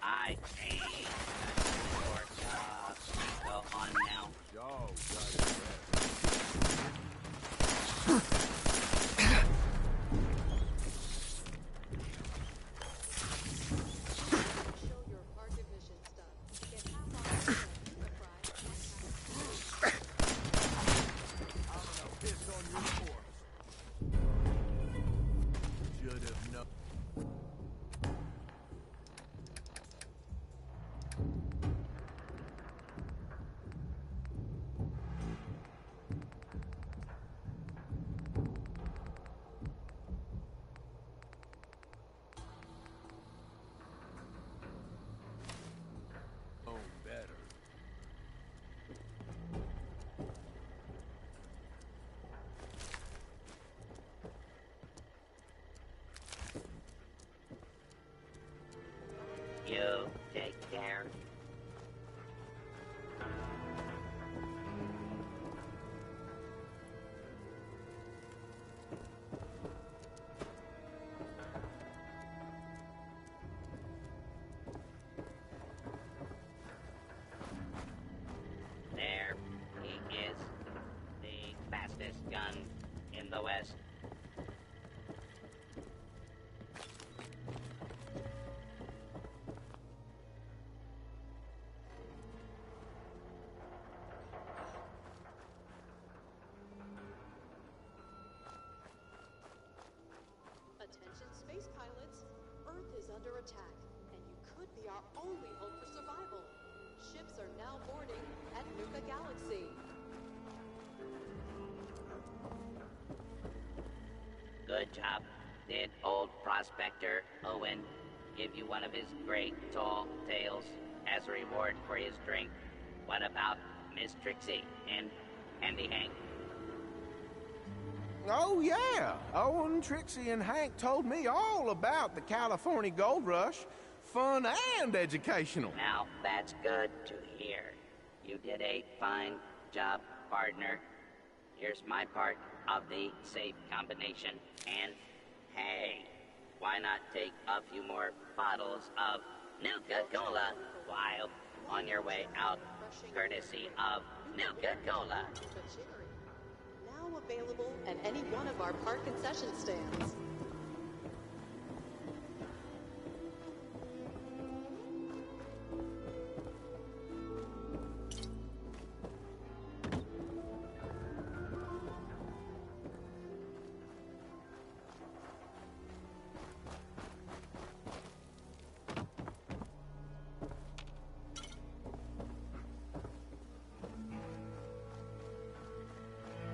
I ain't your job. Go on now. Show your park admission stuff. Get half off the fry. I'm gonna piss on your corpse. Should have known. Better. You take care. There he is, the fastest gun in the West. Attention space pilots. Earth is under attack, and you could be our only hope for survival. Ships are now boarding at Nuka Galaxy. Good job. Did old prospector Owen give you one of his great tall tales as a reward for his drink? What about Miss Trixie and Andy Hank? Oh, yeah. Owen, Trixie, and Hank told me all about the California Gold Rush. Fun and educational. Now, that's good to hear. You did a fine job, partner. Here's my part of the safe combination. And, hey, why not take a few more bottles of Nuka-Cola while on your way out, courtesy of Nuka-Cola. Now available at any one of our park concession stands.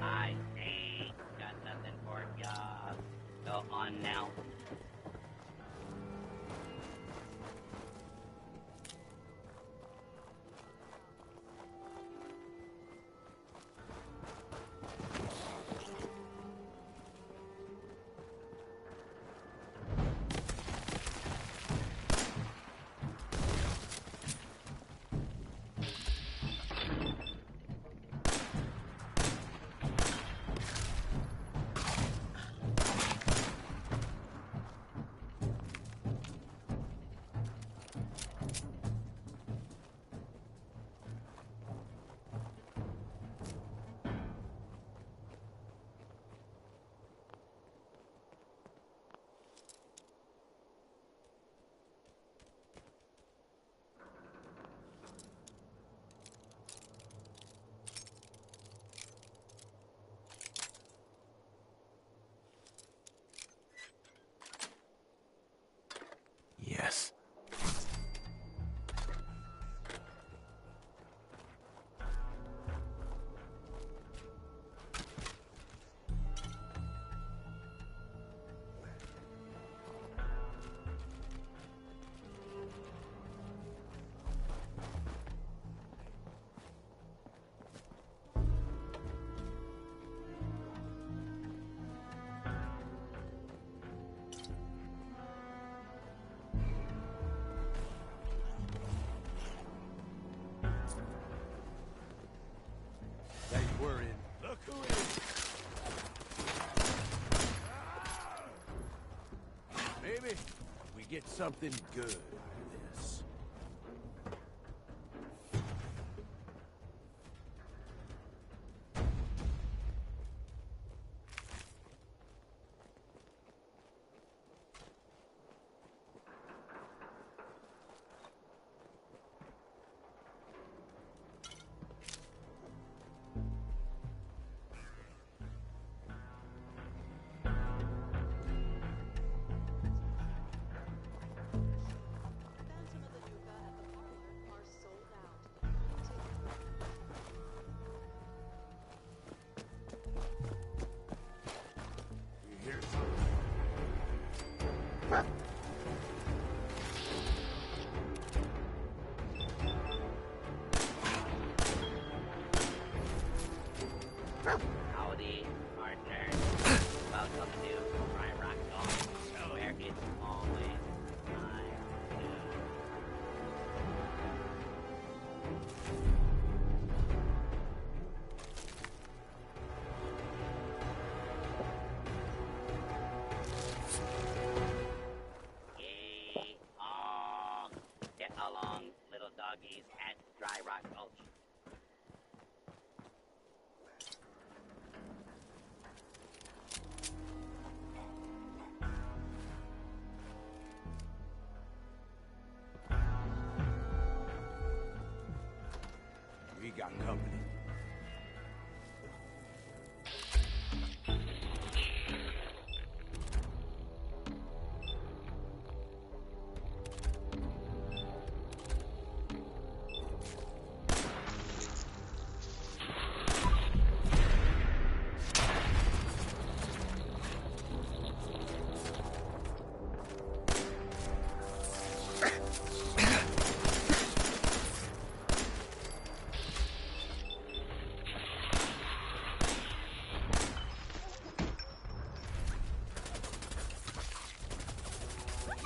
I ain't got nothing for ya. Go on now. get something good out of this. Phantom of the Nuka at the parlor are sold out. You hear Howdy, partner. Welcome to Dry Rock Golf, where it's always time to... Get along, little doggies, at Dry Rock Gulch. We got company.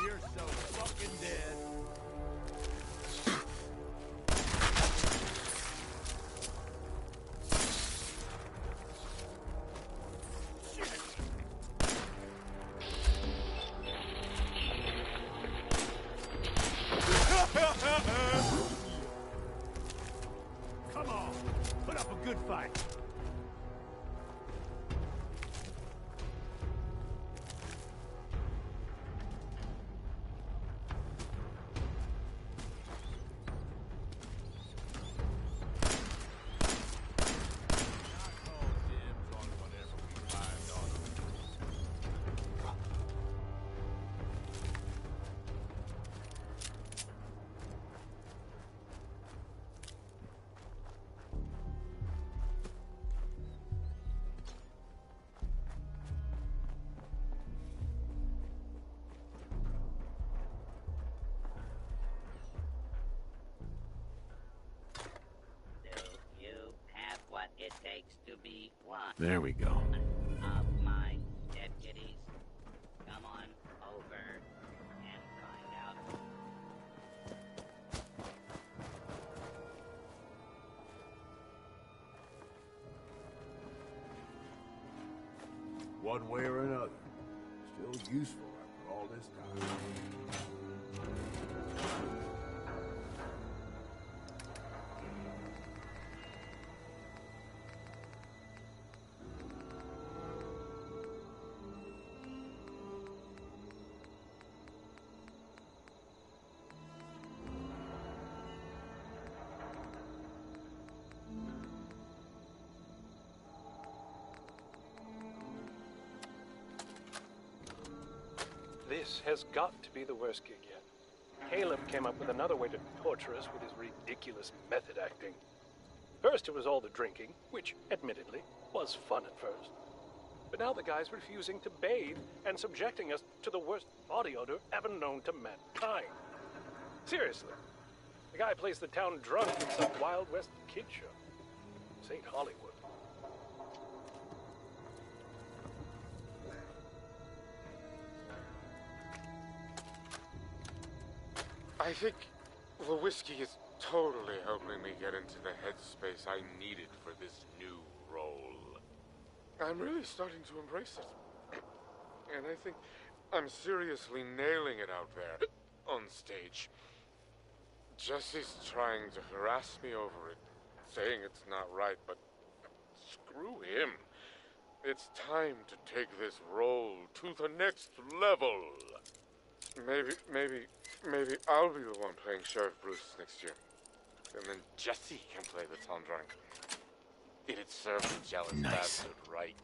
You're so fucking dead. Come on, put up a good fight. It takes to be one There we go. of my deputies. Come on over and find out. One way or another. Still useful after all this time. This has got to be the worst gig yet. Caleb came up with another way to torture us with his ridiculous method acting. First it was all the drinking, which, admittedly, was fun at first. But now the guy's refusing to bathe and subjecting us to the worst body odor ever known to mankind. Seriously, the guy plays the town drunk in some Wild West kid show. This ain't Hollywood. I think the whiskey is totally helping me get into the headspace I needed for this new role. I'm really starting to embrace it. And I think I'm seriously nailing it out there, on stage. Jesse's trying to harass me over it, saying it's not right, but screw him. It's time to take this role to the next level. Maybe I'll be the one playing Sheriff Bruce next year. And then Jesse can play the town drunk. It'd serve the jealous bastard right.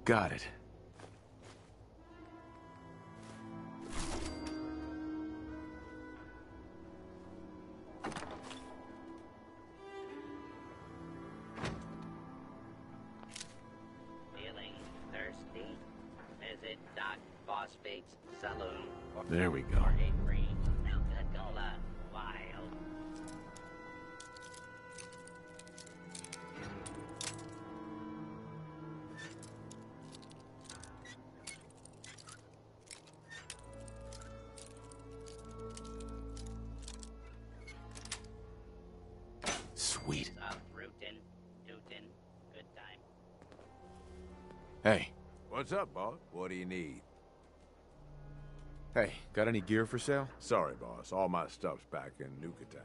Got it. Feeling thirsty? Visit Doc Phosphate's saloon. There we go. A free Nuka-Cola Wild. Sweet. Rootin', tootin', good time. Hey. What's up, boss? What do you need? Hey, got any gear for sale? Sorry, boss. All my stuff's back in Nuka Town.